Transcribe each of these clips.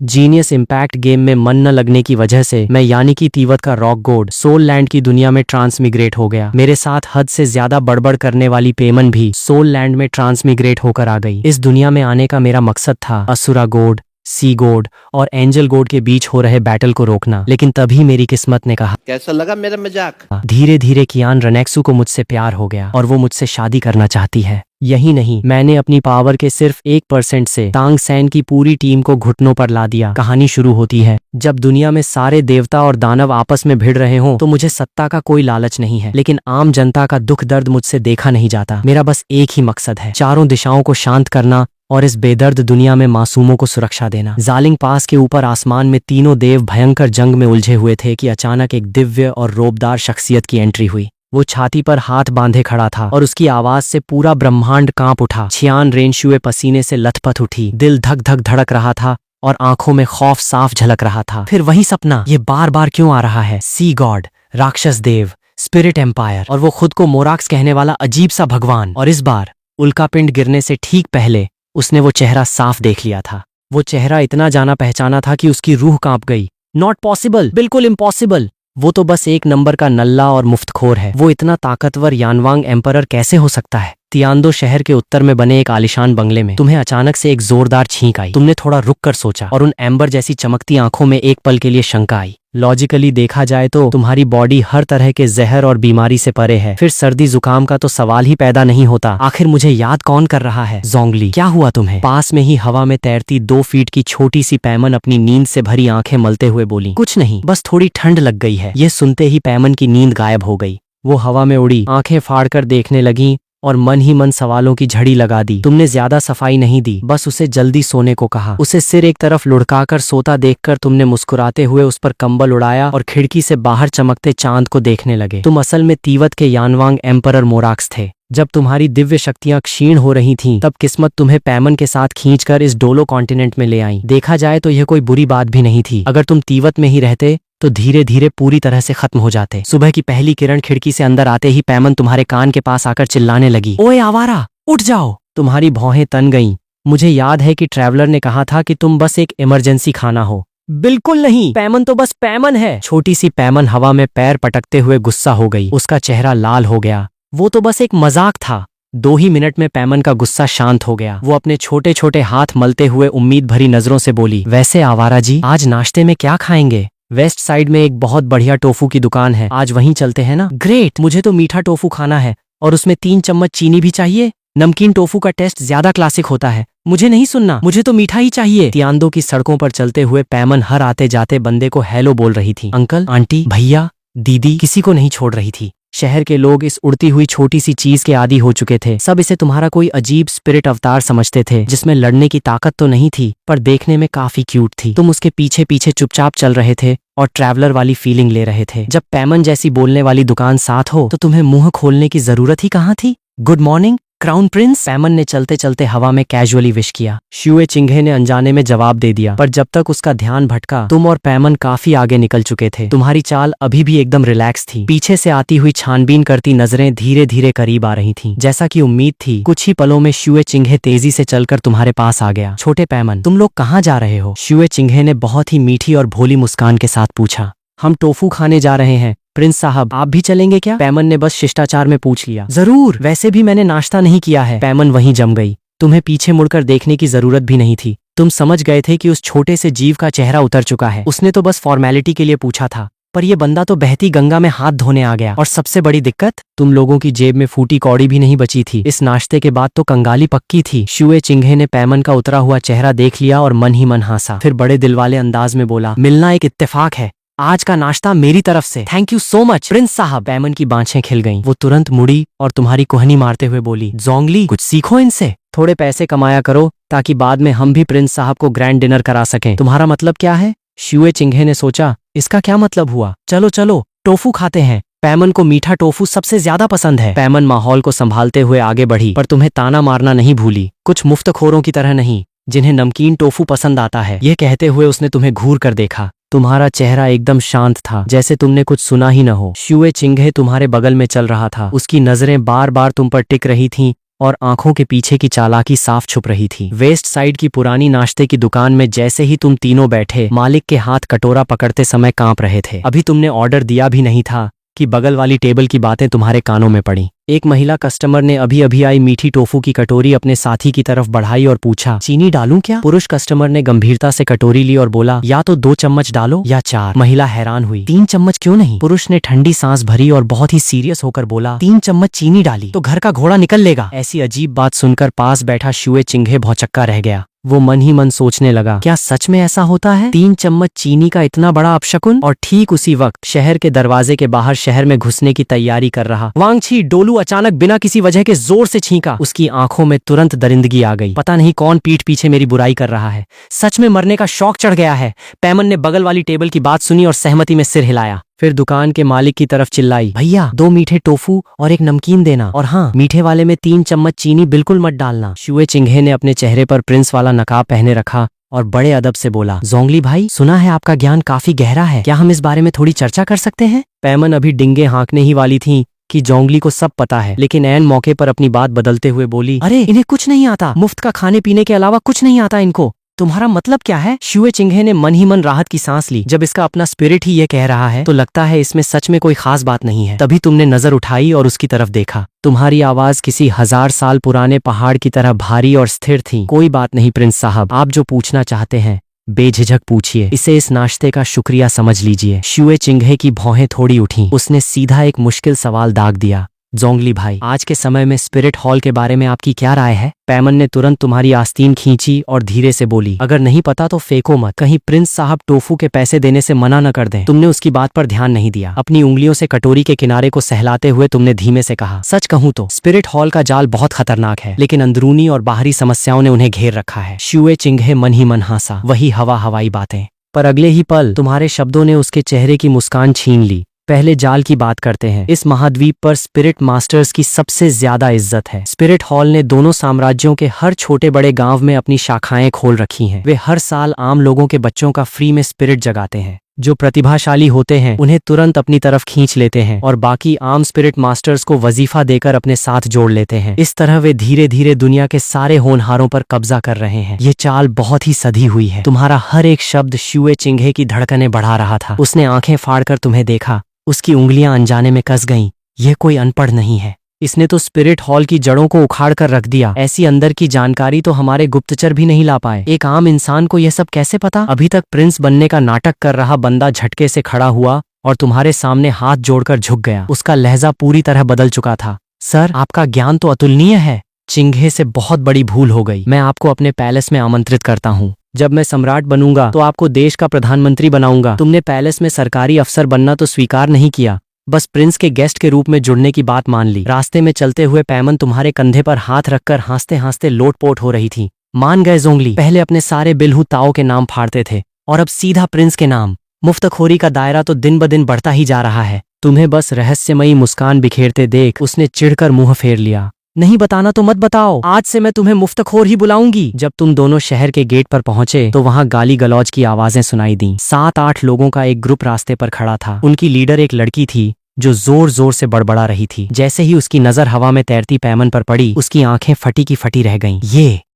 Genius impact game में मन न लगने की वजह से मैं यानी कि तीवत का रॉक गॉड सोल लैंड की दुनिया में ट्रांसमिग्रेट हो गया। मेरे साथ हद से ज्यादा बड़बड़ करने वाली पेमन भी सोल लैंड में ट्रांसमिग्रेट होकर आ गई। इस दुनिया में आने का मेरा मकसद था असुरा गॉड, सी गॉड और एंजल गॉड के बीच हो रहे बैटल को रोकना, लेकिन तभी मेरी किस्मत ने कहा। कैसा लगा मेरा मजाक? धीरे धीरे कियान रेनेक्सू को मुझसे प्यार हो गया और वो मुझसे शादी करना चाहती है। यही नहीं, मैंने अपनी पावर के सिर्फ 1% से तांग सैन की पूरी टीम को घुटनों पर ला दिया। कहानी शुरू होती है जब दुनिया में सारे देवता और दानव आपस में भिड़ रहे हों तो मुझे सत्ता का कोई लालच नहीं है, लेकिन आम जनता का दुख दर्द मुझसे देखा नहीं जाता। मेरा बस एक ही मकसद है, चारों दिशाओं को शांत करना और इस बेदर्द दुनिया में मासूमों को सुरक्षा देना। जालिंग पास के ऊपर आसमान में तीनों देव भयंकर जंग में उलझे हुए थे कि अचानक एक दिव्य और रोबदार शख्सियत की एंट्री हुई। वो छाती पर हाथ बांधे खड़ा था और उसकी आवाज से पूरा ब्रह्मांड कांप उठा। छियान रेनशुए पसीने से लथपथ उठी, दिल धक धक धड़क रहा था और आंखों में खौफ साफ झलक रहा था। फिर वही सपना, ये बार बार क्यों आ रहा है? सी गॉड, राक्षस देव, स्पिरिट एम्पायर और वो खुद को मोराक्स कहने वाला अजीब सा भगवान। और इस बार उल्कापिंड गिरने से ठीक पहले उसने वो चेहरा साफ देख लिया था। वो चेहरा इतना जाना पहचाना था कि उसकी रूह कांप गई। नॉट पॉसिबल, बिल्कुल इम्पॉसिबल। वो तो बस एक नंबर का नल्ला और मुफ्तखोर है। वो इतना ताकतवर यानवांग एम्परर कैसे हो सकता है? तियानदो शहर के उत्तर में बने एक आलिशान बंगले में तुम्हें अचानक से एक जोरदार छींक आई। तुमने थोड़ा रुक कर सोचा और उन एम्बर जैसी चमकती आंखों में एक पल के लिए शंका आई। लॉजिकली देखा जाए तो तुम्हारी बॉडी हर तरह के जहर और बीमारी से परे है, फिर सर्दी जुकाम का तो सवाल ही पैदा नहीं होता। आखिर मुझे याद कौन कर रहा है? जोंगली, क्या हुआ तुम्हें? पास में ही हवा में तैरती 2 फीट की छोटी सी पैमन अपनी नींद से भरी आंखें मलते हुए बोली। कुछ नहीं, बस थोड़ी ठंड लग गई है। ये सुनते ही पैमन की नींद गायब हो गई। वो हवा में उड़ी, आंखें फाड़कर देखने लगी और मन ही मन सवालों की झड़ी लगा दी। तुमने ज्यादा सफाई नहीं दी, बस उसे जल्दी सोने को कहा। उसे सिर एक तरफ लुढ़काकर सोता देखकर तुमने मुस्कुराते हुए उस पर कंबल उड़ाया और खिड़की से बाहर चमकते चांद को देखने लगे। तुम असल में तीवत के यानवांग एम्परर मोराक्स थे। जब तुम्हारी दिव्य शक्तियां क्षीण हो रही थीं, तब किस्मत तुम्हें पैमन के साथ खींचकर इस डोलो कॉन्टिनेंट में ले आई। देखा जाए तो यह कोई बुरी बात भी नहीं थी। अगर तुम तीवत में ही रहते तो धीरे धीरे पूरी तरह से खत्म हो जाते। सुबह की पहली किरण खिड़की से अंदर आते ही पैमन तुम्हारे कान के पास आकर चिल्लाने लगी, ओए आवारा, उठ जाओ। तुम्हारी भौहें तन गईं। मुझे याद है कि ट्रैवलर ने कहा था कि तुम बस एक इमरजेंसी खाना हो। बिल्कुल नहीं, पैमन तो बस पैमन है। छोटी सी पैमन हवा में पैर पटकते हुए गुस्सा हो गई। उसका चेहरा लाल हो गया। वो तो बस एक मजाक था। 2 ही मिनट में पैमन का गुस्सा शांत हो गया। वो अपने छोटे छोटे हाथ मलते हुए उम्मीद भरी नजरों से बोली, वैसे आवारा जी, आज नाश्ते में क्या खाएंगे? वेस्ट साइड में एक बहुत बढ़िया टोफू की दुकान है, आज वहीं चलते हैं ना? ग्रेट, मुझे तो मीठा टोफू खाना है और उसमें 3 चम्मच चीनी भी चाहिए। नमकीन टोफू का टेस्ट ज्यादा क्लासिक होता है। मुझे नहीं सुनना, मुझे तो मीठा ही चाहिए। तियानदो की सड़कों पर चलते हुए पैमन हर आते जाते बंदे को हेलो बोल रही थी। अंकल, आंटी, भैया, दीदी, किसी को नहीं छोड़ रही थी। शहर के लोग इस उड़ती हुई छोटी सी चीज के आदी हो चुके थे। सब इसे तुम्हारा कोई अजीब स्पिरिट अवतार समझते थे, जिसमें लड़ने की ताकत तो नहीं थी पर देखने में काफी क्यूट थी। तुम उसके पीछे पीछे चुपचाप चल रहे थे और ट्रैवलर वाली फीलिंग ले रहे थे। जब पैमन जैसी बोलने वाली दुकान साथ हो तो तुम्हें मुंह खोलने की जरूरत ही कहाँ थी? गुड मॉर्निंग क्राउन प्रिंस, पैमन ने चलते चलते हवा में कैजुअली विश किया। शुए चिंघे ने अनजाने में जवाब दे दिया, पर जब तक उसका ध्यान भटका तुम और पैमन काफी आगे निकल चुके थे। तुम्हारी चाल अभी भी एकदम रिलैक्स थी। पीछे से आती हुई छानबीन करती नजरें धीरे धीरे करीब आ रही थीं। जैसा कि उम्मीद थी, कुछ ही पलों में शुए चिंघे तेजी से चलकर तुम्हारे पास आ गया। छोटे पैमन, तुम लोग कहाँ जा रहे हो? शुए चिंघे ने बहुत ही मीठी और भोली मुस्कान के साथ पूछा। हम टोफू खाने जा रहे हैं प्रिंस साहब, आप भी चलेंगे क्या? पैमन ने बस शिष्टाचार में पूछ लिया। जरूर, वैसे भी मैंने नाश्ता नहीं किया है। पैमन वहीं जम गई। तुम्हें पीछे मुड़कर देखने की जरूरत भी नहीं थी। तुम समझ गए थे कि उस छोटे से जीव का चेहरा उतर चुका है। उसने तो बस फॉर्मेलिटी के लिए पूछा था, पर यह बंदा तो बहती गंगा में हाथ धोने आ गया। और सबसे बड़ी दिक्कत, तुम लोगों की जेब में फूटी कौड़ी भी नहीं बची थी। इस नाश्ते के बाद तो कंगाली पक्की थी। शुए चिंघे ने पैमन का उतरा हुआ चेहरा देख लिया और मन ही मन हंसा। फिर बड़े दिल वाले अंदाज में बोला, मिलना एक इत्तेफाक है। आज का नाश्ता मेरी तरफ से। Thank you so much Prince साहब। पैमन की बाँछें खिल गईं। वो तुरंत मुड़ी और तुम्हारी कोहनी मारते हुए बोली, जोंगली, कुछ सीखो इनसे। थोड़े पैसे कमाया करो ताकि बाद में हम भी प्रिंस साहब को ग्रैंड डिनर करा सकें। तुम्हारा मतलब क्या है? शुए चिंघे ने सोचा, इसका क्या मतलब हुआ? चलो चलो टोफू खाते हैं। पैमन को मीठा टोफू सबसे ज्यादा पसंद है। पैमन माहौल को संभालते हुए आगे बढ़ी, पर तुम्हें ताना मारना नहीं भूली। कुछ मुफ्तखोरों की तरह नहीं, जिन्हें नमकीन टोफू पसंद आता है। यह कहते हुए उसने तुम्हें घूर कर देखा। तुम्हारा चेहरा एकदम शांत था, जैसे तुमने कुछ सुना ही न हो। शुए चिंघे तुम्हारे बगल में चल रहा था। उसकी नजरें बार बार तुम पर टिक रही थीं और आंखों के पीछे की चालाकी साफ छुप रही थी। वेस्ट साइड की पुरानी नाश्ते की दुकान में जैसे ही तुम तीनों बैठे, मालिक के हाथ कटोरा पकड़ते समय कांप रहे थे। अभी तुमने ऑर्डर दिया भी नहीं था कि बगल वाली टेबल की बातें तुम्हारे कानों में पड़ी। एक महिला कस्टमर ने अभी अभी आई मीठी टोफू की कटोरी अपने साथी की तरफ बढ़ाई और पूछा, चीनी डालूं क्या? पुरुष कस्टमर ने गंभीरता से कटोरी ली और बोला, या तो 2 चम्मच डालो या 4। महिला हैरान हुई, 3 चम्मच क्यों नहीं? पुरुष ने ठंडी सांस भरी और बहुत ही सीरियस होकर बोला, 3 चम्मच चीनी डाली तो घर का घोड़ा निकल लेगा। ऐसी अजीब बात सुनकर पास बैठा शुए चिंघे भौचक्का रह गया। वो मन ही मन सोचने लगा, क्या सच में ऐसा होता है? 3 चम्मच चीनी का इतना बड़ा अपशकुन? और ठीक उसी वक्त शहर के दरवाजे के बाहर शहर में घुसने की तैयारी कर रहा वांगछी डोलू अचानक बिना किसी वजह के जोर से छींका। उसकी आंखों में तुरंत दरिंदगी आ गई। पता नहीं कौन पीठ पीछे मेरी बुराई कर रहा है। सच में मरने का शौक चढ़ गया है। पैमन ने बगल वाली टेबल की बात सुनी और सहमति में सिर हिलाया। फिर दुकान के मालिक की तरफ चिल्लाई, भैया 2 मीठे टोफू और 1 नमकीन देना, और हाँ, मीठे वाले में 3 चम्मच चीनी बिल्कुल मत डालना। शुए चिंघे ने अपने चेहरे पर प्रिंस वाला नकाब पहने रखा और बड़े अदब से बोला, जोंगली भाई, सुना है आपका ज्ञान काफी गहरा है, क्या हम इस बारे में थोड़ी चर्चा कर सकते हैं? पैमन अभी डिंगे हाँकने ही वाली थी कि जोंगली को सब पता है, लेकिन ऐन मौके पर अपनी बात बदलते हुए बोली, अरे इन्हें कुछ नहीं आता, मुफ्त का खाने पीने के अलावा कुछ नहीं आता इनको। तुम्हारा मतलब क्या है? शुए चिंघे ने मन ही मन राहत की सांस ली। जब इसका अपना स्पिरिट ही ये कह रहा है तो लगता है इसमें सच में कोई खास बात नहीं है। तभी तुमने नजर उठाई और उसकी तरफ देखा। तुम्हारी आवाज किसी 1000 साल पुराने पहाड़ की तरह भारी और स्थिर थी। कोई बात नहीं प्रिंस साहब, आप जो पूछना चाहते हैं बेझिझक पूछिए। इसे इस नाश्ते का शुक्रिया समझ लीजिए। शुए चिंघे की भौहें थोड़ी उठी। उसने सीधा एक मुश्किल सवाल दाग दिया, जोंगली भाई, आज के समय में स्पिरिट हॉल के बारे में आपकी क्या राय है? पैमन ने तुरंत तुम्हारी आस्तीन खींची और धीरे से बोली, अगर नहीं पता तो फेंको मत, कहीं प्रिंस साहब टोफू के पैसे देने से मना न कर दें। तुमने उसकी बात पर ध्यान नहीं दिया। अपनी उंगलियों से कटोरी के किनारे को सहलाते हुए तुमने धीमे से कहा, सच कहूं तो स्पिरिट हॉल का जाल बहुत खतरनाक है, लेकिन अंदरूनी और बाहरी समस्याओं ने उन्हें घेर रखा है। शुए चिंघे मन ही मन हंसा, वही हवाई बातें। पर अगले ही पल तुम्हारे शब्दों ने उसके चेहरे की मुस्कान छीन ली। पहले जाल की बात करते हैं। इस महाद्वीप पर स्पिरिट मास्टर्स की सबसे ज्यादा इज्जत है। स्पिरिट हॉल ने दोनों साम्राज्यों के हर छोटे बड़े गांव में अपनी शाखाएं खोल रखी हैं। वे हर साल आम लोगों के बच्चों का फ्री में स्पिरिट जगाते हैं। जो प्रतिभाशाली होते हैं उन्हें तुरंत अपनी तरफ खींच लेते हैं और बाकी आम स्पिरिट मास्टर्स को वजीफा देकर अपने साथ जोड़ लेते हैं। इस तरह वे धीरे धीरे दुनिया के सारे होनहारों पर कब्जा कर रहे हैं। ये चाल बहुत ही सधी हुई है। तुम्हारा हर एक शब्द शुए चिंघे की धड़कनें बढ़ा रहा था। उसने आंखें फाड़कर तुम्हें देखा। उसकी उंगलियां अनजाने में कस गईं। यह कोई अनपढ़ नहीं है। इसने तो स्पिरिट हॉल की जड़ों को उखाड़ कर रख दिया। ऐसी अंदर की जानकारी तो हमारे गुप्तचर भी नहीं ला पाए। एक आम इंसान को यह सब कैसे पता? अभी तक प्रिंस बनने का नाटक कर रहा बंदा झटके से खड़ा हुआ और तुम्हारे सामने हाथ जोड़कर झुक गया। उसका लहजा पूरी तरह बदल चुका था। सर, आपका ज्ञान तो अतुलनीय है। चिंघे से बहुत बड़ी भूल हो गई। मैं आपको अपने पैलेस में आमंत्रित करता हूँ। जब मैं सम्राट बनूंगा तो आपको देश का प्रधानमंत्री बनाऊंगा। तुमने पैलेस में सरकारी अफसर बनना तो स्वीकार नहीं किया, बस प्रिंस के गेस्ट के रूप में जुड़ने की बात मान ली। रास्ते में चलते हुए पैमन तुम्हारे कंधे पर हाथ रखकर हंसते हंसते लोटपोट हो रही थी। मान गए जोंगली, पहले अपने सारे बिल्हू ताओ के नाम फाड़ते थे और अब सीधा प्रिंस के नाम। मुफ्तखोरी का दायरा तो दिन ब दिन बढ़ता ही जा रहा है। तुम्हें बस रहस्यमयी मुस्कान बिखेरते देख उसने चिढ़कर मुंह फेर लिया। नहीं बताना तो मत बताओ, आज से मैं तुम्हें मुफ्तखोर ही बुलाऊंगी। जब तुम दोनों शहर के गेट पर पहुंचे तो वहां गाली गलौज की आवाजें सुनाई दी। 7-8 लोगों का एक ग्रुप रास्ते पर खड़ा था। उनकी लीडर एक लड़की थी जो जोर जोर से बड़बड़ा रही थी। जैसे ही उसकी नजर हवा में तैरती पैमन पर पड़ी, उसकी आंखें फटी की फटी रह गईं।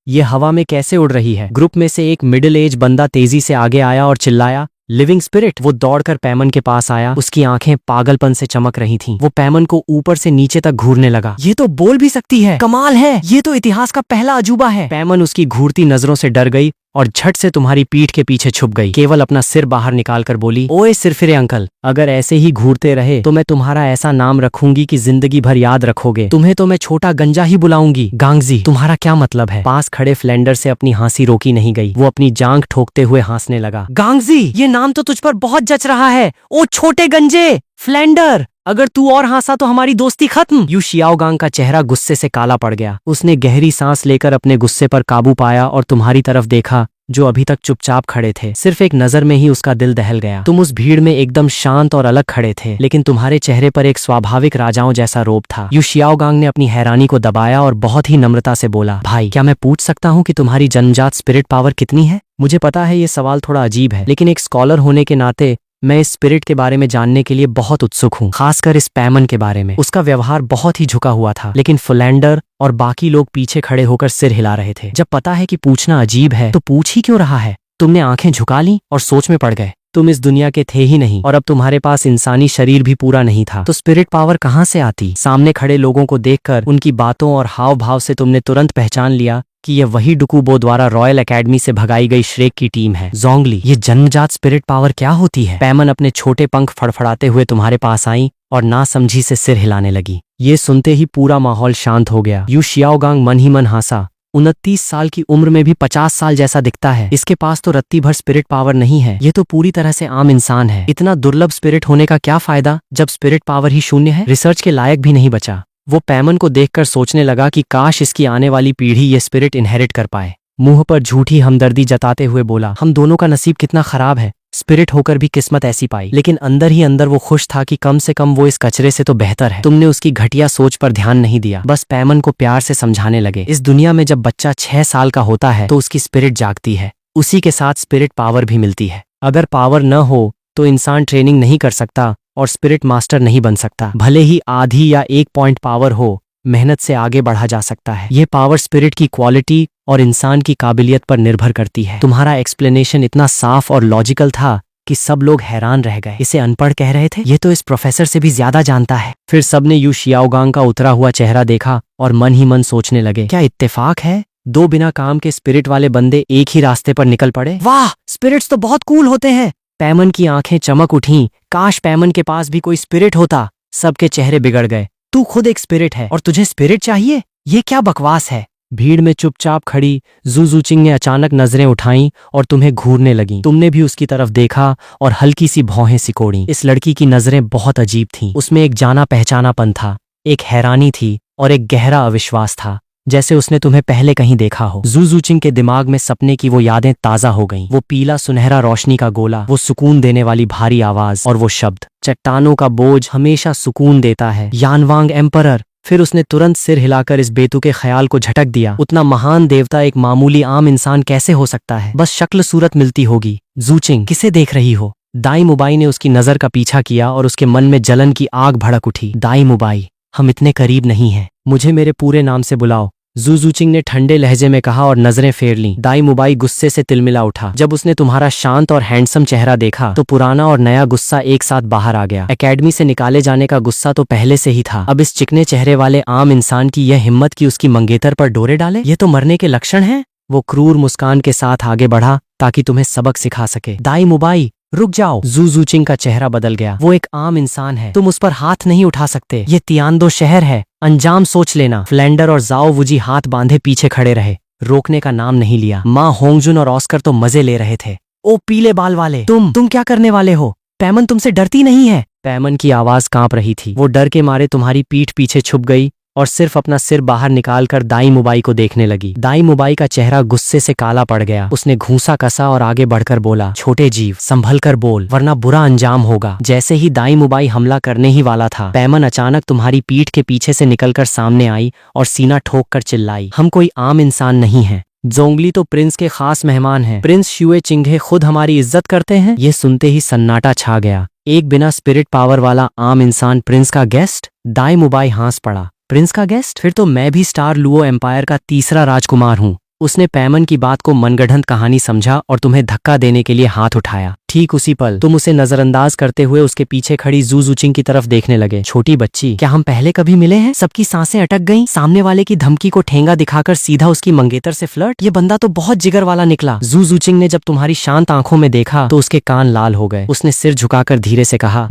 ये हवा में कैसे उड़ रही है? ग्रुप में से एक मिडिल एज बंदा तेजी से आगे आया और चिल्लाया, लिविंग स्पिरिट। वो दौड़कर पैमन के पास आया। उसकी आंखें पागलपन से चमक रही थीं। वो पैमन को ऊपर से नीचे तक घूरने लगा। ये तो बोल भी सकती है, कमाल है, ये तो इतिहास का पहला अजूबा है। पैमन उसकी घूरती नजरों से डर गई और झट से तुम्हारी पीठ के पीछे छुप गई। केवल अपना सिर बाहर निकालकर बोली, ओए सिरफिरे अंकल, अगर ऐसे ही घूरते रहे तो मैं तुम्हारा ऐसा नाम रखूंगी कि जिंदगी भर याद रखोगे। तुम्हें तो मैं छोटा गंजा ही बुलाऊंगी। गांगजी, तुम्हारा क्या मतलब है? पास खड़े फ्लेंडर से अपनी हंसी रोकी नहीं गई। वो अपनी जांघ ठोकते हुए हंसने लगा। गांगजी, ये नाम तो तुझ पर बहुत जच रहा है। ओ छोटे गंजे, फ्लेंडर, अगर तू और हंसा तो हमारी दोस्ती खत्म। यू शियाओगांग का चेहरा गुस्से से काला पड़ गया। उसने गहरी सांस लेकर अपने गुस्से पर काबू पाया और तुम्हारी तरफ देखा जो अभी तक चुपचाप खड़े थे। सिर्फ एक नजर में ही उसका दिल दहल गया। तुम उस भीड़ में एकदम शांत और अलग खड़े थे, लेकिन तुम्हारे चेहरे पर एक स्वाभाविक राजाओं जैसा रोब था। यू शियाओगांग ने अपनी हैरानी को दबाया और बहुत ही नम्रता से बोला, भाई, क्या मैं पूछ सकता हूँ कि तुम्हारी जन्मजात स्पिरिट पावर कितनी है? मुझे पता है ये सवाल थोड़ा अजीब है, लेकिन एक स्कॉलर होने के नाते मैं इस स्पिरिट के बारे में जानने के लिए बहुत उत्सुक हूँ, खासकर इस पैमन के बारे में। उसका व्यवहार बहुत ही झुका हुआ था, लेकिन फुलैंडर और बाकी लोग पीछे खड़े होकर सिर हिला रहे थे। जब पता है कि पूछना अजीब है तो पूछ ही क्यों रहा है? तुमने आंखें झुका ली और सोच में पड़ गए। तुम इस दुनिया के थे ही नहीं और अब तुम्हारे पास इंसानी शरीर भी पूरा नहीं था, तो स्पिरिट पावर कहाँ से आती? सामने खड़े लोगों को देखकर उनकी बातों और हाव भाव से तुमने तुरंत पहचान लिया कि यह वही डुकुबो द्वारा रॉयल एकेडमी से भगाई गई श्रेक की टीम है। जोंगली, ये जन्मजात स्पिरिट पावर क्या होती है? पैमन अपने छोटे पंख फड़फड़ाते हुए तुम्हारे पास आई और नासमझी से सिर हिलाने लगी। ये सुनते ही पूरा माहौल शांत हो गया। यू शियाओगांग मन ही मन हंसा। 29 साल की उम्र में भी 50 साल जैसा दिखता है। इसके पास तो रत्ती भर स्पिरिट पावर नहीं है, ये तो पूरी तरह से आम इंसान है। इतना दुर्लभ स्पिरिट होने का क्या फायदा जब स्पिरिट पावर ही शून्य है? रिसर्च के लायक भी नहीं बचा। वो पैमन को देखकर सोचने लगा कि काश इसकी आने वाली पीढ़ी ये स्पिरिट इनहेरिट कर पाए। मुंह पर झूठी हमदर्दी जताते हुए बोला, हम दोनों का नसीब कितना खराब है, स्पिरिट होकर भी किस्मत ऐसी पाई। लेकिन अंदर ही अंदर वो खुश था कि कम से कम वो इस कचरे से तो बेहतर है। तुमने उसकी घटिया सोच पर ध्यान नहीं दिया, बस पैमन को प्यार से समझाने लगे। इस दुनिया में जब बच्चा 6 साल का होता है तो उसकी स्पिरिट जागती है, उसी के साथ स्पिरिट पावर भी मिलती है। अगर पावर न हो तो इंसान ट्रेनिंग नहीं कर सकता और स्पिरिट मास्टर नहीं बन सकता। भले ही आधी या 1 पॉइंट पावर हो, मेहनत से आगे बढ़ा जा सकता है। ये पावर स्पिरिट की क्वालिटी और इंसान की काबिलियत पर निर्भर करती है। तुम्हारा एक्सप्लेनेशन इतना साफ और लॉजिकल था कि सब लोग हैरान रह गए। इसे अनपढ़ कह रहे थे, ये तो इस प्रोफेसर से भी ज्यादा जानता है। फिर सबने यू शियाओगांग का उतरा हुआ चेहरा देखा और मन ही मन सोचने लगे, क्या इत्तेफाक है? 2 बिना काम के स्पिरिट वाले बंदे एक ही रास्ते पर निकल पड़े। वाह, स्पिरिट्स तो बहुत कूल होते हैं। पैमन की आंखें चमक उठीं। काश पैमन के पास भी कोई स्पिरिट होता। सबके चेहरे बिगड़ गए। तू खुद एक स्पिरिट है और तुझे स्पिरिट चाहिए? ये क्या बकवास है? भीड़ में चुपचाप खड़ी जू जूचिंग ने अचानक नजरें उठाईं और तुम्हें घूरने लगीं। तुमने भी उसकी तरफ देखा और हल्की सी भौहें सिकोड़ी। इस लड़की की नजरें बहुत अजीब थीं। उसमें एक जाना पहचानापन था, एक हैरानी थी और एक गहरा अविश्वास था, जैसे उसने तुम्हें पहले कहीं देखा हो। जू जूचिंग के दिमाग में सपने की वो यादें ताजा हो गईं। वो पीला सुनहरा रोशनी का गोला, वो सुकून देने वाली भारी आवाज और वो शब्द, चट्टानों का बोझ हमेशा सुकून देता है, यानवांग एम्परर। फिर उसने तुरंत सिर हिलाकर इस बेतुके ख्याल को झटक दिया, उतना महान देवता एक मामूली आम इंसान कैसे हो सकता है? बस शक्ल सूरत मिलती होगी। जूचिंग, किसे देख रही हो? दाई मुबाई ने उसकी नजर का पीछा किया और उसके मन में जलन की आग भड़क उठी। दाई मुबाई, हम इतने करीब नहीं हैं, मुझे मेरे पूरे नाम से बुलाओ, जू जूचिंग ने ठंडे लहजे में कहा और नजरें फेर लीं। दाई मुबाई गुस्से से तिलमिला उठा। जब उसने तुम्हारा शांत और हैंडसम चेहरा देखा तो पुराना और नया गुस्सा एक साथ बाहर आ गया। एकेडमी से निकाले जाने का गुस्सा तो पहले से ही था, अब इस चिकने चेहरे वाले आम इंसान की यह हिम्मत कि उसकी मंगेतर पर डोरे डाले, ये तो मरने के लक्षण हैं। वो क्रूर मुस्कान के साथ आगे बढ़ा ताकि तुम्हें सबक सिखा सके। दाई मुबाई, रुक जाओ। जू जूचिंग का चेहरा बदल गया। वो एक आम इंसान है, तुम उस पर हाथ नहीं उठा सकते। ये तियानदो शहर है, अंजाम सोच लेना। फ्लेंडर और जाओ वुजी हाथ बांधे पीछे खड़े रहे, रोकने का नाम नहीं लिया। माँ होंगजुन और ऑस्कर तो मजे ले रहे थे। ओ पीले बाल वाले, तुम क्या करने वाले हो? पैमन तुमसे डरती नहीं है? पैमन की आवाज कांप रही थी। वो डर के मारे तुम्हारी पीठ पीछे छुप गई और सिर्फ अपना सिर बाहर निकालकर दाई मुबाई को देखने लगी। दाई मुबाई का चेहरा गुस्से से काला पड़ गया। उसने घूंसा कसा और आगे बढ़कर बोला, छोटे जीव, संभल कर बोल वरना बुरा अंजाम होगा। जैसे ही दाई मुबाई हमला करने ही वाला था, पैमन अचानक तुम्हारी पीठ के पीछे से निकलकर सामने आई और सीना ठोक कर चिल्लाई, हम कोई आम इंसान नहीं हैं। जोंगली तो प्रिंस के खास मेहमान हैं। प्रिंस शुए चिंघे खुद हमारी इज्जत करते हैं। ये सुनते ही सन्नाटा छा गया। एक बिना स्पिरिट पावर वाला आम इंसान प्रिंस का गेस्ट? दाई मुबाई हंस पड़ा। प्रिंस का गेस्ट? फिर तो मैं भी स्टार लुओ एम्पायर का तीसरा राजकुमार हूँ। उसने पैमन की बात को मनगढ़ंत कहानी समझा और तुम्हें धक्का देने के लिए हाथ उठाया। ठीक उसी पल तुम उसे नजरअंदाज करते हुए उसके पीछे खड़ी जू जूचिंग की तरफ देखने लगे। छोटी बच्ची, क्या हम पहले कभी मिले हैं? सबकी सांसें अटक गईं। सामने वाले की धमकी को ठेंगा दिखाकर सीधा उसकी मंगेतर से फ्लर्ट? ये बंदा तो बहुत जिगर वाला निकला। जू जूचिंग ने जब तुम्हारी शांत आंखों में देखा तो उसके कान लाल हो गए। उसने सिर झुकाकर धीरे से कहा,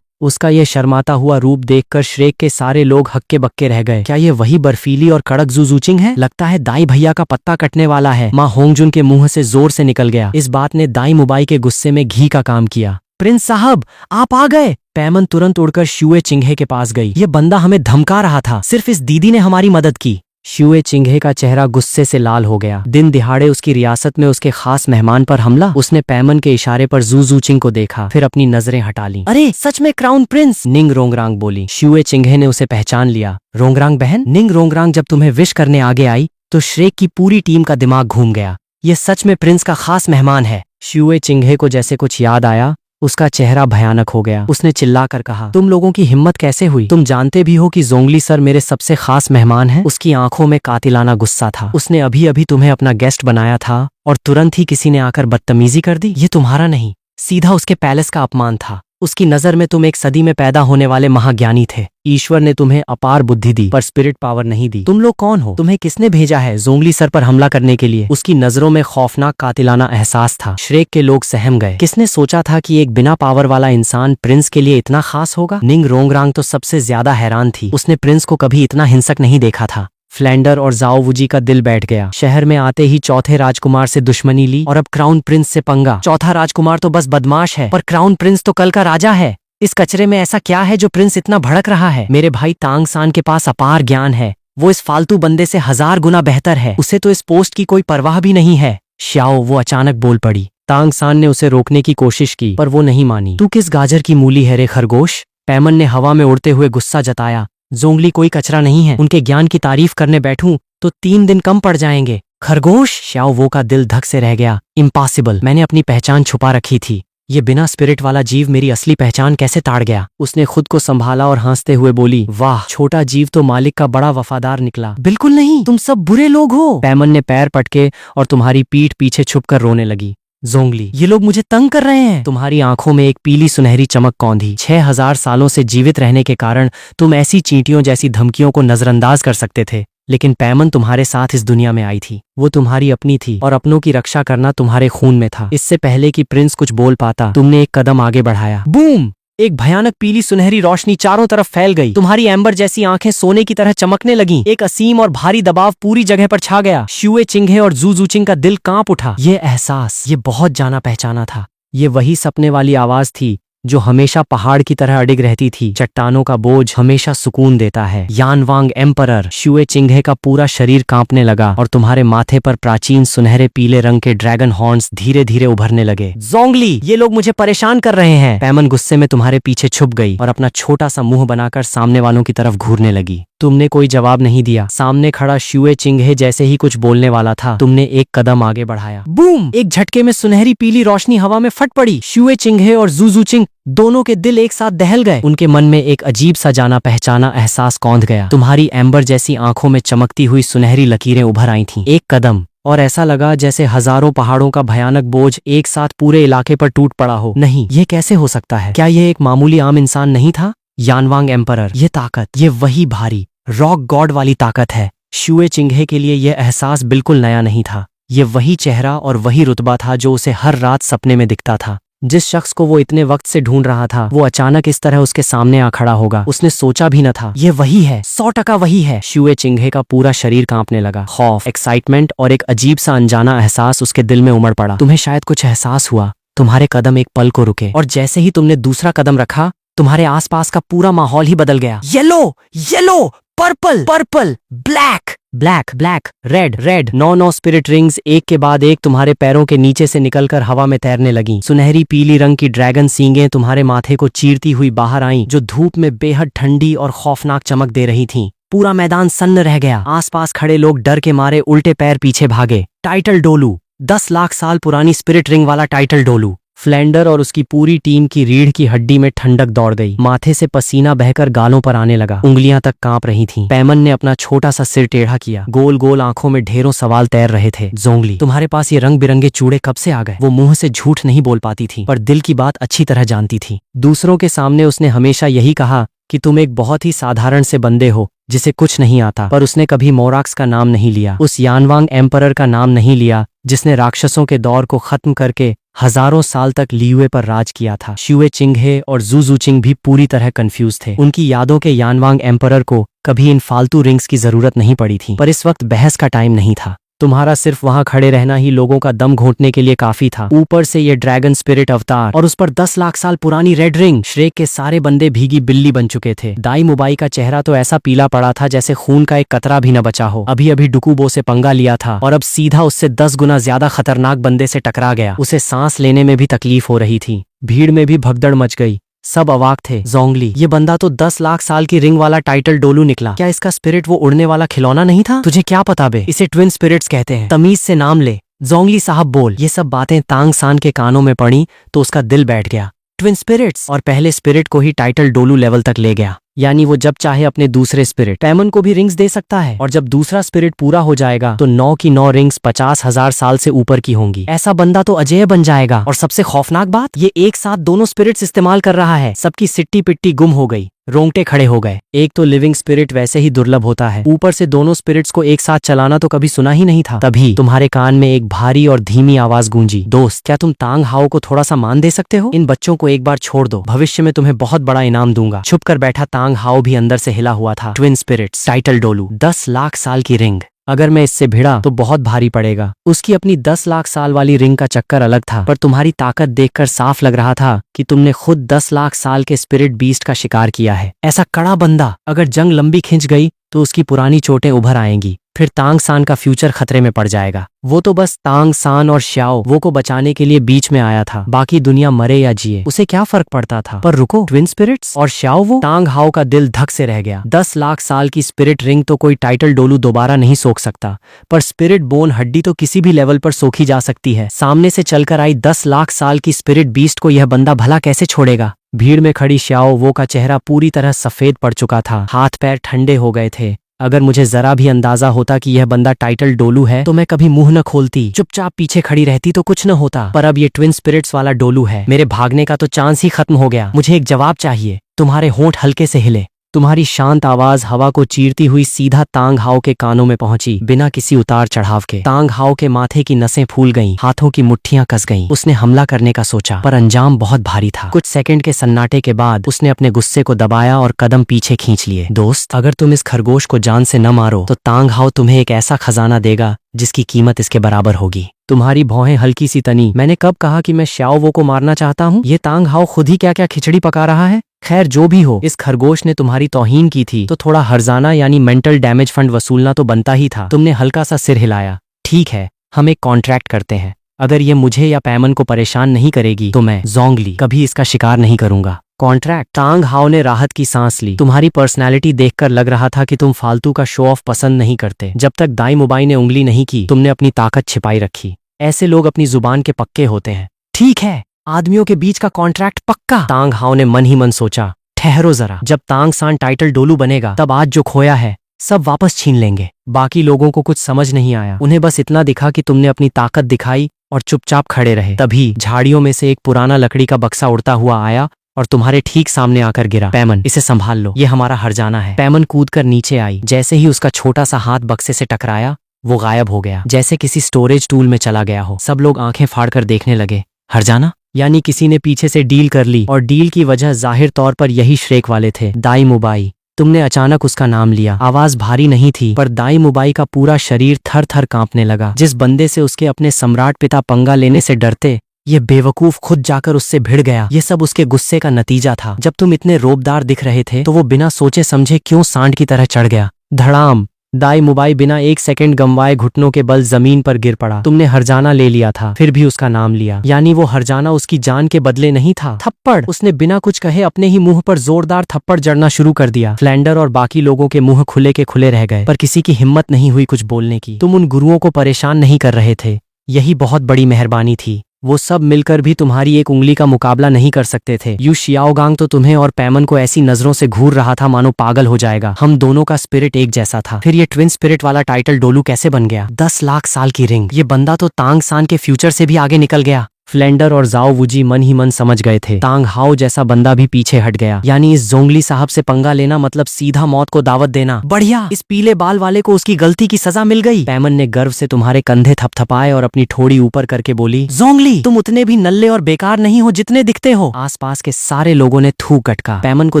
उसका ये शर्माता हुआ रूप देखकर श्रेक के सारे लोग हक्के बक्के रह गए। क्या ये वही बर्फीली और कड़क जू जूचिंग है? लगता है दाई भैया का पत्ता कटने वाला है। माँ होंगजुन के मुंह से जोर से निकल गया। इस बात ने दाई मुबाई के गुस्से में घी का काम किया। प्रिंस साहब, आप आ गए। पैमन तुरंत उड़कर शुए चिंघे के पास गई। ये बंदा हमें धमका रहा था, सिर्फ इस दीदी ने हमारी मदद की। शुए चिंघे का चेहरा गुस्से से लाल हो गया। दिन दिहाड़े उसकी रियासत में उसके खास मेहमान पर हमला। उसने पैमन के इशारे पर जू जूचिंग को देखा, फिर अपनी नजरें हटा ली। अरे सच में क्राउन प्रिंस, निंग रोंगरांग बोली। शुए चिंघे ने उसे पहचान लिया। रोंगरांग बहन? निंग रोंगरांग जब तुम्हें विश करने आगे आई तो श्रेक की पूरी टीम का दिमाग घूम गया। ये सच में प्रिंस का खास मेहमान है। शुए चिंघे को जैसे कुछ याद आया उसका चेहरा भयानक हो गया। उसने चिल्लाकर कहा, तुम लोगों की हिम्मत कैसे हुई? तुम जानते भी हो कि जोंगली सर मेरे सबसे खास मेहमान हैं। उसकी आंखों में कातिलाना गुस्सा था। उसने अभी अभी तुम्हें अपना गेस्ट बनाया था और तुरंत ही किसी ने आकर बदतमीजी कर दी। ये तुम्हारा नहीं, सीधा उसके पैलेस का अपमान था। उसकी नजर में तुम एक सदी में पैदा होने वाले महाज्ञानी थे। ईश्वर ने तुम्हें अपार बुद्धि दी पर स्पिरिट पावर नहीं दी। तुम लोग कौन हो? तुम्हें किसने भेजा है जोंगली सर पर हमला करने के लिए? उसकी नजरों में खौफनाक कातिलाना एहसास था। श्रेक के लोग सहम गए। किसने सोचा था कि एक बिना पावर वाला इंसान प्रिंस के लिए इतना खास होगा? निंग रोंगरांग तो सबसे ज्यादा हैरान थी। उसने प्रिंस को कभी इतना हिंसक नहीं देखा था। फ्लैंडर और जाओ वुजी का दिल बैठ गया। शहर में आते ही चौथे राजकुमार से दुश्मनी ली और अब क्राउन प्रिंस से पंगा। चौथा राजकुमार तो बस बदमाश है, पर क्राउन प्रिंस तो कल का राजा है। इस कचरे में ऐसा क्या है जो प्रिंस इतना भड़क रहा है? मेरे भाई तांग सान के पास अपार ज्ञान है। वो इस फालतू बंदे से 1000 गुना बेहतर है। उसे तो इस पोस्ट की कोई परवाह भी नहीं है। श्याओ, वो अचानक बोल पड़ी। तांग सान ने उसे रोकने की कोशिश की पर वो नहीं मानी। तू किस गाजर की मूली है रे खरगोश? पैमन ने हवा में उड़ते हुए गुस्सा जताया। जोंगली कोई कचरा नहीं है। उनके ज्ञान की तारीफ करने बैठूं तो 3 दिन कम पड़ जाएंगे। खरगोश! श्याओ वो का दिल धक से रह गया। इम्पॉसिबल, मैंने अपनी पहचान छुपा रखी थी। ये बिना स्पिरिट वाला जीव मेरी असली पहचान कैसे ताड़ गया? उसने खुद को संभाला और हंसते हुए बोली, वाह, छोटा जीव तो मालिक का बड़ा वफादार निकला। बिल्कुल नहीं, तुम सब बुरे लोग हो। पैमन ने पैर पटके और तुम्हारी पीठ पीछे छुपकर रोने लगी। जोंगली, ये लोग मुझे तंग कर रहे हैं। तुम्हारी आंखों में एक पीली सुनहरी चमक कौंधी। 6000 सालों से जीवित रहने के कारण तुम ऐसी चींटियों जैसी धमकियों को नजरअंदाज कर सकते थे, लेकिन पैमन तुम्हारे साथ इस दुनिया में आई थी। वो तुम्हारी अपनी थी और अपनों की रक्षा करना तुम्हारे खून में था। इससे पहले कि प्रिंस कुछ बोल पाता, तुमने एक कदम आगे बढ़ाया। बूम! एक भयानक पीली सुनहरी रोशनी चारों तरफ फैल गई। तुम्हारी एम्बर जैसी आंखें सोने की तरह चमकने लगीं। एक असीम और भारी दबाव पूरी जगह पर छा गया। शुए चिंघे और जूजूचिंग का दिल कांप उठा। ये एहसास, ये बहुत जाना पहचाना था। ये वही सपने वाली आवाज थी जो हमेशा पहाड़ की तरह अडिग रहती थी। चट्टानों का बोझ हमेशा सुकून देता है। यानवांग एम्परर। शुए चिंघे का पूरा शरीर कांपने लगा और तुम्हारे माथे पर प्राचीन सुनहरे पीले रंग के ड्रैगन हॉर्न्स धीरे धीरे उभरने लगे। जोंगली, ये लोग मुझे परेशान कर रहे हैं। पैमन गुस्से में तुम्हारे पीछे छुप गई और अपना छोटा सा मुंह बनाकर सामने वालों की तरफ घूरने लगी। तुमने कोई जवाब नहीं दिया। सामने खड़ा शुए चिंघे जैसे ही कुछ बोलने वाला था, तुमने एक कदम आगे बढ़ाया। बूम! एक झटके में सुनहरी पीली रोशनी हवा में फट पड़ी। शुए चिंघे और जूजूचिंग दोनों के दिल एक साथ दहल गए। उनके मन में एक अजीब सा जाना पहचाना एहसास कौंध गया। तुम्हारी एम्बर जैसी आंखों में चमकती हुई सुनहरी लकीरें उभर आई थीं। एक कदम और ऐसा लगा जैसे हजारों पहाड़ों का भयानक बोझ एक साथ पूरे इलाके पर टूट पड़ा हो। नहीं, ये कैसे हो सकता है? क्या ये एक मामूली आम इंसान नहीं था? यानवांग एम्परर, ये ताकत, ये वही भारी रॉक गॉड वाली ताकत है। शुए चिंघे के लिए यह एहसास बिल्कुल नया नहीं था। ये वही चेहरा और वही रुतबा था जो उसे हर रात सपने में दिखता था। जिस शख्स को वो इतने वक्त से ढूंढ रहा था, वो अचानक इस तरह उसके सामने आ खड़ा होगा, उसने सोचा भी न था। ये वही है, 100% वही है। शुए चिंघे का पूरा शरीर कांपने लगा। खौफ, एक्साइटमेंट और एक अजीब सा अनजाना एहसास उसके दिल में उमड़ पड़ा। तुम्हें शायद कुछ एहसास हुआ। तुम्हारे कदम एक पल को रुके और जैसे ही तुमने दूसरा कदम रखा, तुम्हारे आसपास का पूरा माहौल ही बदल गया। Yellow, yellow, purple, purple, black, black, black, red, red. 9 spirit rings एक के बाद एक तुम्हारे पैरों के नीचे से निकलकर हवा में तैरने लगीं। सुनहरी पीली रंग की ड्रैगन सींगें तुम्हारे माथे को चीरती हुई बाहर आईं, जो धूप में बेहद ठंडी और खौफनाक चमक दे रही थीं। पूरा मैदान सन्न रह गया। आसपास खड़े लोग डर के मारे उल्टे पैर पीछे भागे। टाइटल डोलू, 10 लाख साल पुरानी स्पिरिट रिंग वाला टाइटल डोलू। फ्लैंडर और उसकी पूरी टीम की रीढ़ की हड्डी में ठंडक दौड़ गई। माथे से पसीना बहकर गालों पर आने लगा। उंगलियां तक कांप रही थीं। पैमन ने अपना छोटा सा सिर टेढ़ा किया। गोल गोल आंखों में ढेरों सवाल तैर रहे थे। जोंगली, तुम्हारे पास ये रंग बिरंगे चूड़े कब से आ गए? वो मुंह से झूठ नहीं बोल पाती थी, पर दिल की बात अच्छी तरह जानती थी। दूसरों के सामने उसने हमेशा यही कहा कि तुम एक बहुत ही साधारण से बंदे हो जिसे कुछ नहीं आता, पर उसने कभी मोराक्स का नाम नहीं लिया। उस यानवांग एम्परर का नाम नहीं लिया जिसने राक्षसों के दौर को खत्म करके हजारों साल तक लियुए पर राज किया था। शुए चिंघे और जूजूचिंग भी पूरी तरह कंफ्यूज थे। उनकी यादों के यानवांग एम्परर को कभी इन फालतू रिंग्स की जरूरत नहीं पड़ी थी, पर इस वक्त बहस का टाइम नहीं था। तुम्हारा सिर्फ वहां खड़े रहना ही लोगों का दम घोंटने के लिए काफी था। ऊपर से ये ड्रैगन स्पिरिट अवतार और उस पर 10 लाख साल पुरानी रेड रिंग। श्रेक के सारे बंदे भीगी बिल्ली बन चुके थे। दाई मुबाई का चेहरा तो ऐसा पीला पड़ा था जैसे खून का एक कतरा भी न बचा हो। अभी अभी डुकुबो से पंगा लिया था और अब सीधा उससे 10 गुना ज्यादा खतरनाक बंदे से टकरा गया। उसे सांस लेने में भी तकलीफ हो रही थी। भीड़ में भी भगदड़ मच गई। सब अवाक थे। जोंगली, ये बंदा तो 10 लाख साल की रिंग वाला टाइटल डोलू निकला। क्या इसका स्पिरिट वो उड़ने वाला खिलौना नहीं था? तुझे क्या पता बे, इसे ट्विन स्पिरिट्स कहते हैं। तमीज से नाम ले। जोंगली साहब बोल। ये सब बातें तांग सान के कानों में पड़ी तो उसका दिल बैठ गया। ट्विन स्पिरिट्स, और पहले स्पिरिट को ही टाइटल डोलू लेवल तक ले गया। यानी वो जब चाहे अपने दूसरे स्पिरिट पैमन को भी रिंग्स दे सकता है, और जब दूसरा स्पिरिट पूरा हो जाएगा तो 9 की 9 रिंग्स 50,000 साल से ऊपर की होंगी। ऐसा बंदा तो अजेय बन जाएगा। और सबसे खौफनाक बात, ये एक साथ दोनों स्पिरिट्स इस्तेमाल कर रहा है। सबकी सिट्टी पिट्टी गुम हो गई, रोंगटे खड़े हो गए। एक तो लिविंग स्पिरिट वैसे ही दुर्लभ होता है, ऊपर से दोनों स्पिरिट्स को एक साथ चलाना तो कभी सुना ही नहीं था। तभी तुम्हारे कान में एक भारी और धीमी आवाज गूंजी, दोस्त क्या तुम तांग हाओ को थोड़ा सा मान दे सकते हो? इन बच्चों को एक बार छोड़ दो, भविष्य में तुम्हें बहुत बड़ा इनाम दूंगा। छुप कर बैठा तांग हाओ भी अंदर से हिला हुआ था। ट्विन स्पिरिट्स, टाइटल डोलू, 10 लाख साल की रिंग। अगर मैं इससे भिड़ा तो बहुत भारी पड़ेगा। उसकी अपनी 10 लाख साल वाली रिंग का चक्कर अलग था, पर तुम्हारी ताकत देखकर साफ लग रहा था कि तुमने खुद 10 लाख साल के स्पिरिट बीस्ट का शिकार किया है। ऐसा कड़ा बंदा अगर जंग लंबी खिंच गई तो उसकी पुरानी चोटें उभर आएंगी, फिर तांग सान का फ्यूचर खतरे में पड़ जाएगा। वो तो बस तांग सान और श्याओ वो को बचाने के लिए बीच में आया था, बाकी दुनिया मरे या जिए उसे क्या फर्क पड़ता था। पर रुको, ट्विन स्पिरिट्स और श्याओ वो? तांग हाओ का दिल धक से रह गया। 10 लाख साल की स्पिरिट रिंग तो कोई टाइटल डोलू दोबारा नहीं सोख सकता, पर स्पिरिट बोन हड्डी तो किसी भी लेवल पर सोखी जा सकती है। सामने से चलकर आई 10 लाख साल की स्पिरिट बीस्ट को यह बंदा भला कैसे छोड़ेगा? भीड़ में खड़ी श्याओ वो का चेहरा पूरी तरह सफेद पड़ चुका था, हाथ पैर ठंडे हो गए थे। अगर मुझे जरा भी अंदाजा होता कि यह बंदा टाइटल डोलू है तो मैं कभी मुंह न खोलती, चुपचाप पीछे खड़ी रहती तो कुछ न होता। पर अब ये ट्विन स्पिरिट्स वाला डोलू है, मेरे भागने का तो चांस ही खत्म हो गया। मुझे एक जवाब चाहिए। तुम्हारे होंठ हल्के से हिले, तुम्हारी शांत आवाज हवा को चीरती हुई सीधा तांग हाओ के कानों में पहुंची, बिना किसी उतार चढ़ाव के। तांग हाओ के माथे की नसें फूल गईं, हाथों की मुट्ठियां कस गईं। उसने हमला करने का सोचा, पर अंजाम बहुत भारी था। कुछ सेकंड के सन्नाटे के बाद उसने अपने गुस्से को दबाया और कदम पीछे खींच लिए। दोस्त, अगर तुम इस खरगोश को जान से न मारो तो तांग हाओ तुम्हें एक ऐसा खजाना देगा जिसकी कीमत इसके बराबर होगी। तुम्हारी भौहें हल्की सी तनी। मैंने कब कहा कि मैं श्याओ वो को मारना चाहता हूँ? ये तांग हाओ खुद ही क्या क्या खिचड़ी पका रहा है। खैर जो भी हो, इस खरगोश ने तुम्हारी तौहीन की थी तो थोड़ा हर्जाना यानी मेंटल डैमेज फंड वसूलना तो बनता ही था। तुमने हल्का सा सिर हिलाया। ठीक है, हम एक कॉन्ट्रैक्ट करते हैं। अगर ये मुझे या पैमन को परेशान नहीं करेगी तो मैं जोंगली कभी इसका शिकार नहीं करूंगा। कॉन्ट्रैक्ट? तांग हाओ ने राहत की सांस ली। तुम्हारी पर्सनैलिटी देखकर लग रहा था कि तुम फालतू का शो ऑफ पसंद नहीं करते। जब तक दाई मुबाई ने उंगली नहीं की तुमने अपनी ताकत छिपाई रखी। ऐसे लोग अपनी जुबान के पक्के होते हैं। ठीक है, आदमियों के बीच का कॉन्ट्रैक्ट पक्का। तांग हाओ ने मन ही मन सोचा, ठहरो जरा, जब तांग सान टाइटल डोलू बनेगा तब आज जो खोया है सब वापस छीन लेंगे। बाकी लोगों को कुछ समझ नहीं आया, उन्हें बस इतना दिखा कि तुमने अपनी ताकत दिखाई और चुपचाप खड़े रहे। तभी झाड़ियों में से एक पुराना लकड़ी का बक्सा उड़ता हुआ आया और तुम्हारे ठीक सामने आकर गिरा। पैमन, इसे संभाल लो, ये हमारा हर्जाना है। पैमन कूदकर नीचे आई। जैसे ही उसका छोटा सा हाथ बक्से से टकराया वो गायब हो गया, जैसे किसी स्टोरेज टूल में चला गया हो। सब लोग आंखें फाड़कर देखने लगे। हर्जाना? यानी किसी ने पीछे से डील कर ली, और डील की वजह जाहिर तौर पर यही श्रेक वाले थे, दाई मुबाई। तुमने अचानक उसका नाम लिया। आवाज भारी नहीं थी, पर दाई मुबाई का पूरा शरीर थर थर कांपने लगा। जिस बंदे से उसके अपने सम्राट पिता पंगा लेने से डरते, ये बेवकूफ खुद जाकर उससे भिड़ गया। ये सब उसके गुस्से का नतीजा था। जब तुम इतने रोबदार दिख रहे थे तो वो बिना सोचे समझे क्यों सांड की तरह चढ़ गया। धड़ाम! दाई मुबाई बिना एक सेकंड गंवाए घुटनों के बल जमीन पर गिर पड़ा। तुमने हर्जाना ले लिया था, फिर भी उसका नाम लिया। यानी वो हर्जाना उसकी जान के बदले नहीं था। थप्पड़! उसने बिना कुछ कहे अपने ही मुंह पर जोरदार थप्पड़ जड़ना शुरू कर दिया। फ्लैंडर और बाकी लोगों के मुंह खुले के खुले रह गए, पर किसी की हिम्मत नहीं हुई कुछ बोलने की। तुम उन गुरुओं को परेशान नहीं कर रहे थे, यही बहुत बड़ी मेहरबानी थी। वो सब मिलकर भी तुम्हारी एक उंगली का मुकाबला नहीं कर सकते थे। यू शियाओगांग तो तुम्हें और पैमन को ऐसी नजरों से घूर रहा था मानो पागल हो जाएगा। हम दोनों का स्पिरिट एक जैसा था। फिर ये ट्विन स्पिरिट वाला टाइटल डोलू कैसे बन गया? 10 लाख साल की रिंग! ये बंदा तो तांग सान के फ्यूचर से भी आगे निकल गया। फ्लेंडर और जाओ वुजी मन ही मन समझ गए थे, तांग हाओ जैसा बंदा भी पीछे हट गया। यानी इस जोंगली साहब से पंगा लेना मतलब सीधा मौत को दावत देना। बढ़िया, इस पीले बाल वाले को उसकी गलती की सजा मिल गई। पैमन ने गर्व से तुम्हारे कंधे थपथपाए और अपनी ठोड़ी ऊपर करके बोली, जोंगली तुम उतने भी नल्ले और बेकार नहीं हो जितने दिखते हो। आसपास के सारे लोगों ने थूक गटका। पैमन को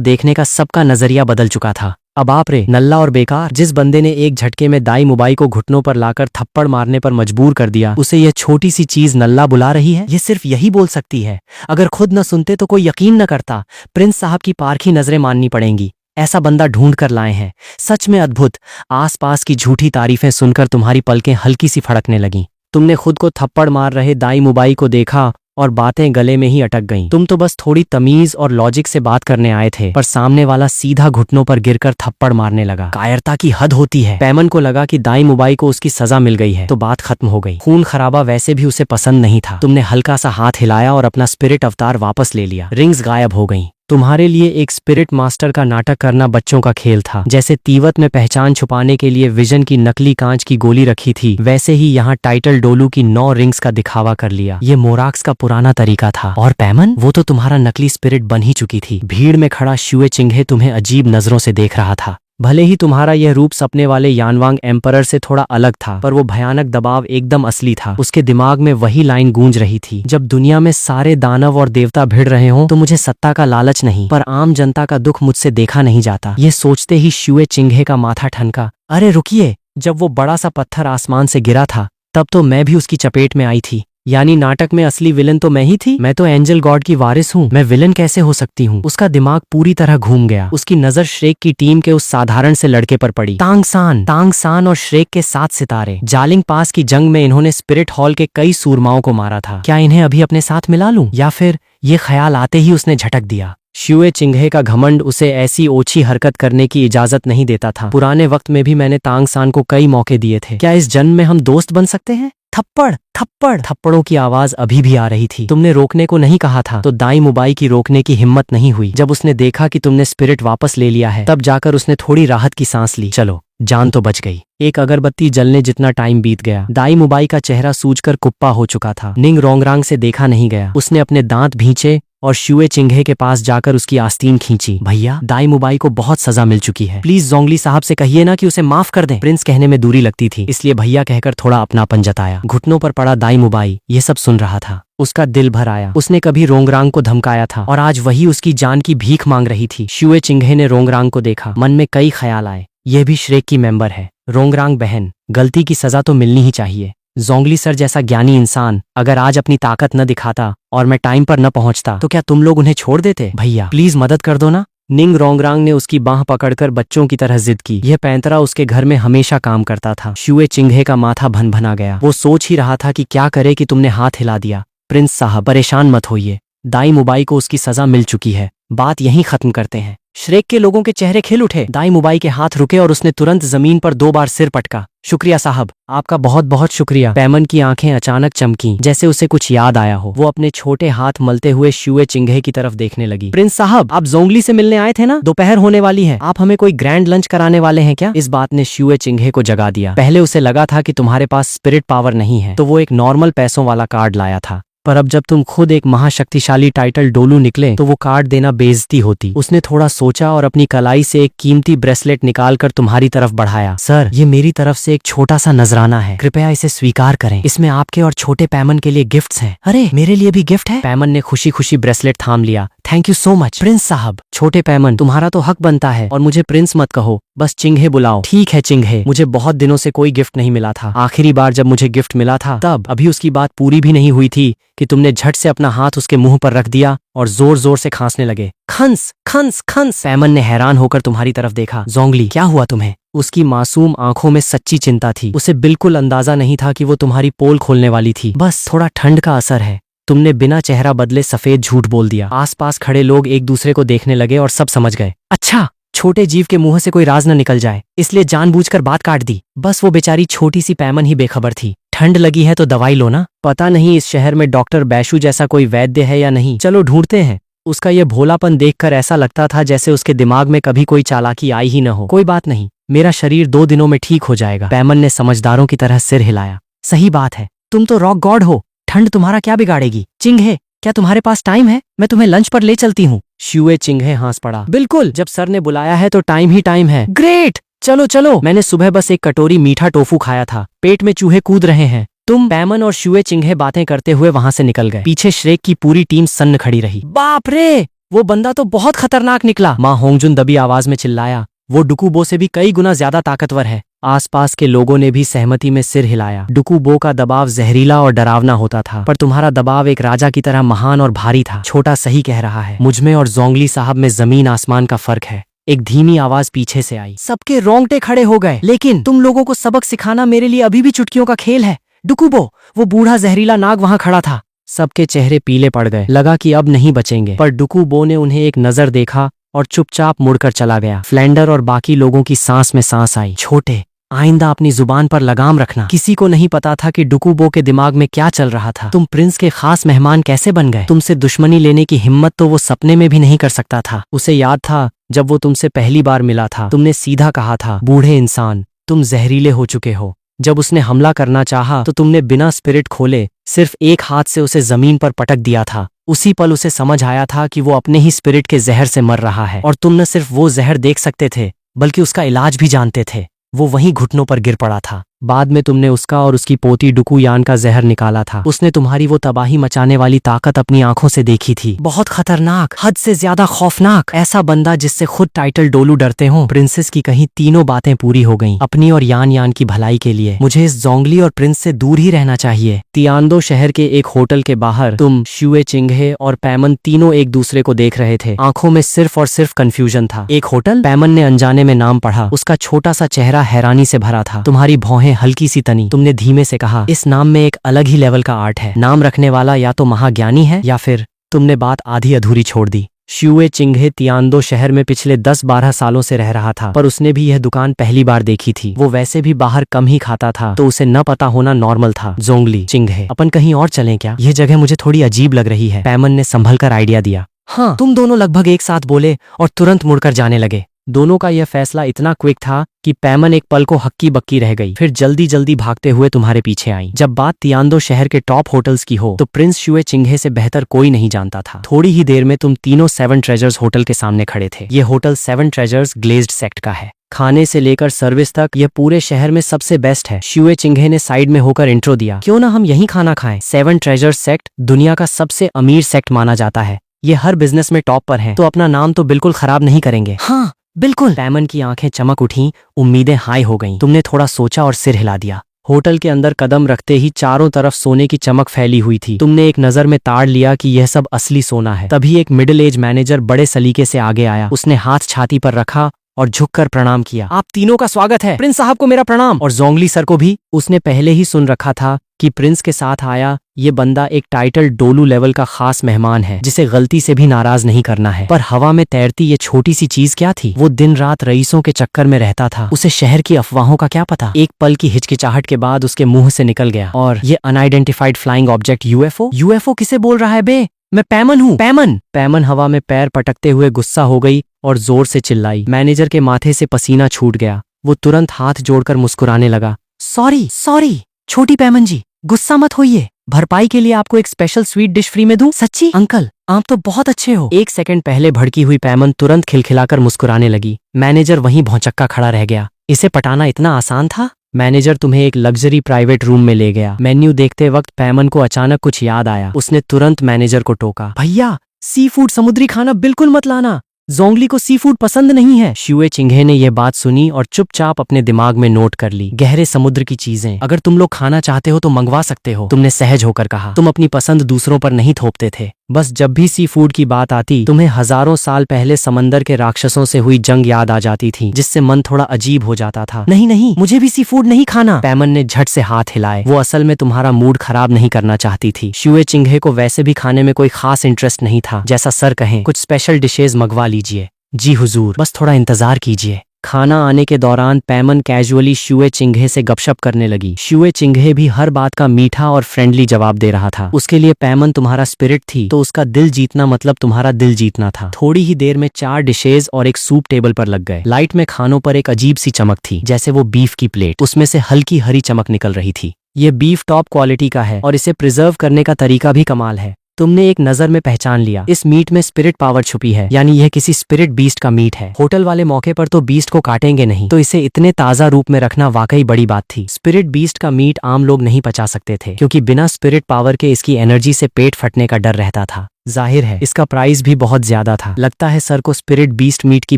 देखने का सबका नजरिया बदल चुका था। अब बाप रे, नल्ला और बेकार! जिस बंदे ने एक झटके में दाई मुबाई को घुटनों पर लाकर थप्पड़ मारने पर मजबूर कर दिया, उसे यह छोटी सी चीज नल्ला बुला रही है? ये सिर्फ यही बोल सकती है। अगर खुद न सुनते तो कोई यकीन न करता। प्रिंस साहब की पारखी नजरें माननी पड़ेंगी। ऐसा बंदा ढूंढ कर लाए हैं, सच में अद्भुत। आसपास की झूठी तारीफें सुनकर तुम्हारी पलकें हल्की सी फड़कने लगीं। तुमने खुद को थप्पड़ मार रहे दाई मुबाई को देखा और बातें गले में ही अटक गईं। तुम तो बस थोड़ी तमीज और लॉजिक से बात करने आए थे, पर सामने वाला सीधा घुटनों पर गिरकर थप्पड़ मारने लगा। कायरता की हद होती है। पैमन को लगा कि दाई मुबाई को उसकी सजा मिल गई है तो बात खत्म हो गई। खून खराबा वैसे भी उसे पसंद नहीं था। तुमने हल्का सा हाथ हिलाया और अपना स्पिरिट अवतार वापस ले लिया। रिंग्स गायब हो गईं। तुम्हारे लिए एक स्पिरिट मास्टर का नाटक करना बच्चों का खेल था। जैसे तीवत में पहचान छुपाने के लिए विजन की नकली कांच की गोली रखी थी, वैसे ही यहाँ टाइटल डोलू की 9 रिंग्स का दिखावा कर लिया। ये मोराक्स का पुराना तरीका था। और पैमन, वो तो तुम्हारा नकली स्पिरिट बन ही चुकी थी। भीड़ में खड़ा शुए चिंघे तुम्हें अजीब नजरों से देख रहा था। भले ही तुम्हारा यह रूप सपने वाले यानवांग एम्परर से थोड़ा अलग था, पर वो भयानक दबाव एकदम असली था। उसके दिमाग में वही लाइन गूंज रही थी, जब दुनिया में सारे दानव और देवता भिड़ रहे हों तो मुझे सत्ता का लालच नहीं, पर आम जनता का दुख मुझसे देखा नहीं जाता। ये सोचते ही शुए चिंघे का माथा ठनका। अरे रुकिए, जब वो बड़ा सा पत्थर आसमान से गिरा था तब तो मैं भी उसकी चपेट में आई थी। यानी नाटक में असली विलन तो मैं ही थी। मैं तो एंजल गॉड की वारिस हूँ, मैं विलन कैसे हो सकती हूँ? उसका दिमाग पूरी तरह घूम गया। उसकी नजर श्रेक की टीम के उस साधारण से लड़के पर पड़ी। तांग सान और श्रेक के 7 सितारे। जालिंग पास की जंग में इन्होंने स्पिरिट हॉल के कई सूरमाओं को मारा था। क्या इन्हें अभी अपने साथ मिला लूं? या फिर ये ख्याल आते ही उसने झटक दिया। शुए चिंघे का घमंड उसे ऐसी ओछी हरकत करने की इजाजत नहीं देता था। पुराने वक्त में भी मैंने तांग सान को कई मौके दिए थे। क्या इस जन्म में हम दोस्त बन सकते हैं? थप्पड़ों की आवाज अभी भी आ रही थी। तुमने रोकने को नहीं कहा था तो दाई मुबाई की रोकने की हिम्मत नहीं हुई। जब उसने देखा कि तुमने स्पिरिट वापस ले लिया है, तब जाकर उसने थोड़ी राहत की सांस ली। चलो, जान तो बच गई। एक अगरबत्ती जलने जितना टाइम बीत गया। दाई मुबाई का चेहरा सूजकर कुप्पा हो चुका था। निंग रोंगरांग से देखा नहीं गया। उसने अपने दांत भींचे और शुए चिंघे के पास जाकर उसकी आस्तीन खींची। भैया, दाई मुबाई को बहुत सजा मिल चुकी है। प्लीज जोंगली साहब से कहिए ना कि उसे माफ कर दें। प्रिंस कहने में दूरी लगती थी, इसलिए भैया कहकर थोड़ा अपनापन जताया। घुटनों पर पड़ा दाई मुबाई ये सब सुन रहा था। उसका दिल भर आया। उसने कभी रोंगरांग को धमकाया था और आज वही उसकी जान की भीख मांग रही थी। शुए चिंघे ने रोंगरांग को देखा। मन में कई ख्याल आए। यह भी श्रेक की मेंबर है। रोंगरांग बहन, गलती की सजा तो मिलनी ही चाहिए। जोंगली सर जैसा ज्ञानी इंसान अगर आज अपनी ताकत न दिखाता और मैं टाइम पर न पहुंचता तो क्या तुम लोग उन्हें छोड़ देते? भैया प्लीज मदद कर दो ना। निंग रोंगरांग ने उसकी बांह पकड़कर बच्चों की तरह जिद की। यह पैंतरा उसके घर में हमेशा काम करता था। शुए चिंघे का माथा भन-भना गया। वो सोच ही रहा था कि क्या करे कि तुमने हाथ हिला दिया। प्रिंस साहब, परेशान मत होइए। दाई मुबाई को उसकी सजा मिल चुकी है। बात यहीं खत्म करते हैं। श्रेक के लोगों के चेहरे खिल उठे। दाई मुबाई के हाथ रुके और उसने तुरंत जमीन पर 2 बार सिर पटका। शुक्रिया साहब, आपका बहुत बहुत शुक्रिया। पैमन की आंखें अचानक चमकी, जैसे उसे कुछ याद आया हो। वो अपने छोटे हाथ मलते हुए शुए चिंघे की तरफ देखने लगी। प्रिंस साहब, आप जोंगली से मिलने आए थे ना? दोपहर होने वाली है, आप हमें कोई ग्रैंड लंच कराने वाले हैं क्या? इस बात ने शुए चिंघे को जगा दिया। पहले उसे लगा था कि तुम्हारे पास स्पिरिट पावर नहीं है, तो वो एक नॉर्मल पैसों वाला कार्ड लाया था, पर अब जब तुम खुद एक महाशक्तिशाली टाइटल डोलू निकले तो वो कार्ड देना बेइज्जती होती। उसने थोड़ा सोचा और अपनी कलाई से एक कीमती ब्रेसलेट निकालकर तुम्हारी तरफ बढ़ाया। सर, ये मेरी तरफ से एक छोटा सा नजराना है, कृपया इसे स्वीकार करें। इसमें आपके और छोटे पैमन के लिए गिफ्ट्स हैं। अरे, मेरे लिए भी गिफ्ट है? पैमन ने खुशी खुशी ब्रेसलेट थाम लिया। Thank you so much Prince साहब। छोटे पैमन, तुम्हारा तो हक बनता है, और मुझे प्रिंस मत कहो, बस चिंघे बुलाओ। ठीक है चिंघे, मुझे बहुत दिनों से कोई गिफ्ट नहीं मिला था। आखिरी बार जब मुझे गिफ्ट मिला था तब अभी उसकी बात पूरी भी नहीं हुई थी कि तुमने झट से अपना हाथ उसके मुंह पर रख दिया और जोर जोर से खांसने लगे। खंस खंस खंस। पैमन ने हैरान होकर तुम्हारी तरफ देखा। जोंगली, क्या हुआ तुम्हें? उसकी मासूम आंखों में सच्ची चिंता थी। उसे बिल्कुल अंदाजा नहीं था कि वो तुम्हारी पोल खोलने वाली थी। बस थोड़ा ठंड का असर है। तुमने बिना चेहरा बदले सफेद झूठ बोल दिया। आसपास खड़े लोग एक दूसरे को देखने लगे और सब समझ गए। अच्छा, छोटे जीव के मुंह से कोई राज न निकल जाए, इसलिए जानबूझकर बात काट दी। बस वो बेचारी छोटी सी पैमन ही बेखबर थी। ठंड लगी है तो दवाई लो ना। पता नहीं इस शहर में डॉक्टर बैशु जैसा कोई वैद्य है या नहीं, चलो ढूंढते हैं। उसका ये भोलापन देखकर ऐसा लगता था जैसे उसके दिमाग में कभी कोई चालाकी आई ही न हो। कोई बात नहीं, मेरा शरीर 2 दिनों में ठीक हो जाएगा। पैमन ने समझदारों की तरह सिर हिलाया। सही बात है, तुम तो रॉक गॉड हो, ठंड तुम्हारा क्या बिगाड़ेगी। चिंघे, क्या तुम्हारे पास टाइम है? मैं तुम्हें लंच पर ले चलती हूँ। शुए चिंघे हंस पड़ा। बिल्कुल, जब सर ने बुलाया है तो टाइम ही टाइम है। ग्रेट, चलो चलो। मैंने सुबह बस एक कटोरी मीठा टोफू खाया था, पेट में चूहे कूद रहे हैं। तुम, पैमन और शुए चिंघे बातें करते हुए वहां से निकल गए। पीछे श्रेक की पूरी टीम सन्न खड़ी रही। बाप रे, वो बंदा तो बहुत खतरनाक निकला। माँ होंगजुन दबी आवाज में चिल्लाया। वो डुकुबो से भी कई गुना ज्यादा ताकतवर है। आसपास के लोगों ने भी सहमति में सिर हिलाया। डुकुबो का दबाव जहरीला और डरावना होता था, पर तुम्हारा दबाव एक राजा की तरह महान और भारी था। छोटा सही कह रहा है। मुझमें और जोंगली साहब में जमीन आसमान का फर्क है। एक धीमी आवाज पीछे से आई। सबके रोंगटे खड़े हो गए। लेकिन तुम लोगों को सबक सिखाना मेरे लिए अभी भी चुटकियों का खेल है। डुकुबो, वो बूढ़ा जहरीला नाग वहां खड़ा था। सबके चेहरे पीले पड़ गए। लगा कि अब नहीं बचेंगे, पर डुकुबो ने उन्हें एक नजर देखा और चुपचाप मुड़कर चला गया। फ्लेंडर और बाकी लोगों की सांस में सांस आई। छोटे, आइंदा अपनी जुबान पर लगाम रखना। किसी को नहीं पता था कि डुकुबो के दिमाग में क्या चल रहा था। तुम प्रिंस के खास मेहमान कैसे बन गए? तुमसे दुश्मनी लेने की हिम्मत तो वो सपने में भी नहीं कर सकता था। उसे याद था जब वो तुमसे पहली बार मिला था, तुमने सीधा कहा था, बूढ़े इंसान, तुम जहरीले हो चुके हो। जब उसने हमला करना चाहा तो तुमने बिना स्पिरिट खोले सिर्फ एक हाथ से उसे जमीन पर पटक दिया था। उसी पल उसे समझ आया था कि वो अपने ही स्पिरिट के जहर से मर रहा है, और तुम न सिर्फ वो जहर देख सकते थे बल्कि उसका इलाज भी जानते थे। वो वहीं घुटनों पर गिर पड़ा था। बाद में तुमने उसका और उसकी पोती डुकुयान का जहर निकाला था। उसने तुम्हारी वो तबाही मचाने वाली ताकत अपनी आंखों से देखी थी। बहुत खतरनाक, हद से ज्यादा खौफनाक, ऐसा बंदा जिससे खुद टाइटल डोलू डरते हो। प्रिंसेस की कहीं तीनों बातें पूरी हो गईं। अपनी और यान यान की भलाई के लिए मुझे इस जोंगली और प्रिंस से दूर ही रहना चाहिए। तियानदो शहर के एक होटल के बाहर तुम, शुए चिंगहे और पैमन तीनों एक दूसरे को देख रहे थे। आंखों में सिर्फ और सिर्फ कंफ्यूजन था। एक होटल? पैमन ने अनजाने में नाम पढ़ा। उसका छोटा सा चेहरा हैरानी से भरा था। तुम्हारी भौहें हल्की सी तनी। तुमने धीमे से कहा, इस नाम में एक अलग ही लेवल का आर्ट है। नाम रखने वाला या तो महाज्ञानी है या फिर। तुमने बात आधी अधूरी छोड़ दी। शुए चिंगहे तियानदो शहर में पिछले 10-12 सालों से रह रहा था, पर उसने भी यह दुकान पहली बार देखी थी। वो वैसे भी बाहर कम ही खाता था, तो उसे न पता होना नॉर्मल था। जोंगली, चिंगहे, अपन कहीं और चलें क्या? यह जगह मुझे थोड़ी अजीब लग रही है। पैमन ने संभल कर आइडिया दिया। हाँ। तुम दोनों लगभग एक साथ बोले और तुरंत मुड़कर जाने लगे। दोनों का यह फैसला इतना क्विक था कि पैमन एक पल को हक्की बक्की रह गई, फिर जल्दी जल्दी भागते हुए तुम्हारे पीछे आई। जब बात तियानदो शहर के टॉप होटल्स की हो तो प्रिंस शुए चिंगहे से बेहतर कोई नहीं जानता था। थोड़ी ही देर में तुम तीनों 7 ट्रेजर्स होटल के सामने खड़े थे। ये होटल 7 ट्रेजर्स ग्लेज्ड सेक्ट का है। खाने से लेकर सर्विस तक यह पूरे शहर में सबसे बेस्ट है। शुए चिंगहे ने साइड में होकर इंट्रो दिया। क्यों ना हम यहीं खाना खाएं? 7 ट्रेजर्स सेक्ट दुनिया का सबसे अमीर सेक्ट माना जाता है। ये हर बिजनेस में टॉप पर है, तो अपना नाम तो बिल्कुल खराब नहीं करेंगे। हाँ बिल्कुल। पैमन की आंखें चमक उठीं, उम्मीदें हाई हो गईं। तुमने थोड़ा सोचा और सिर हिला दिया। होटल के अंदर कदम रखते ही चारों तरफ सोने की चमक फैली हुई थी। तुमने एक नजर में ताड़ लिया कि यह सब असली सोना है। तभी एक मिडिल एज मैनेजर बड़े सलीके से आगे आया। उसने हाथ छाती पर रखा और झुककर प्रणाम किया। आप तीनों का स्वागत है। प्रिंस साहब को मेरा प्रणाम, और जोंगली सर को भी। उसने पहले ही सुन रखा था कि प्रिंस के साथ आया ये बंदा एक टाइटल डोलू लेवल का खास मेहमान है, जिसे गलती से भी नाराज नहीं करना है। पर हवा में तैरती ये छोटी सी चीज क्या थी? वो दिन रात रईसों के चक्कर में रहता था। उसे शहर की अफवाहों का क्या पता? एक पल की हिचकिचाहट के बाद उसके मुंह से निकल गया, और ये unidentified flying object UFO? UFO किसे बोल रहा है बे? मैं पैमन हूँ। पैमन! पैमन हवा में पैर पटकते हुए गुस्सा हो गई और जोर से चिल्लाई। मैनेजर के माथे से पसीना छूट गया। वो तुरंत हाथ जोड़कर मुस्कुराने लगा। सॉरी सॉरी छोटी पैमन जी, गुस्सा मत होइए। भरपाई के लिए आपको एक स्पेशल स्वीट डिश फ्री में दूं? सच्ची? अंकल आप तो बहुत अच्छे हो। 1 सेकंड पहले भड़की हुई पैमन तुरंत खिलखिलाकर मुस्कुराने लगी। मैनेजर वहीं भौंचक्का खड़ा रह गया। इसे पटाना इतना आसान था? मैनेजर तुम्हें एक लग्जरी प्राइवेट रूम में ले गया। मेन्यू देखते वक्त पैमन को अचानक कुछ याद आया। उसने तुरंत मैनेजर को टोका, भैया सी फूड समुद्री खाना बिल्कुल मत लाना, जोंगली को सी फूड पसंद नहीं है। शुए चिंगहे ने यह बात सुनी और चुपचाप अपने दिमाग में नोट कर ली। गहरे समुद्र की चीजें अगर तुम लोग खाना चाहते हो तो मंगवा सकते हो, तुमने सहज होकर कहा। तुम अपनी पसंद दूसरों पर नहीं थोपते थे। बस जब भी सी फूड की बात आती तुम्हें हजारों साल पहले समंदर के राक्षसों से हुई जंग याद आ जाती थी, जिससे मन थोड़ा अजीब हो जाता था। नहीं नहीं, मुझे भी सी फूड नहीं खाना। पैमन ने झट से हाथ हिलाए। वो असल में तुम्हारा मूड खराब नहीं करना चाहती थी। शुए चिंगहे को वैसे भी खाने में कोई खास इंटरेस्ट नहीं था। जैसा सर कहें, कुछ स्पेशल डिशेज मंगवा लीजिए। जी हुजूर, बस थोड़ा इंतजार कीजिए। खाना आने के दौरान पैमन कैजुअली शुए चिंगहे से गपशप करने लगी। शुए चिंगहे भी हर बात का मीठा और फ्रेंडली जवाब दे रहा था। उसके लिए पैमन तुम्हारा स्पिरिट थी, तो उसका दिल जीतना मतलब तुम्हारा दिल जीतना था। थोड़ी ही देर में 4 डिशेज और एक सूप टेबल पर लग गए। लाइट में खानों पर एक अजीब सी चमक थी, जैसे वो बीफ की प्लेट। उसमें से हल्की हरी चमक निकल रही थी। ये बीफ टॉप क्वालिटी का है और इसे प्रिजर्व करने का तरीका भी कमाल है। तुमने एक नजर में पहचान लिया, इस मीट में स्पिरिट पावर छुपी है, यानी यह किसी स्पिरिट बीस्ट का मीट है। होटल वाले मौके पर तो बीस्ट को काटेंगे नहीं, तो इसे इतने ताजा रूप में रखना वाकई बड़ी बात थी। स्पिरिट बीस्ट का मीट आम लोग नहीं पचा सकते थे, क्योंकि बिना स्पिरिट पावर के इसकी एनर्जी से पेट फटने का डर रहता था। जाहिर है इसका प्राइस भी बहुत ज्यादा था। लगता है सर को स्पिरिट बीस्ट मीट की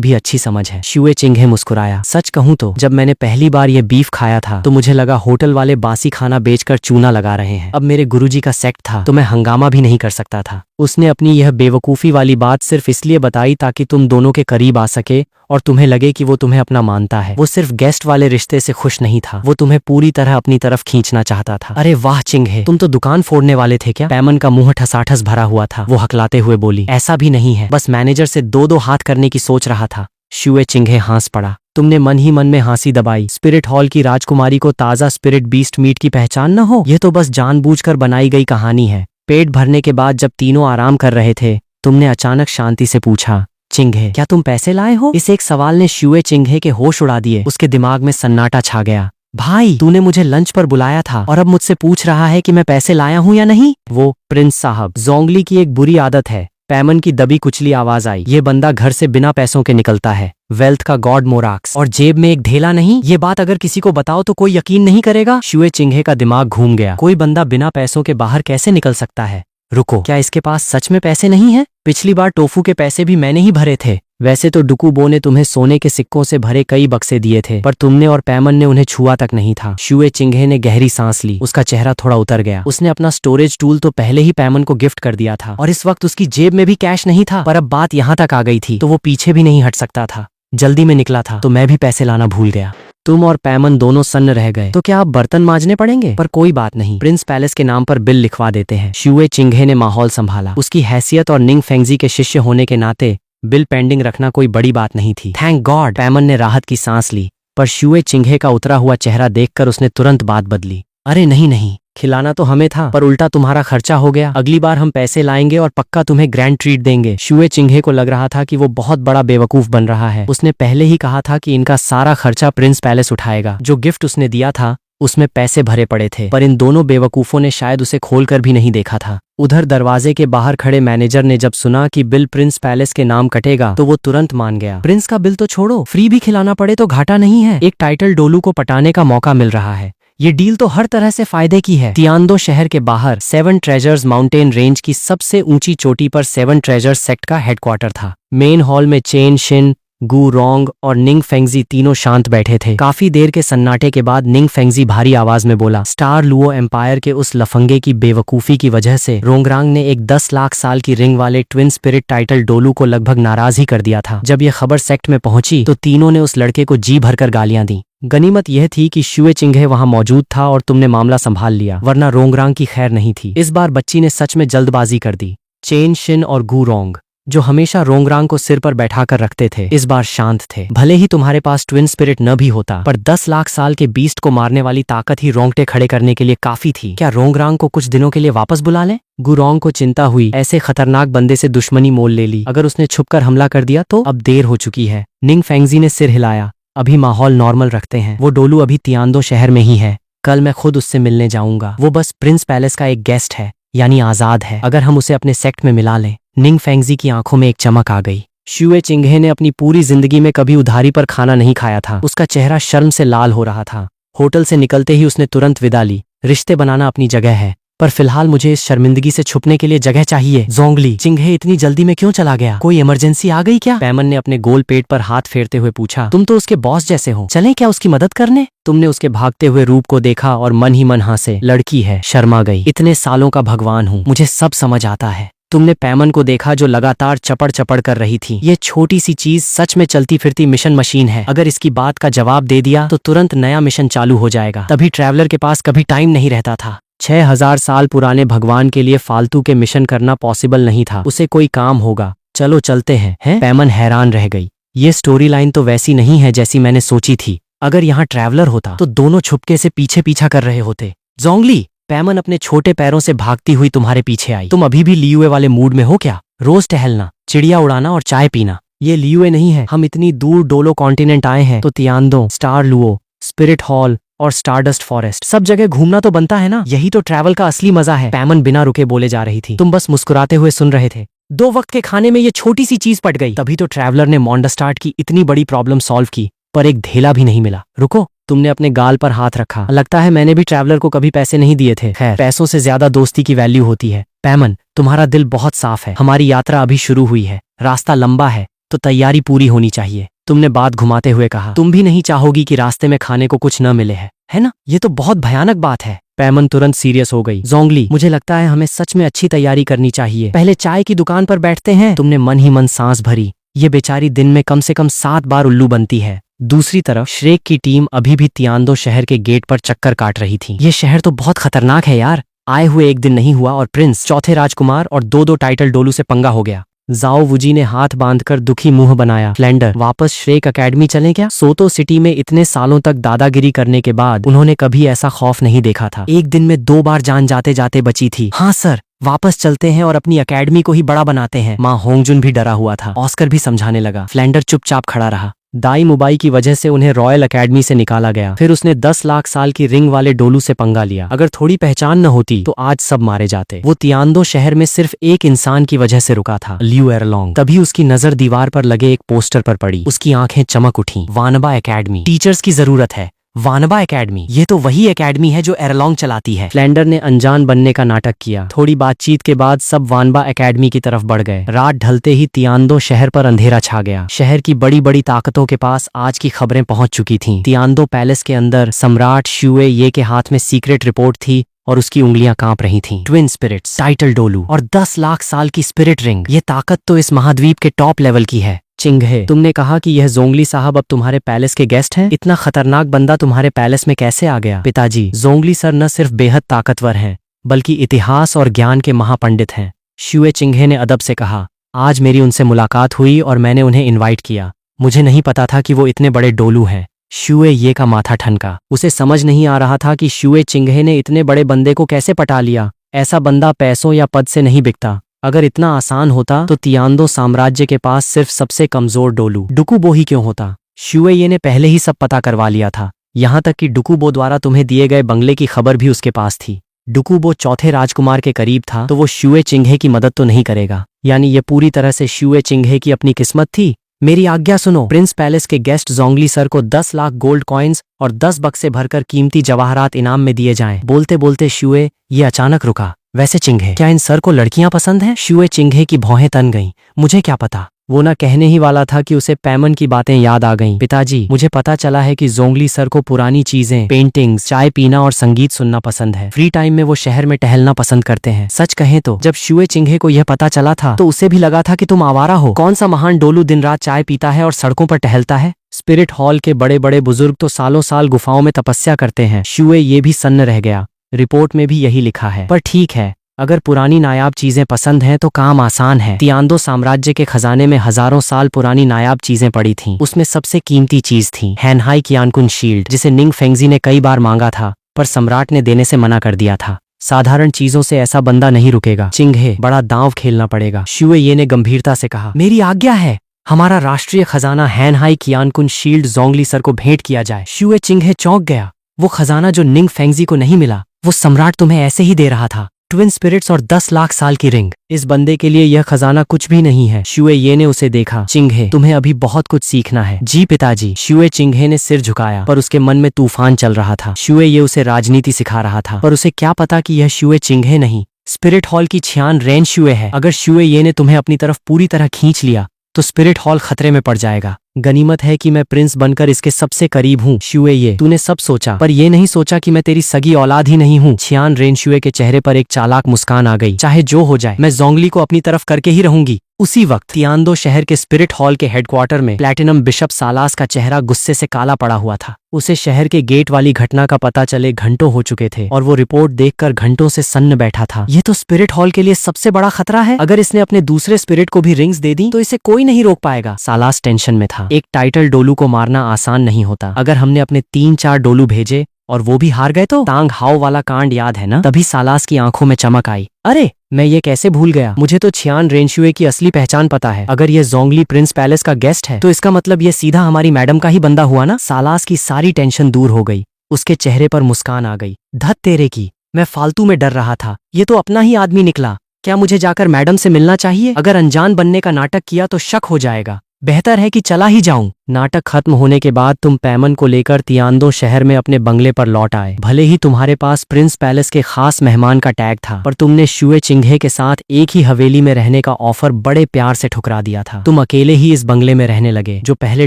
भी अच्छी समझ है। शुए चिंगहे मुस्कुराया। सच कहूं तो जब मैंने पहली बार ये बीफ खाया था तो मुझे लगा होटल वाले बासी खाना बेचकर चूना लगा रहे हैं। अब मेरे गुरुजी का सेक्ट था तो मैं हंगामा भी नहीं कर सकता था। उसने अपनी यह बेवकूफी वाली बात सिर्फ इसलिए बताई ताकि तुम दोनों के करीब आ सके और तुम्हें लगे कि वो तुम्हें अपना मानता है। वो सिर्फ गेस्ट वाले रिश्ते से खुश नहीं था, वो तुम्हें पूरी तरह अपनी तरफ खींचना चाहता था। अरे वाह चिंघे, तुम तो दुकान फोड़ने वाले थे क्या? पैमन का मुंह ठसाठस भरा हुआ था। वो हकलाते हुए बोली, ऐसा भी नहीं है, बस मैनेजर से दो हाथ करने की सोच रहा था। शुए चिंघे हंस पड़ा। तुमने मन ही मन में हंसी दबाई। स्पिरिट हॉल की राजकुमारी को ताजा स्पिरिट बीस्ट मीट की पहचान न हो, यह तो बस जानबूझकर बनाई गई कहानी है। पेट भरने के बाद जब तीनों आराम कर रहे थे, तुमने अचानक शांति से पूछा, चिंघे क्या तुम पैसे लाए हो? इस एक सवाल ने शुए चिंघे के होश उड़ा दिए। उसके दिमाग में सन्नाटा छा गया। भाई, तूने मुझे लंच पर बुलाया था और अब मुझसे पूछ रहा है कि मैं पैसे लाया हूँ या नहीं? वो प्रिंस साहब, जोंगली की एक बुरी आदत है। पैमन की दबी कुचली आवाज आई। ये बंदा घर से बिना पैसों के निकलता है, वेल्थ का गॉड मोराक्स, और जेब में एक ढेला नहीं। ये बात अगर किसी को बताओ तो कोई यकीन नहीं करेगा। शुए चिंघे का दिमाग घूम गया। कोई बंदा बिना पैसों के बाहर कैसे निकल सकता है? रुको, क्या इसके पास सच में पैसे नहीं है? पिछली बार टोफू के पैसे भी मैंने ही भरे थे। वैसे तो डुकुबो ने तुम्हें सोने के सिक्कों से भरे कई बक्से दिए थे, पर तुमने और पैमन ने उन्हें छुआ तक नहीं था। शुए चिंघे ने गहरी सांस ली। उसका चेहरा थोड़ा उतर गया। उसने अपना स्टोरेज टूल तो पहले ही पैमन को गिफ्ट कर दिया था और इस वक्त उसकी जेब में भी कैश नहीं था। पर अब बात यहाँ तक आ गई थी तो वो पीछे भी नहीं हट सकता था। जल्दी में निकला था तो मैं भी पैसे लाना भूल गया। तुम और पैमन दोनों सन्न रह गए तो क्या आप बर्तन मांजने पड़ेंगे? पर कोई बात नहीं, प्रिंस पैलेस के नाम पर बिल लिखवा देते हैं। शुए चिंघे ने माहौल संभाला। उसकी हैसियत और निंग फेंगजी के शिष्य होने के नाते बिल पेंडिंग रखना कोई बड़ी बात नहीं थी। Thank God. पैमन ने राहत की सांस ली, पर शुए चिंघे का उतरा हुआ चेहरा देखकर उसने तुरंत बात बदली। अरे नहीं नहीं, खिलाना तो हमें था, पर उल्टा तुम्हारा खर्चा हो गया। अगली बार हम पैसे लाएंगे और पक्का तुम्हें ग्रैंड ट्रीट देंगे। शुए चिंघे को लग रहा था कि वो बहुत बड़ा बेवकूफ बन रहा है। उसने पहले ही कहा था कि इनका सारा खर्चा प्रिंस पैलेस उठाएगा। जो गिफ्ट उसने दिया था उसमें पैसे भरे पड़े थे, पर इन दोनों बेवकूफों ने शायद उसे खोलकर भी नहीं देखा था। उधर दरवाजे के बाहर खड़े मैनेजर ने जब सुना कि बिल प्रिंस पैलेस के नाम कटेगा तो वो तुरंत मान गया। प्रिंस का बिल तो छोड़ो, फ्री भी खिलाना पड़े तो घाटा नहीं है। एक टाइटल डोलू को पटाने का मौका मिल रहा है। ये डील तो हर तरह से फायदे की है। तियानदो शहर के बाहर 7 ट्रेजर्स माउंटेन रेंज की सबसे ऊंची चोटी पर 7 ट्रेजर्स सेक्ट का हेडक्वार्टर था। मेन हॉल में चेन शिन, गू रोंग और निंग फेंगजी तीनों शांत बैठे थे। काफी देर के सन्नाटे के बाद निंग फेंगजी भारी आवाज में बोला, स्टार लुओ एम्पायर के उस लफंगे की बेवकूफी की वजह से रोंगरांग ने एक 10 लाख साल की रिंग वाले ट्विन स्पिरिट टाइटल डोलू को लगभग नाराज ही कर दिया था। जब यह खबर सेक्ट में पहुंची तो तीनों ने उस लड़के को जी भरकर गालियां दी। गनीमत यह थी कि शुए चिंघे वहां मौजूद था और तुमने मामला संभाल लिया, वरना रोंगरांग की खैर नहीं थी। इस बार बच्ची ने सच में जल्दबाजी कर दी। चेन शिन और गू रोंग, जो हमेशा रोंगरांग को सिर पर बैठा कर रखते थे, इस बार शांत थे। भले ही तुम्हारे पास ट्विन स्पिरिट न भी होता, पर 10 लाख साल के बीस्ट को मारने वाली ताकत ही रोंगटे खड़े करने के लिए काफी थी। क्या रोंगरांग को कुछ दिनों के लिए वापस बुला लें? गुरोंग को चिंता हुई, ऐसे खतरनाक बंदे से दुश्मनी मोल ले ली। अगर उसने छुपकर हमला कर दिया तो? अब देर हो चुकी है। निंग फेंगजी ने सिर हिलाया। अभी माहौल नॉर्मल रखते हैं। वो डोलू अभी तियानदो शहर में ही है। कल मैं खुद उससे मिलने जाऊंगा। वो बस प्रिंस पैलेस का एक गेस्ट है, यानी आजाद है। अगर हम उसे अपने सेक्ट में मिला लें। निंग फेंगजी की आंखों में एक चमक आ गई। शुए चिंघे ने अपनी पूरी जिंदगी में कभी उधारी पर खाना नहीं खाया था। उसका चेहरा शर्म से लाल हो रहा था। होटल से निकलते ही उसने तुरंत विदा ली। रिश्ते बनाना अपनी जगह है, पर फिलहाल मुझे इस शर्मिंदगी से छुपने के लिए जगह चाहिए। जोंगली, चिंघे इतनी जल्दी में क्यों चला गया? कोई इमरजेंसी आ गई क्या? पैमन ने अपने गोल पेट पर हाथ फेरते हुए पूछा। तुम तो उसके बॉस जैसे हो, चलें क्या उसकी मदद करने? तुमने उसके भागते हुए रूप को देखा और मन ही मन हंसे। लड़की है, शर्मा गई। इतने सालों का भगवान हूँ, मुझे सब समझ आता है। तुमने पैमन को देखा जो लगातार चपड़ चपड़ कर रही थी। ये छोटी सी चीज सच में चलती फिरती मिशन मशीन है। अगर इसकी बात का जवाब दे दिया तो तुरंत नया मिशन चालू हो जाएगा। तभी ट्रैवलर के पास कभी टाइम नहीं रहता था। 6000 साल पुराने भगवान के लिए फालतू के मिशन करना पॉसिबल नहीं था। उसे कोई काम होगा। चलो चलते हैं। पैमन हैरान रह गई। ये स्टोरी लाइन तो वैसी नहीं है जैसी मैंने सोची थी। अगर यहाँ ट्रैवलर होता तो दोनों छुपके से पीछे पीछा कर रहे होते। जोंगली, पैमन अपने छोटे पैरों से भागती हुई तुम्हारे पीछे आई। तुम अभी भी लियुए वाले मूड में हो क्या? रोज टहलना, चिड़िया उड़ाना और चाय पीना, ये लियुए नहीं है। हम इतनी दूर डोलो कॉन्टिनेंट आए हैं तो तियानदो, स्टार लुओ, स्पिरिट हॉल और स्टारडस्ट फॉरेस्ट, सब जगह घूमना तो बनता है ना। यही तो ट्रैवल का असली मजा है। पैमन बिना रुके बोले जा रही थी। तुम बस मुस्कुराते हुए सुन रहे थे। 2 वक्त के खाने में ये छोटी सी चीज पट गई। तभी तो ट्रैवलर ने मॉन्डस्टार्ट की इतनी बड़ी प्रॉब्लम सॉल्व की, पर एक धेला भी नहीं मिला। रुको, तुमने अपने गाल पर हाथ रखा। लगता है मैंने भी ट्रैवलर को कभी पैसे नहीं दिए थे। खैर, पैसों से ज्यादा दोस्ती की वैल्यू होती है। पैमन, तुम्हारा दिल बहुत साफ है। हमारी यात्रा अभी शुरू हुई है, रास्ता लंबा है, तो तैयारी पूरी होनी चाहिए। तुमने बात घुमाते हुए कहा। तुम भी नहीं चाहोगी कि रास्ते में खाने को कुछ न मिले, है ना? ये तो बहुत भयानक बात है। पैमन तुरंत सीरियस हो गई। जोंगली, मुझे लगता है हमें सच में अच्छी तैयारी करनी चाहिए। पहले चाय की दुकान पर बैठते हैं। तुमने मन ही मन सांस भरी। ये बेचारी दिन में कम से कम 7 बार उल्लू बनती है। दूसरी तरफ श्रेक की टीम अभी भी तियान्दो शहर के गेट पर चक्कर काट रही थी। ये शहर तो बहुत खतरनाक है यार। आए हुए एक दिन नहीं हुआ और प्रिंस, चौथे राजकुमार और दो टाइटल डोलू से पंगा हो गया। जाओ वुजी ने हाथ बांधकर दुखी मुंह बनाया। फ्लेंडर, वापस श्रेक अकेडमी चलें क्या? सोतो सिटी में इतने सालों तक दादागिरी करने के बाद उन्होंने कभी ऐसा खौफ नहीं देखा था। एक दिन में 2 बार जान जाते जाते बची थी। हाँ सर, वापस चलते हैं और अपनी अकेडमी को ही बड़ा बनाते हैं। माँ होंगजुन भी डरा हुआ था। ऑस्कर भी समझाने लगा। फ्लेंडर चुपचाप खड़ा रहा। दाई मुबाई की वजह से उन्हें रॉयल अकेडमी से निकाला गया। फिर उसने 10 लाख साल की रिंग वाले डोलू से पंगा लिया। अगर थोड़ी पहचान न होती तो आज सब मारे जाते। वो तियान्दो शहर में सिर्फ एक इंसान की वजह से रुका था, लियू एरलोंग। तभी उसकी नजर दीवार पर लगे एक पोस्टर पर पड़ी। उसकी आंखें चमक उठी। वानबा एकेडमी, टीचर्स की जरूरत है। वानबा एकेडमी, ये तो वही एकेडमी है जो एरलोंग चलाती है। फ्लेंडर ने अनजान बनने का नाटक किया। थोड़ी बातचीत के बाद सब वानबा एकेडमी की तरफ बढ़ गए। रात ढलते ही तियान्दो शहर पर अंधेरा छा गया। शहर की बड़ी बड़ी ताकतों के पास आज की खबरें पहुंच चुकी थीं। तियान्दो पैलेस के अंदर सम्राट शुए ये के हाथ में सीक्रेट रिपोर्ट थी और उसकी उंगलियां कांप रही थीं। ट्विन स्पिरिट्स, टाइटल डोलू और 10 लाख साल की स्पिरिट रिंग, ये ताकत तो इस महाद्वीप के टॉप लेवल की है। चिंगहे, तुमने कहा कि यह जोंगली साहब अब तुम्हारे पैलेस के गेस्ट हैं। इतना खतरनाक बंदा तुम्हारे पैलेस में कैसे आ गया? पिताजी, जोंगली सर न सिर्फ बेहद ताकतवर हैं बल्कि इतिहास और ज्ञान के महापंडित हैं। शुए चिंगहे ने अदब से कहा। आज मेरी उनसे मुलाकात हुई और मैंने उन्हें इनवाइट किया। मुझे नहीं पता था कि वो इतने बड़े डोलू हैं। शुए ये का माथा ठनका। उसे समझ नहीं आ रहा था कि शुए चिंगहे ने इतने बड़े बंदे को कैसे पटा लिया। ऐसा बंदा पैसों या पद से नहीं बिकता। अगर इतना आसान होता तो तियान्दो साम्राज्य के पास सिर्फ सबसे कमजोर डोलू डुकुबो ही क्यों होता? शुए ये ने पहले ही सब पता करवा लिया था। यहाँ तक कि डुकुबो द्वारा तुम्हें दिए गए बंगले की खबर भी उसके पास थी। डुकुबो चौथे राजकुमार के करीब था तो वो शुए चिंगहे की मदद तो नहीं करेगा। यानी ये पूरी तरह से शुए चिंगहे की अपनी किस्मत थी। मेरी आज्ञा सुनो। प्रिंस पैलेस के गेस्ट जोंगली सर को 10 लाख गोल्ड कॉइन्स और 10 बक्से भरकर कीमती जवाहरात इनाम में दिए जाएं। बोलते बोलते शुए ये अचानक रुका। वैसे चिंगहे, क्या इन सर को लड़कियां पसंद हैं? शुए चिंगहे की भौहें तन गईं। मुझे क्या पता? वो ना कहने ही वाला था कि उसे पैमन की बातें याद आ गईं। पिताजी, मुझे पता चला है कि जोंगली सर को पुरानी चीजें, पेंटिंग्स, चाय पीना और संगीत सुनना पसंद है। फ्री टाइम में वो शहर में टहलना पसंद करते हैं। सच कहें तो जब शुए चिंगहे को यह पता चला था तो उसे भी लगा था कि तुम आवारा हो। कौन सा महान डोलू दिन रात चाय पीता है और सड़कों पर टहलता है? स्पिरिट हॉल के बड़े बड़े बुजुर्ग तो सालों साल गुफाओं में तपस्या करते हैं। शुए ये भी सन्न रह गया। रिपोर्ट में भी यही लिखा है। पर ठीक है, अगर पुरानी नायाब चीजें पसंद हैं तो काम आसान है। तियान्दो साम्राज्य के खजाने में हजारों साल पुरानी नायाब चीजें पड़ी थीं। उसमें सबसे कीमती चीज थी हैनहाई कियानकुन शील्ड, जिसे निंग फेंगजी ने कई बार मांगा था पर सम्राट ने देने से मना कर दिया था। साधारण चीजों से ऐसा बंदा नहीं रुकेगा। चिंगहे, बड़ा दांव खेलना पड़ेगा। शुए ये ने गंभीरता से कहा। मेरी आज्ञा है। हमारा राष्ट्रीय खजाना हैनहाई कियानकुन शील्ड जोंगली सर को भेंट किया जाए। शुए चिंगहे चौंक गया। वो खजाना जो निंग फेंगजी को नहीं मिला वो सम्राट तुम्हें ऐसे ही दे रहा था। ट्विन स्पिरिट्स और 10 लाख साल की रिंग, इस बंदे के लिए यह खजाना कुछ भी नहीं है। शुए ये ने उसे देखा। चिंगहे, तुम्हें अभी बहुत कुछ सीखना है। जी पिताजी। शुए चिंगहे ने सिर झुकाया पर उसके मन में तूफान चल रहा था। शुए ये उसे राजनीति सिखा रहा था पर उसे क्या पता कि यह शुए चिंगहे नहीं, स्पिरिट हॉल की छियान रेन शुए है। अगर शुए ये ने तुम्हें अपनी तरफ पूरी तरह खींच लिया तो स्पिरिट हॉल खतरे में पड़ जाएगा। गनीमत है कि मैं प्रिंस बनकर इसके सबसे करीब हूँ। शुए ये, तूने सब सोचा पर ये नहीं सोचा कि मैं तेरी सगी औलाद ही नहीं हूँ। छियान रेन शुए के चेहरे पर एक चालाक मुस्कान आ गई। चाहे जो हो जाए मैं जोंगली को अपनी तरफ करके ही रहूंगी। उसी वक्त तियान्दो शहर के स्पिरिट हॉल के हेडक्वार्टर में प्लैटिनम बिशप सालास का चेहरा गुस्से से काला पड़ा हुआ था। उसे शहर के गेट वाली घटना का पता चले घंटों हो चुके थे और वो रिपोर्ट देखकर घंटों से सन्न बैठा था। ये तो स्पिरिट हॉल के लिए सबसे बड़ा खतरा है। अगर इसने अपने दूसरे स्पिरिट को भी रिंग्स दे दी तो इसे कोई नहीं रोक पाएगा। सालास टेंशन में था। एक टाइटल डोलू को मारना आसान नहीं होता। अगर हमने अपने 3-4 डोलू भेजे और वो भी हार गए तो? तांग हाओ वाला कांड याद है ना? तभी सालास की आंखों में चमक आई। अरे, मैं ये कैसे भूल गया। मुझे तो छियान रेनशुए की असली पहचान पता है। अगर ये जोंगली प्रिंस पैलेस का गेस्ट है तो इसका मतलब ये सीधा हमारी मैडम का ही बंदा हुआ ना। सालास की सारी टेंशन दूर हो गई। उसके चेहरे पर मुस्कान आ गई। धत तेरे की, मैं फालतू में डर रहा था। ये तो अपना ही आदमी निकला। क्या मुझे जाकर मैडम से मिलना चाहिए? अगर अनजान बनने का नाटक किया तो शक हो जाएगा। बेहतर है कि चला ही जाऊं। नाटक खत्म होने के बाद तुम पैमन को लेकर तियान्दो शहर में अपने बंगले पर लौट आए। भले ही तुम्हारे पास प्रिंस पैलेस के खास मेहमान का टैग था पर तुमने शुए चिंगहे के साथ एक ही हवेली में रहने का ऑफर बड़े प्यार से ठुकरा दिया था। तुम अकेले ही इस बंगले में रहने लगे जो पहले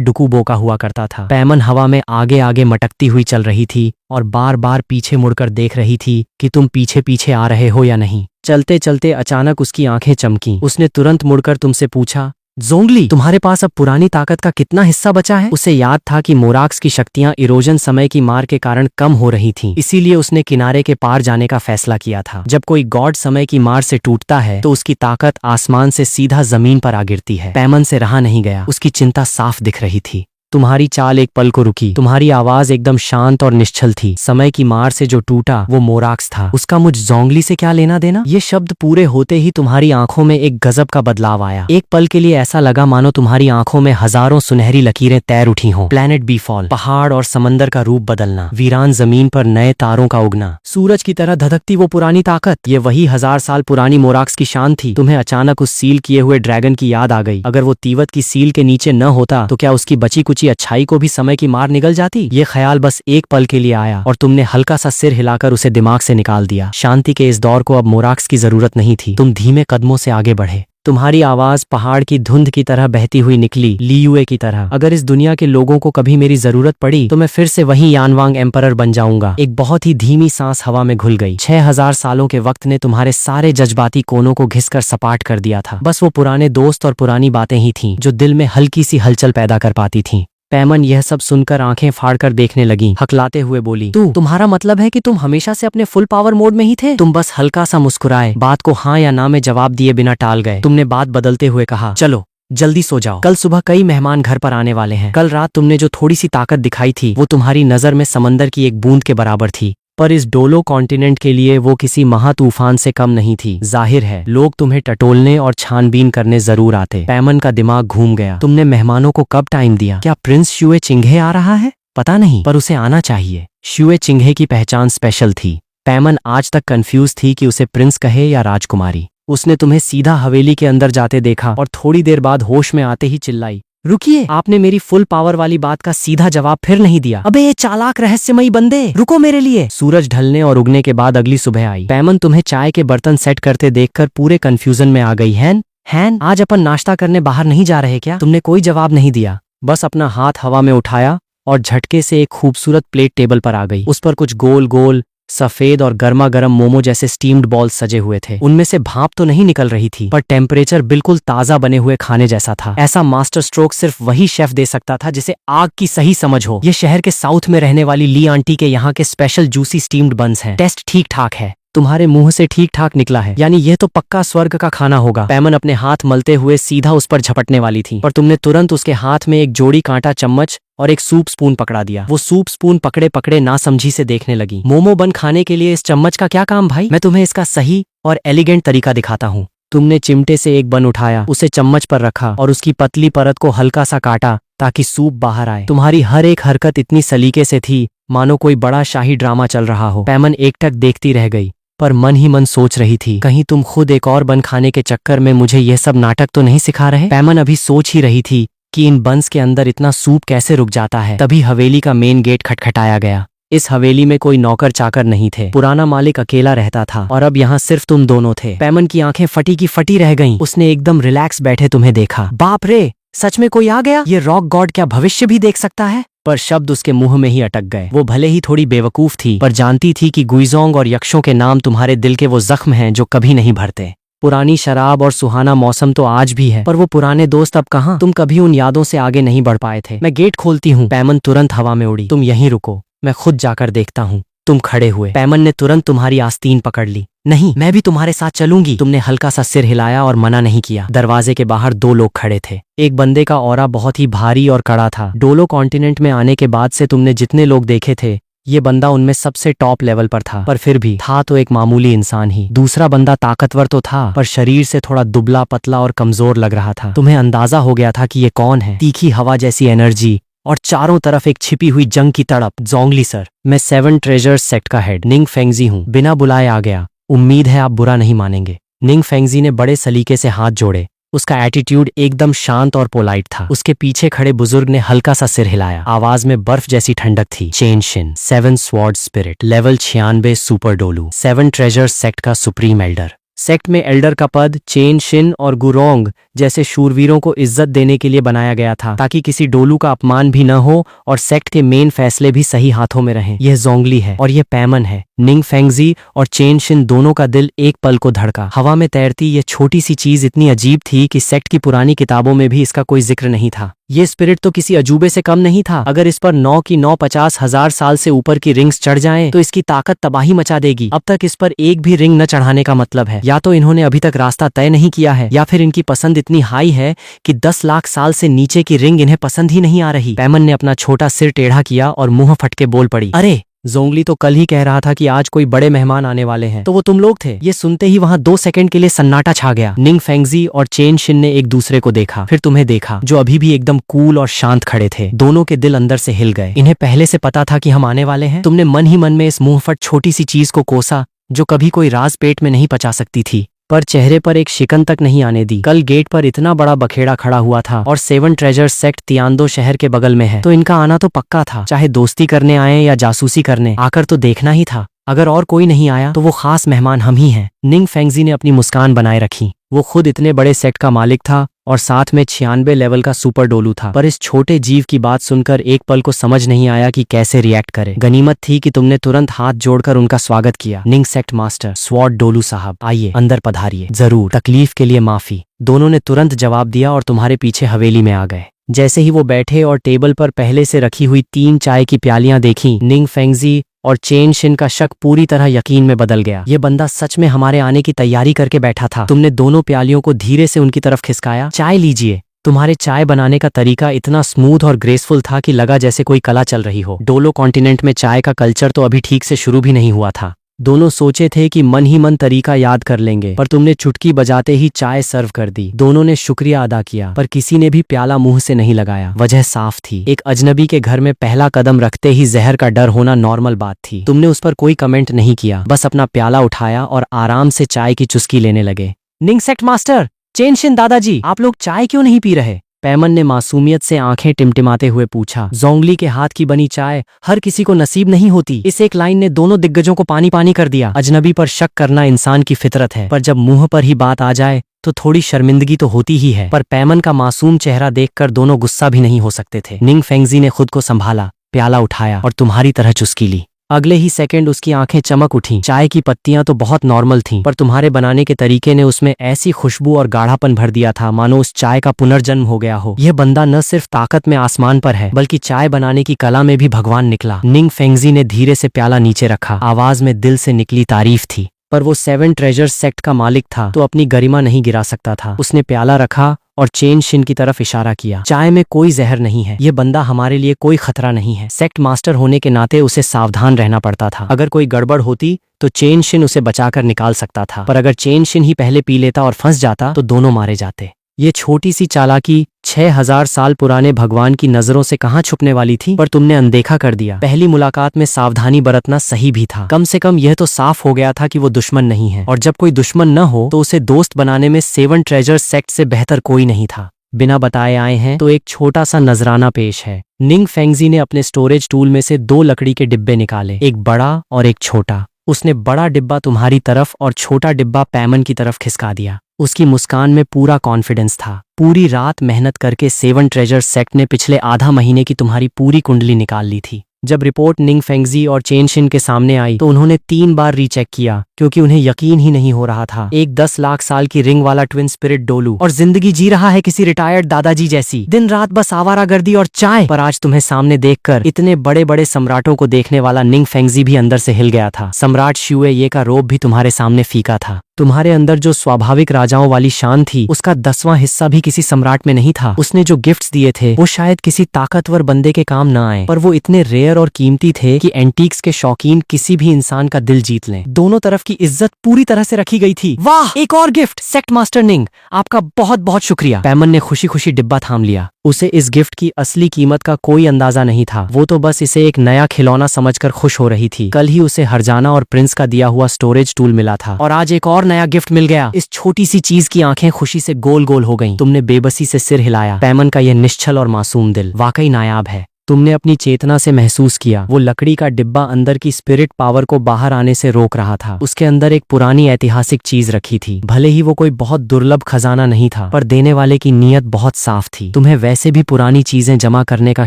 डुकुबो का हुआ करता था। पैमन हवा में आगे आगे मटकती हुई चल रही थी और बार बार पीछे मुड़कर देख रही थी कि तुम पीछे पीछे आ रहे हो या नहीं। चलते चलते अचानक उसकी आंखें चमकी। उसने तुरंत मुड़कर तुमसे पूछा, जोंगली, तुम्हारे पास अब पुरानी ताकत का कितना हिस्सा बचा है? उसे याद था कि मोराक्स की शक्तियां इरोजन समय की मार के कारण कम हो रही थीं, इसीलिए उसने किनारे के पार जाने का फैसला किया था। जब कोई गॉड समय की मार से टूटता है तो उसकी ताकत आसमान से सीधा जमीन पर आ गिरती है। पैमन से रहा नहीं गया, उसकी चिंता साफ दिख रही थी। तुम्हारी चाल एक पल को रुकी, तुम्हारी आवाज एकदम शांत और निश्चल थी। समय की मार से जो टूटा वो मोराक्स था, उसका मुझ जोंगली से क्या लेना देना? ये शब्द पूरे होते ही तुम्हारी आंखों में एक गजब का बदलाव आया। एक पल के लिए ऐसा लगा मानो तुम्हारी आंखों में हजारों सुनहरी लकीरें तैर उठी हों। प्लैनेट बी फॉल, पहाड़ और समंदर का रूप बदलना, वीरान जमीन पर नए तारों का उगना, सूरज की तरह धधकती वो पुरानी ताकत, ये वही 1000 साल पुरानी मोराक्स की शान थी। तुम्हें अचानक उस सील किए हुए ड्रैगन की याद आ गई। अगर वो तीवत की सील के नीचे न होता तो क्या उसकी बची कुची अच्छाई को भी समय की मार निगल जाती? ये ख्याल बस एक पल के लिए आया और तुमने हल्का सा सिर हिलाकर उसे दिमाग से निकाल दिया। शांति के इस दौर को अब मोराक्स की जरूरत नहीं थी। तुम धीमे कदमों से आगे बढ़े। तुम्हारी आवाज पहाड़ की धुंध की तरह बहती हुई निकली, लियुए की तरह। अगर इस दुनिया के लोगों को कभी मेरी जरूरत पड़ी तो मैं फिर से वही यानवांग एम्परर बन जाऊंगा। एक बहुत ही धीमी सांस हवा में घुल गई। 6000 सालों के वक्त ने तुम्हारे सारे जज्बाती कोनों को घिसकर सपाट कर दिया था। बस वो पुराने दोस्त और पुरानी बातें ही थीं जो दिल में हल्की सी हलचल पैदा कर पाती थीं। पैमन यह सब सुनकर आंखें फाड़कर देखने लगी, हकलाते हुए बोली, तुम्हारा मतलब है कि तुम हमेशा से अपने फुल पावर मोड में ही थे? तुम बस हल्का सा मुस्कुराए, बात को हाँ या ना में जवाब दिए बिना टाल गए। तुमने बात बदलते हुए कहा, चलो जल्दी सो जाओ, कल सुबह कई मेहमान घर पर आने वाले हैं। कल रात तुमने जो थोड़ी सी ताकत दिखाई थी वो तुम्हारी नजर में समंदर की एक बूंद के बराबर थी, पर इस डोलो कॉन्टिनेंट के लिए वो किसी महातूफान से कम नहीं थी। जाहिर है लोग तुम्हें टटोलने और छानबीन करने जरूर आते। पैमन का दिमाग घूम गया। तुमने मेहमानों को कब टाइम दिया? क्या प्रिंस शुए चिंघे आ रहा है? पता नहीं, पर उसे आना चाहिए। शुए चिंघे की पहचान स्पेशल थी। पैमन आज तक कंफ्यूज थी कि उसे प्रिंस कहे या राजकुमारी। उसने तुम्हें सीधा हवेली के अंदर जाते देखा और थोड़ी देर बाद होश में आते ही चिल्लाई, रुकिए, आपने मेरी फुल पावर वाली बात का सीधा जवाब फिर नहीं दिया। अबे ये चालाक रहस्यमयी बंदे, रुको मेरे लिए। सूरज ढलने और उगने के बाद अगली सुबह आई। पैमन तुम्हें चाय के बर्तन सेट करते देखकर पूरे कंफ्यूजन में आ गई। हैन, आज अपन नाश्ता करने बाहर नहीं जा रहे क्या? तुमने कोई जवाब नहीं दिया, बस अपना हाथ हवा में उठाया और झटके से एक खूबसूरत प्लेट टेबल पर आ गई। उस पर कुछ गोल गोल सफेद और गर्मा गर्म मोमो जैसे स्टीम्ड बॉल्स सजे हुए थे। उनमें से भाप तो नहीं निकल रही थी, पर टेम्परेचर बिल्कुल ताजा बने हुए खाने जैसा था। ऐसा मास्टर स्ट्रोक सिर्फ वही शेफ दे सकता था जिसे आग की सही समझ हो। ये शहर के साउथ में रहने वाली ली आंटी के यहाँ के स्पेशल जूसी स्टीम्ड बन्स हैं। टेस्ट ठीक ठाक है, तुम्हारे मुंह से ठीक ठाक निकला है, यानी यह तो पक्का स्वर्ग का खाना होगा। पैमन अपने हाथ मलते हुए सीधा उस पर झपटने वाली थी, पर तुमने तुरंत उसके हाथ में एक जोड़ी कांटा चम्मच और एक सूप स्पून पकड़ा दिया। वो सूप स्पून पकड़े पकड़े नासमझी से देखने लगी। मोमो बन खाने के लिए इस चम्मच का क्या काम भाई? मैं तुम्हें इसका सही और एलिगेंट तरीका दिखाता हूँ। तुमने चिमटे से एक बन उठाया, उसे चम्मच पर रखा और उसकी पतली परत को हल्का सा काटा ताकि सूप बाहर आए। तुम्हारी हर एक हरकत इतनी सलीके से थी मानो कोई बड़ा शाही ड्रामा चल रहा हो। पैमन एकटक देखती रह गई, पर मन ही मन सोच रही थी, कहीं तुम खुद एक और बन खाने के चक्कर में मुझे यह सब नाटक तो नहीं सिखा रहे? पैमन अभी सोच ही रही थी कि इन बंस के अंदर इतना सूप कैसे रुक जाता है। तभी हवेली का मेन गेट खटखटाया गया। इस हवेली में कोई नौकर चाकर नहीं थे। पुराना मालिक अकेला रहता था और अब यहाँ सिर्फ तुम दोनों थे। पैमन की आंखें फटी की फटी रह गईं। उसने एकदम रिलैक्स बैठे तुम्हें देखा। बाप रे, सच में कोई आ गया? ये रॉक गॉड क्या भविष्य भी देख सकता है? पर शब्द उसके मुंह में ही अटक गए। वो भले ही थोड़ी बेवकूफ थी, पर जानती थी कि गुइजोंग और यक्षों के नाम तुम्हारे दिल के वो जख्म हैं जो कभी नहीं भरते। पुरानी शराब और सुहाना मौसम तो आज भी है, पर वो पुराने दोस्त अब कहाँ? तुम कभी उन यादों से आगे नहीं बढ़ पाए थे। मैं गेट खोलती हूँ। पैमन तुरंत हवा में उड़ी। तुम यहीं रुको, मैं खुद जाकर देखता हूँ। तुम खड़े हुए। पैमन ने तुरंत तुम्हारी आस्तीन पकड़ ली। नहीं, मैं भी तुम्हारे साथ चलूंगी। तुमने हल्का सा सिर हिलाया और मना नहीं किया। दरवाजे के बाहर 2 लोग खड़े थे। एक बंदे का ऑरा बहुत ही भारी और कड़ा था। डोलो कॉन्टिनेंट में आने के बाद से तुमने जितने लोग देखे थे, ये बंदा उनमें सबसे टॉप लेवल पर था, पर फिर भी था तो एक मामूली इंसान ही। दूसरा बंदा ताकतवर तो था, पर शरीर से थोड़ा दुबला पतला और कमजोर लग रहा था। तुम्हें अंदाजा हो गया था कि ये कौन है। तीखी हवा जैसी एनर्जी और चारों तरफ एक छिपी हुई जंग की तड़प। जोंगली सर, मैं 7 ट्रेजर्स सेक्ट का हेड निंग फेंगजी हूँ। बिना बुलाए आ गया। उम्मीद है आप बुरा नहीं मानेंगे। निंग फेंगजी ने बड़े सलीके से हाथ जोड़े। उसका एटीट्यूड एकदम शांत और पोलाइट था। उसके पीछे खड़े बुजुर्ग ने हल्का सा सिर हिलाया। आवाज में बर्फ जैसी ठंडक थी। Chen Shin, 7 sword spirit, level 96 super डोलू, 7 ट्रेजर्स सेक्ट का सुप्रीम एल्डर। सेक्ट में एल्डर का पद चेन शिन और गुरोंग जैसे शूरवीरों को इज्जत देने के लिए बनाया गया था, ताकि किसी डोलू का अपमान भी न हो और सेक्ट के मेन फैसले भी सही हाथों में रहें। यह जोंगली है और यह पैमन है। निंग फेंगजी और चेन शिन दोनों का दिल एक पल को धड़का। हवा में तैरती यह छोटी सी चीज इतनी अजीब थी कि सेक्ट की पुरानी किताबों में भी इसका कोई जिक्र नहीं था। ये स्पिरिट तो किसी अजूबे से कम नहीं था। अगर इस पर 9 की 9 50,000 साल से ऊपर की रिंग्स चढ़ जाएं, तो इसकी ताकत तबाही मचा देगी। अब तक इस पर एक भी रिंग न चढ़ाने का मतलब है या तो इन्होंने अभी तक रास्ता तय नहीं किया है, या फिर इनकी पसंद इतनी हाई है कि 10 लाख साल से नीचे की रिंग इन्हें पसंद ही नहीं आ रही। पैमन ने अपना छोटा सिर टेढ़ा किया और मुंह फटके बोल पड़ी, अरे जोंगली तो कल ही कह रहा था कि आज कोई बड़े मेहमान आने वाले हैं, तो वो तुम लोग थे। ये सुनते ही वहां 2 सेकंड के लिए सन्नाटा छा गया। निंग फेंगजी और चेन शिन ने एक दूसरे को देखा, फिर तुम्हें देखा, जो अभी भी एकदम कूल और शांत खड़े थे। दोनों के दिल अंदर से हिल गए। इन्हें पहले से पता था कि हम आने वाले हैं। तुमने मन ही मन में इस मुंहफट छोटी सी चीज को कोसा जो कभी कोई राज पेट में नहीं पचा सकती थी, पर चेहरे पर एक शिकन तक नहीं आने दी। कल गेट पर इतना बड़ा बखेड़ा खड़ा हुआ था और 7 ट्रेजर सेक्ट तियानदो शहर के बगल में है, तो इनका आना तो पक्का था। चाहे दोस्ती करने आए या जासूसी करने, आकर तो देखना ही था। अगर और कोई नहीं आया तो वो खास मेहमान हम ही हैं। निंग फेंगजी ने अपनी मुस्कान बनाए रखी। वो खुद इतने बड़े सेक्ट का मालिक था और साथ में 96 लेवल का सुपर डोलू था, पर इस छोटे जीव की बात सुनकर एक पल को समझ नहीं आया कि कैसे रिएक्ट करे। गनीमत थी कि तुमने तुरंत हाथ जोड़कर उनका स्वागत किया। निंग सेक्ट मास्टर स्वॉर्ड डोलू साहब, आइए अंदर पधारिए। जरूर, तकलीफ के लिए माफी, दोनों ने तुरंत जवाब दिया और तुम्हारे पीछे हवेली में आ गए। जैसे ही वो बैठे और टेबल पर पहले से रखी हुई 3 चाय की प्यालियां देखी, निंग फेंगजी और चेन शिन का शक पूरी तरह यकीन में बदल गया। ये बंदा सच में हमारे आने की तैयारी करके बैठा था। तुमने दोनों प्यालियों को धीरे से उनकी तरफ खिसकाया। चाय लीजिए। तुम्हारे चाय बनाने का तरीका इतना स्मूथ और ग्रेसफुल था कि लगा जैसे कोई कला चल रही हो। डोलो कॉन्टिनेंट में चाय का कल्चर तो अभी ठीक से शुरू भी नहीं हुआ था। दोनों सोचे थे कि मन ही मन तरीका याद कर लेंगे, पर तुमने चुटकी बजाते ही चाय सर्व कर दी। दोनों ने शुक्रिया अदा किया, पर किसी ने भी प्याला मुंह से नहीं लगाया। वजह साफ थी, एक अजनबी के घर में पहला कदम रखते ही जहर का डर होना नॉर्मल बात थी। तुमने उस पर कोई कमेंट नहीं किया, बस अपना प्याला उठाया और आराम से चाय की चुस्की लेने लगे। निंग सेक्ट मास्टर, चेन शिन दादाजी, आप लोग चाय क्यों नहीं पी रहे? पैमन ने मासूमियत से आंखें टिमटिमाते हुए पूछा। जोंगली के हाथ की बनी चाय हर किसी को नसीब नहीं होती। इस एक लाइन ने दोनों दिग्गजों को पानी पानी कर दिया। अजनबी पर शक करना इंसान की फितरत है, पर जब मुंह पर ही बात आ जाए तो थोड़ी शर्मिंदगी तो होती ही है। पर पैमन का मासूम चेहरा देखकर दोनों गुस्सा भी नहीं हो सकते थे। निंग फेंगजी ने खुद को संभाला, प्याला उठाया और तुम्हारी तरह चुस्की ली। अगले ही सेकंड उसकी आंखें चमक उठीं। चाय की पत्तियां तो बहुत नॉर्मल थीं, पर तुम्हारे बनाने के तरीके ने उसमें ऐसी खुशबू और गाढ़ापन भर दिया था मानो उस चाय का पुनर्जन्म हो गया हो। यह बंदा न सिर्फ ताकत में आसमान पर है, बल्कि चाय बनाने की कला में भी भगवान निकला। निंग फेंगजी ने धीरे से प्याला नीचे रखा। आवाज में दिल से निकली तारीफ थी, पर वो 7 ट्रेजर सेक्ट का मालिक था तो अपनी गरिमा नहीं गिरा सकता था। उसने प्याला रखा और चेन शिन की तरफ इशारा किया। चाय में कोई जहर नहीं है, ये बंदा हमारे लिए कोई खतरा नहीं है। सेक्ट मास्टर होने के नाते उसे सावधान रहना पड़ता था। अगर कोई गड़बड़ होती तो चेन शिन उसे बचाकर निकाल सकता था, पर अगर चेन शिन ही पहले पी लेता और फंस जाता तो दोनों मारे जाते। ये छोटी सी चालाकी 6000 साल पुराने भगवान की नजरों से कहाँ छुपने वाली थी, पर तुमने अनदेखा कर दिया। पहली मुलाकात में सावधानी बरतना सही भी था। कम से कम यह तो साफ हो गया था कि वो दुश्मन नहीं है, और जब कोई दुश्मन न हो तो उसे दोस्त बनाने में 7 ट्रेजर सेक्ट से बेहतर कोई नहीं था। बिना बताए आए हैं तो एक छोटा सा नजराना पेश है। निंग फेंगजी ने अपने स्टोरेज टूल में से 2 लकड़ी के डिब्बे निकाले, एक बड़ा और एक छोटा। उसने बड़ा डिब्बा तुम्हारी तरफ और छोटा डिब्बा पैमन की तरफ खिसका दिया। उसकी मुस्कान में पूरा कॉन्फिडेंस था। पूरी रात मेहनत करके 7 ट्रेजर सेक्ट ने पिछले आधा महीने की तुम्हारी पूरी कुंडली निकाल ली थी। जब रिपोर्ट निंग फेंगजी और चेन शिन के सामने आई तो उन्होंने 3 बार रीचेक किया, क्योंकि उन्हें यकीन ही नहीं हो रहा था। एक 10 लाख साल की रिंग वाला ट्विन स्पिरिट डोलू और जिंदगी जी रहा है किसी रिटायर्ड दादाजी जैसी, दिन रात बस आवारागर्दी और चाय। पर आज तुम्हें सामने देखकर इतने बड़े बड़े सम्राटों को देखने वाला निंग फेंगजी भी अंदर से हिल गया था। सम्राट शुए ये का रोब भी तुम्हारे सामने फीका था। तुम्हारे अंदर जो स्वाभाविक राजाओं वाली शान थी, उसका 10वां हिस्सा भी किसी सम्राट में नहीं था। उसने जो गिफ्ट्स दिए थे वो शायद किसी ताकतवर बंदे के काम न आए, पर वो इतने रेयर और कीमती थे कि एंटीक्स के शौकीन किसी भी इंसान का दिल जीत लें। दोनों तरफ की इज्जत पूरी तरह से रखी गई थी। वाह, एक और गिफ्ट! सेक्ट मास्टर निंग, आपका बहुत बहुत शुक्रिया। पैमन ने खुशी खुशी डिब्बा थाम लिया। उसे इस गिफ्ट की असली कीमत का कोई अंदाजा नहीं था। वो तो बस इसे एक नया खिलौना समझकर खुश हो रही थी। कल ही उसे हरजाना और प्रिंस का दिया हुआ स्टोरेज टूल मिला था, और आज एक और नया गिफ्ट मिल गया। इस छोटी सी चीज की आंखें खुशी से गोल गोल हो गईं। तुमने बेबसी से सिर हिलाया। पैमन का यह निश्चल और मासूम दिल वाकई नायाब है। तुमने अपनी चेतना से महसूस किया वो लकड़ी का डिब्बा अंदर की स्पिरिट पावर को बाहर आने से रोक रहा था। उसके अंदर एक पुरानी ऐतिहासिक चीज रखी थी। भले ही वो कोई बहुत दुर्लभ खजाना नहीं था, पर देने वाले की नीयत बहुत साफ थी। तुम्हें वैसे भी पुरानी चीजें जमा करने का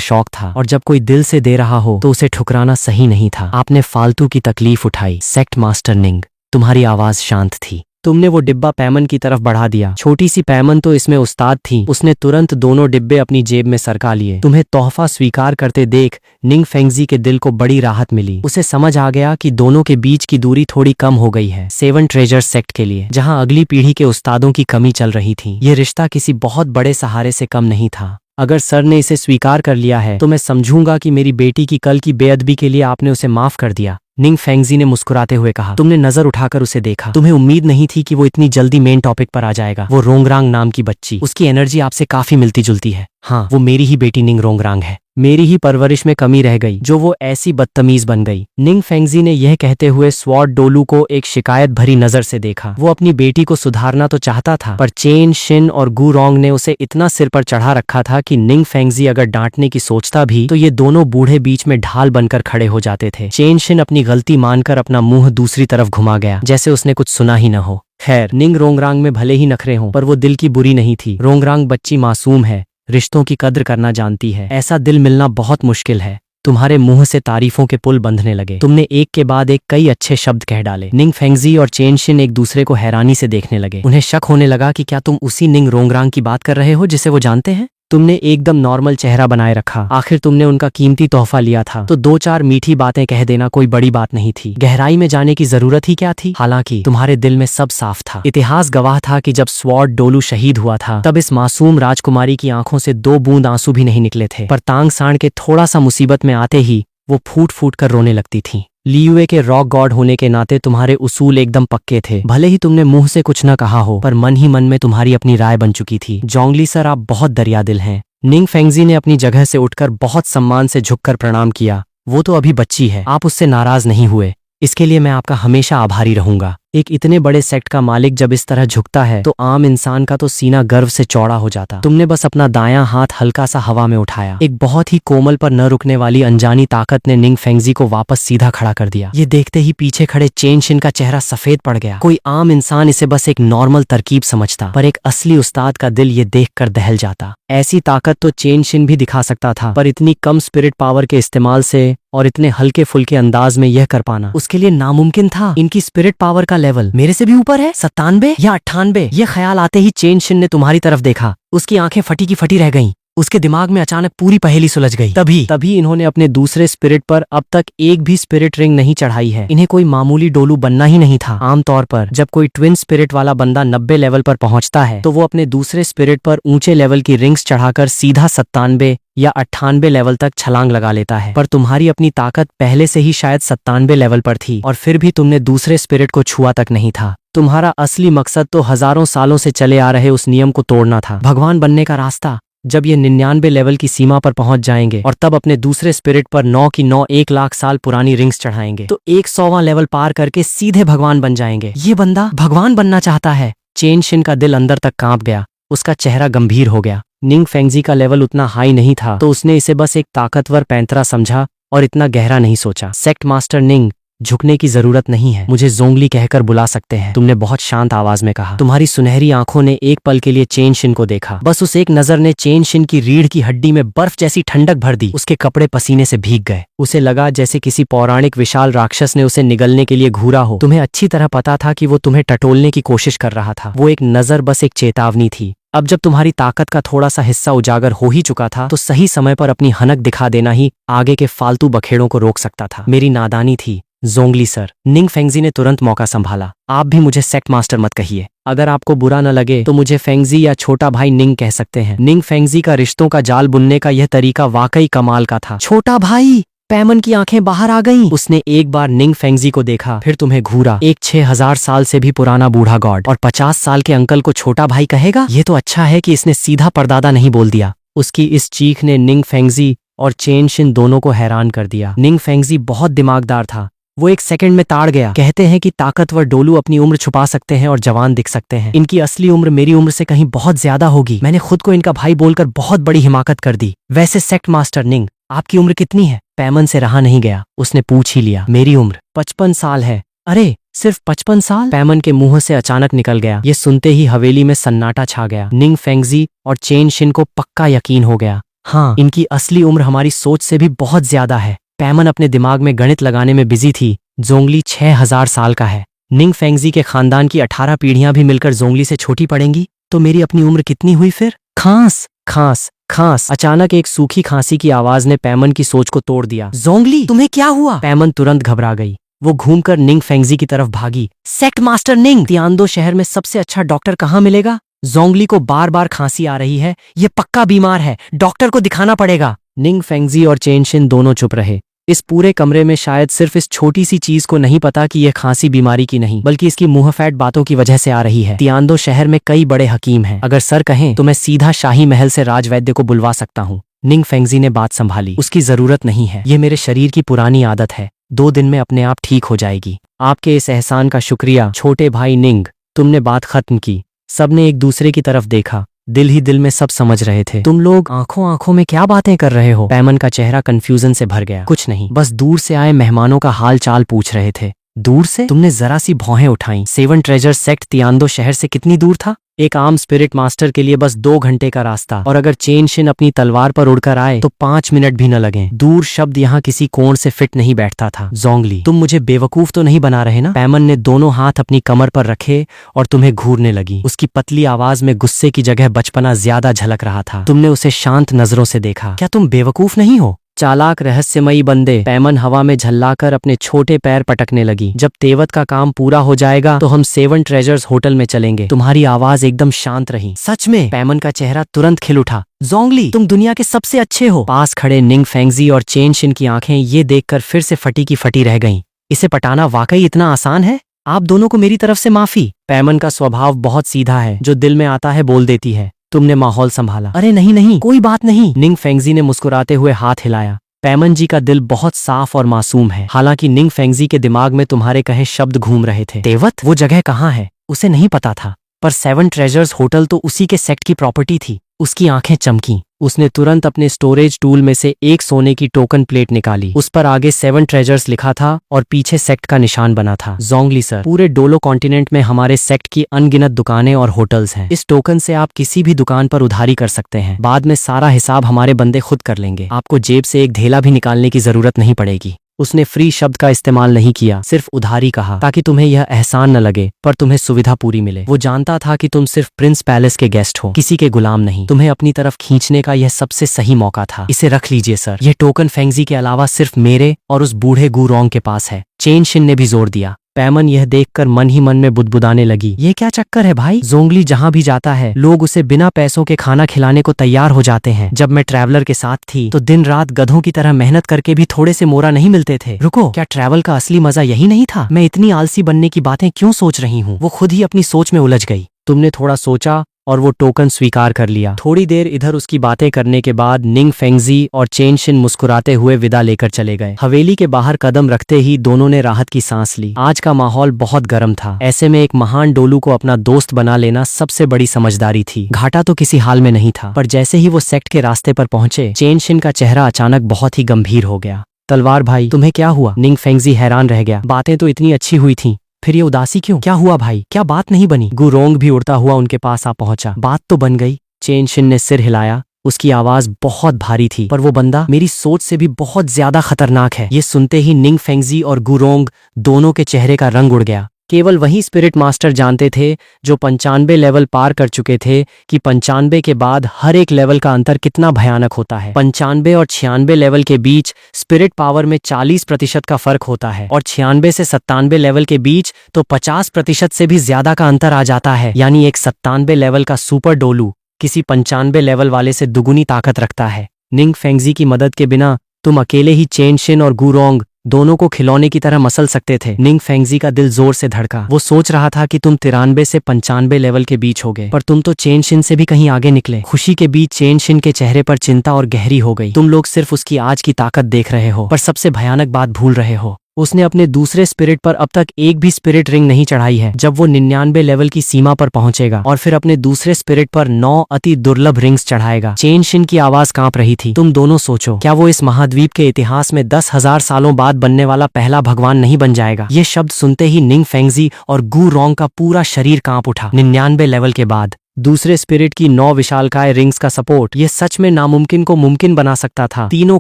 शौक था, और जब कोई दिल से दे रहा हो तो उसे ठुकराना सही नहीं था। आपने फालतू की तकलीफ उठाई। सेक्ट मास्टर निंग, तुम्हारी आवाज शांत थी। तुमने वो डिब्बा पैमन की तरफ बढ़ा दिया। छोटी सी पैमन तो इसमें उस्ताद थी। उसने तुरंत दोनों डिब्बे अपनी जेब में सरका लिए। तुम्हें तोहफा स्वीकार करते देख निंग फेंगजी के दिल को बड़ी राहत मिली। उसे समझ आ गया कि दोनों के बीच की दूरी थोड़ी कम हो गई है। 7 ट्रेजर सेक्ट के लिए, जहां अगली पीढ़ी के उस्तादों की कमी चल रही थी, ये रिश्ता किसी बहुत बड़े सहारे से कम नहीं था। अगर सर ने इसे स्वीकार कर लिया है तो मैं समझूंगा कि मेरी बेटी की कल की बेअदबी के लिए आपने उसे माफ कर दिया। निंग फेंगजी ने मुस्कुराते हुए कहा। तुमने नजर उठाकर उसे देखा। तुम्हें उम्मीद नहीं थी कि वो इतनी जल्दी मेन टॉपिक पर आ जाएगा। वो रोंगरांग नाम की बच्ची, उसकी एनर्जी आपसे काफी मिलती जुलती है। हाँ, वो मेरी ही बेटी निंग रोंगरांग है। मेरी ही परवरिश में कमी रह गई जो वो ऐसी बदतमीज बन गई। निंग फेंगजी ने यह कहते हुए स्वॉर्ड डोलू को एक शिकायत भरी नजर से देखा। वो अपनी बेटी को सुधारना तो चाहता था, पर चेन शिन और गू रोंग ने उसे इतना सिर पर चढ़ा रखा था कि निंग फेंगजी अगर डांटने की सोचता भी तो ये दोनों बूढ़े बीच में ढाल बनकर खड़े हो जाते थे। चेन शिन अपनी गलती मानकर अपना मुंह दूसरी तरफ घुमा गया, जैसे उसने कुछ सुना ही न हो। खैर, निंग रोंगरांग में भले ही नखरे हों, पर वो दिल की बुरी नहीं थी। रोंगरांग बच्ची मासूम है, रिश्तों की कद्र करना जानती है। ऐसा दिल मिलना बहुत मुश्किल है। तुम्हारे मुंह से तारीफों के पुल बंधने लगे। तुमने एक के बाद एक कई अच्छे शब्द कह डाले। निंग फेंगजी और चेन शिन एक दूसरे को हैरानी से देखने लगे। उन्हें शक होने लगा कि क्या तुम उसी निंग रोंगरांग की बात कर रहे हो जिसे वो जानते हैं। तुमने एकदम नॉर्मल चेहरा बनाए रखा। आखिर तुमने उनका कीमती तोहफा लिया था, तो 2-4 मीठी बातें कह देना कोई बड़ी बात नहीं थी। गहराई में जाने की जरूरत ही क्या थी। हालांकि तुम्हारे दिल में सब साफ था। इतिहास गवाह था कि जब स्वॉर्ड डोलू शहीद हुआ था, तब इस मासूम राजकुमारी की आंखों से 2 बूंद आंसू भी नहीं निकले थे। पर तांग सांड के थोड़ा सा मुसीबत में आते ही वो फूट फूट कर रोने लगती थी। लियुए के रॉक गॉड होने के नाते तुम्हारे उसूल एकदम पक्के थे। भले ही तुमने मुंह से कुछ न कहा हो, पर मन ही मन में तुम्हारी अपनी राय बन चुकी थी। जोंगली सर, आप बहुत दरियादिल हैं। निंग फेंगजी ने अपनी जगह से उठकर बहुत सम्मान से झुककर प्रणाम किया। वो तो अभी बच्ची है, आप उससे नाराज नहीं हुए, इसके लिए मैं आपका हमेशा आभारी रहूंगा। एक इतने बड़े सेक्ट का मालिक जब इस तरह झुकता है तो आम इंसान का तो सीना गर्व से चौड़ा हो जाता। तुमने बस अपना दायां हाथ हल्का सा हवा में उठाया। एक बहुत ही कोमल पर न रुकने वाली अनजानी ताकत ने निंग फेंगजी को वापस सीधा खड़ा कर दिया। ये देखते ही पीछे खड़े चेन शिन का चेहरा सफेद पड़ गया। कोई आम इंसान इसे बस एक नॉर्मल तरकीब समझता, पर एक असली उस्ताद का दिल ये देखकर दहल जाता। ऐसी ताकत तो चेन शिन भी दिखा सकता था, पर इतनी कम स्पिरिट पावर के इस्तेमाल से और इतने हल्के फुल्के अंदाज में यह कर पाना उसके लिए नामुमकिन था। इनकी स्पिरिट पावर का लेवल मेरे से भी ऊपर है। 97 या 98। यह ख्याल आते ही चेन शिन ने तुम्हारी तरफ देखा। उसकी आंखें फटी की फटी रह गईं। उसके दिमाग में अचानक पूरी पहेली सुलझ गई। तभी इन्होंने अपने दूसरे स्पिरिट पर अब तक एक भी स्पिरिट रिंग नहीं चढ़ाई है। इन्हें कोई मामूली डोलू बनना ही नहीं था। आमतौर पर जब कोई ट्विन स्पिरिट वाला बंदा 90 लेवल पर पहुंचता है तो वो अपने दूसरे स्पिरिट पर ऊंचे लेवल की रिंग्स चढ़ाकर सीधा 97 या 98 लेवल तक छलांग लगा लेता है। पर तुम्हारी अपनी ताकत पहले से ही शायद 97 लेवल पर थी, और फिर भी तुमने दूसरे स्पिरिट को छुआ तक नहीं था। तुम्हारा असली मकसद तो हजारों सालों से चले आ रहे उस नियम को तोड़ना था, भगवान बनने का रास्ता। जब ये 99 लेवल की सीमा पर पहुंच जाएंगे और तब अपने दूसरे स्पिरिट पर 9 की 9 1 लाख साल पुरानी रिंग्स चढ़ाएंगे तो 100वां लेवल पार करके सीधे भगवान बन जाएंगे। ये बंदा भगवान बनना चाहता है। चेन शिन का दिल अंदर तक कांप गया। उसका चेहरा गंभीर हो गया। निंग फेंगजी का लेवल उतना हाई नहीं था, तो उसने इसे बस एक ताकतवर पैंतरा समझा और इतना गहरा नहीं सोचा। सेक्ट मास्टर निंग, झुकने की जरूरत नहीं है, मुझे जोंगली कहकर बुला सकते हैं, तुमने बहुत शांत आवाज में कहा। तुम्हारी सुनहरी आंखों ने एक पल के लिए चेन शिन को देखा। बस उस एक नजर ने चेन शिन की रीढ़ की हड्डी में बर्फ जैसी ठंडक भर दी। उसके कपड़े पसीने से भीग गए। उसे लगा जैसे किसी पौराणिक विशाल राक्षस ने उसे निगलने के लिए घूरा हो। तुम्हें अच्छी तरह पता था कि वो तुम्हें टटोलने की कोशिश कर रहा था। वो एक नजर बस एक चेतावनी थी। अब जब तुम्हारी ताकत का थोड़ा सा हिस्सा उजागर हो ही चुका था, तो सही समय पर अपनी हनक दिखा देना ही आगे के फालतू बखेड़ों को रोक सकता था। मेरी नादानी थी जोंगली सर। निंग फेंगजी ने तुरंत मौका संभाला। आप भी मुझे सेक्ट मास्टर मत कहिए। अगर आपको बुरा न लगे तो मुझे फेंगजी या छोटा भाई निंग कह सकते हैं। निंग फेंगजी का रिश्तों का जाल बुनने का यह तरीका वाकई कमाल का था। छोटा भाई! पैमन की आंखें बाहर आ गईं। उसने एक बार निंग फेंगजी को देखा, फिर तुम्हें घूरा। एक 6000 साल से भी पुराना बूढ़ा गॉड और 50 साल के अंकल को छोटा भाई कहेगा? ये तो अच्छा है कि इसने सीधा परदादा नहीं बोल दिया। उसकी इस चीख ने निंग फेंगजी और चेन शिन दोनों को हैरान कर दिया। निंग फेंगजी बहुत दिमागदार था। वो एक सेकंड में ताड़ गया। कहते हैं कि ताकतवर डोलू अपनी उम्र छुपा सकते हैं और जवान दिख सकते हैं। इनकी असली उम्र मेरी उम्र से कहीं बहुत ज्यादा होगी। मैंने खुद को इनका भाई बोलकर बहुत बड़ी हिमाकत कर दी। वैसे सेक्ट मास्टर निंग, आपकी उम्र कितनी है? पैमन से रहा नहीं गया, उसने पूछ ही लिया। मेरी उम्र 55 साल है। अरे सिर्फ 55 साल? पैमन के मुंह से अचानक निकल गया। ये सुनते ही हवेली में सन्नाटा छा गया। निंग फेंगजी और चेन शिन को पक्का यकीन हो गया, हाँ, इनकी असली उम्र हमारी सोच से भी बहुत ज्यादा है। पैमन अपने दिमाग में गणित लगाने में बिजी थी। जोंगली 6000 साल का है। निंग फेंगजी के खानदान की 18 पीढ़ियां भी मिलकर जोंगली से छोटी पड़ेंगी, तो मेरी अपनी उम्र कितनी हुई फिर? खांस खांस खांस। अचानक एक सूखी खांसी की आवाज ने पैमन की सोच को तोड़ दिया। जोंगली, तुम्हें क्या हुआ? पैमन तुरंत घबरा गई। वो घूमकर निंग फेंगजी की तरफ भागी। सेक्ट मास्टर निंग, तियानदो शहर में सबसे अच्छा डॉक्टर कहाँ मिलेगा? जोंगली को बार बार खांसी आ रही है, ये पक्का बीमार है, डॉक्टर को दिखाना पड़ेगा। निंग फेंगजी और चेनशिन दोनों चुप रहे। इस पूरे कमरे में शायद सिर्फ इस छोटी सी चीज को नहीं पता कि यह खांसी बीमारी की नहीं, बल्कि इसकी मुंहफैट बातों की वजह से आ रही है। तियानदो शहर में कई बड़े हकीम हैं, अगर सर कहें तो मैं सीधा शाही महल से राजवैद्य को बुलवा सकता हूँ। निंग फेंगजी ने बात संभाली। उसकी जरूरत नहीं है, ये मेरे शरीर की पुरानी आदत है, 2 दिन में अपने आप ठीक हो जाएगी। आपके इस एहसान का शुक्रिया छोटे भाई निंग। तुमने बात खत्म की। सबने एक दूसरे की तरफ देखा। दिल ही दिल में सब समझ रहे थे। तुम लोग आंखों आंखों में क्या बातें कर रहे हो? पैमन का चेहरा कंफ्यूजन से भर गया। कुछ नहीं, बस दूर से आए मेहमानों का हाल चाल पूछ रहे थे। दूर से? तुमने जरा सी भौहें उठाई। 7 ट्रेजर सेक्ट तियानदो शहर से कितनी दूर था? एक आम स्पिरिट मास्टर के लिए बस 2 घंटे का रास्ता, और अगर चेन शिन अपनी तलवार पर उड़कर आए तो 5 मिनट भी न लगे। दूर शब्द यहाँ किसी कोण से फिट नहीं बैठता था। जोंगली, तुम मुझे बेवकूफ तो नहीं बना रहे ना? पैमन ने दोनों हाथ अपनी कमर पर रखे और तुम्हें घूरने लगी। उसकी पतली आवाज में गुस्से की जगह बचपना ज्यादा झलक रहा था। तुमने उसे शांत नजरों से देखा। क्या तुम बेवकूफ नहीं हो? चालाक रहस्यमयी बंदे। पैमन हवा में झल्लाकर अपने छोटे पैर पटकने लगी। जब तेवत का काम पूरा हो जाएगा तो हम 7 ट्रेजर्स होटल में चलेंगे। तुम्हारी आवाज एकदम शांत रही। सच में? पैमन का चेहरा तुरंत खिल उठा। जोंगली, तुम दुनिया के सबसे अच्छे हो। पास खड़े निंग फेंगजी और चेन शिन की आंखें ये देखकर फिर से फटी की फटी रह गईं। इसे पटाना वाकई इतना आसान है? आप दोनों को मेरी तरफ से माफी। पैमन का स्वभाव बहुत सीधा है, जो दिल में आता है बोल देती है। तुमने माहौल संभाला। अरे नहीं नहीं, कोई बात नहीं। निंग फेंगजी ने मुस्कुराते हुए हाथ हिलाया। पैमन जी का दिल बहुत साफ और मासूम है। हालांकि निंग फेंगजी के दिमाग में तुम्हारे कहे शब्द घूम रहे थे। तेवत? वो जगह कहाँ है? उसे नहीं पता था, पर 7 ट्रेजर्स होटल तो उसी के सेक्ट की प्रॉपर्टी थी। उसकी आंखें चमकी। उसने तुरंत अपने स्टोरेज टूल में से एक सोने की टोकन प्लेट निकाली। उस पर आगे 7 ट्रेजर्स लिखा था और पीछे सेक्ट का निशान बना था। जोंगली सर, पूरे डोलो कॉन्टिनेंट में हमारे सेक्ट की अनगिनत दुकानें और होटल्स हैं। इस टोकन से आप किसी भी दुकान पर उधारी कर सकते हैं। बाद में सारा हिसाब हमारे बंदे खुद कर लेंगे। आपको जेब से एक ढेला भी निकालने की जरूरत नहीं पड़ेगी। उसने फ्री शब्द का इस्तेमाल नहीं किया, सिर्फ उधारी कहा, ताकि तुम्हें यह एहसान न लगे पर तुम्हें सुविधा पूरी मिले। वो जानता था कि तुम सिर्फ प्रिंस पैलेस के गेस्ट हो, किसी के गुलाम नहीं। तुम्हें अपनी तरफ खींचने का यह सबसे सही मौका था। इसे रख लीजिए सर। यह टोकन फेंगजी के अलावा सिर्फ मेरे और उस बूढ़े गुरोंग के पास है। चेन शिन ने भी जोर दिया। पैमन यह देखकर मन ही मन में बुदबुदाने लगी। ये क्या चक्कर है भाई? जोंगली जहाँ भी जाता है लोग उसे बिना पैसों के खाना खिलाने को तैयार हो जाते हैं। जब मैं ट्रैवलर के साथ थी तो दिन रात गधों की तरह मेहनत करके भी थोड़े से मोरा नहीं मिलते थे। रुको, क्या ट्रैवल का असली मजा यही नहीं था? मैं इतनी आलसी बनने की बातें क्यों सोच रही हूँ? वो खुद ही अपनी सोच में उलझ गई। तुमने थोड़ा सोचा और वो टोकन स्वीकार कर लिया। थोड़ी देर इधर उसकी बातें करने के बाद निंग फेंगजी और चेन शिन मुस्कुराते हुए विदा लेकर चले गए। हवेली के बाहर कदम रखते ही दोनों ने राहत की सांस ली। आज का माहौल बहुत गर्म था। ऐसे में एक महान डोलू को अपना दोस्त बना लेना सबसे बड़ी समझदारी थी। घाटा तो किसी हाल में नहीं था, पर जैसे ही वो सेक्ट के रास्ते पर पहुंचे, चेन शिन का चेहरा अचानक बहुत ही गंभीर हो गया। तलवार भाई, तुम्हें क्या हुआ? निंग फेंगजी हैरान रह गया। बातें तो इतनी अच्छी हुई थीं, फिर ये उदासी क्यों? क्या हुआ भाई? क्या बात नहीं बनी? गुरोंग भी उड़ता हुआ उनके पास आ पहुंचा। बात तो बन गई। चेन शिन ने सिर हिलाया। उसकी आवाज बहुत भारी थी, पर वो बंदा मेरी सोच से भी बहुत ज्यादा खतरनाक है। ये सुनते ही निंग फेंगजी और गुरोंग दोनों के चेहरे का रंग उड़ गया। केवल वही स्पिरिट मास्टर जानते थे जो 95 लेवल पार कर चुके थे कि 95 के बाद हर एक लेवल का अंतर कितना भयानक होता है। 95 और 96 लेवल के बीच स्पिरिट पावर में 40% का फर्क होता है, और 96 से 97 लेवल के बीच तो 50% से भी ज्यादा का अंतर आ जाता है। यानी एक 97 लेवल का सुपर डोलू किसी 95 लेवल वाले से दुगुनी ताकत रखता है। निंग फेंगजी की मदद के बिना तुम अकेले ही चेन शिन और गुरोंग दोनों को खिलौने की तरह मसल सकते थे। निंग फेंगजी का दिल जोर से धड़का। वो सोच रहा था कि तुम 93 से 95 लेवल के बीच हो गए, पर तुम तो चेन शिन से भी कहीं आगे निकले। खुशी के बीच चेन शिन के चेहरे पर चिंता और गहरी हो गई। तुम लोग सिर्फ उसकी आज की ताकत देख रहे हो, पर सबसे भयानक बात भूल रहे हो। उसने अपने दूसरे स्पिरिट पर अब तक एक भी स्पिरिट रिंग नहीं चढ़ाई है। जब वो 99 लेवल की सीमा पर पहुंचेगा और फिर अपने दूसरे स्पिरिट पर 9 अति दुर्लभ रिंग्स चढ़ाएगा। चेन शिन की आवाज कांप रही थी। तुम दोनों सोचो, क्या वो इस महाद्वीप के इतिहास में 10,000 सालों बाद बनने वाला पहला भगवान नहीं बन जाएगा? ये शब्द सुनते ही निंग फेंगजी और गू रोंग का पूरा शरीर कांप उठा। 99 लेवल के बाद दूसरे स्पिरिट की 9 विशालकाय रिंग्स का सपोर्ट ये सच में नामुमकिन को मुमकिन बना सकता था। तीनों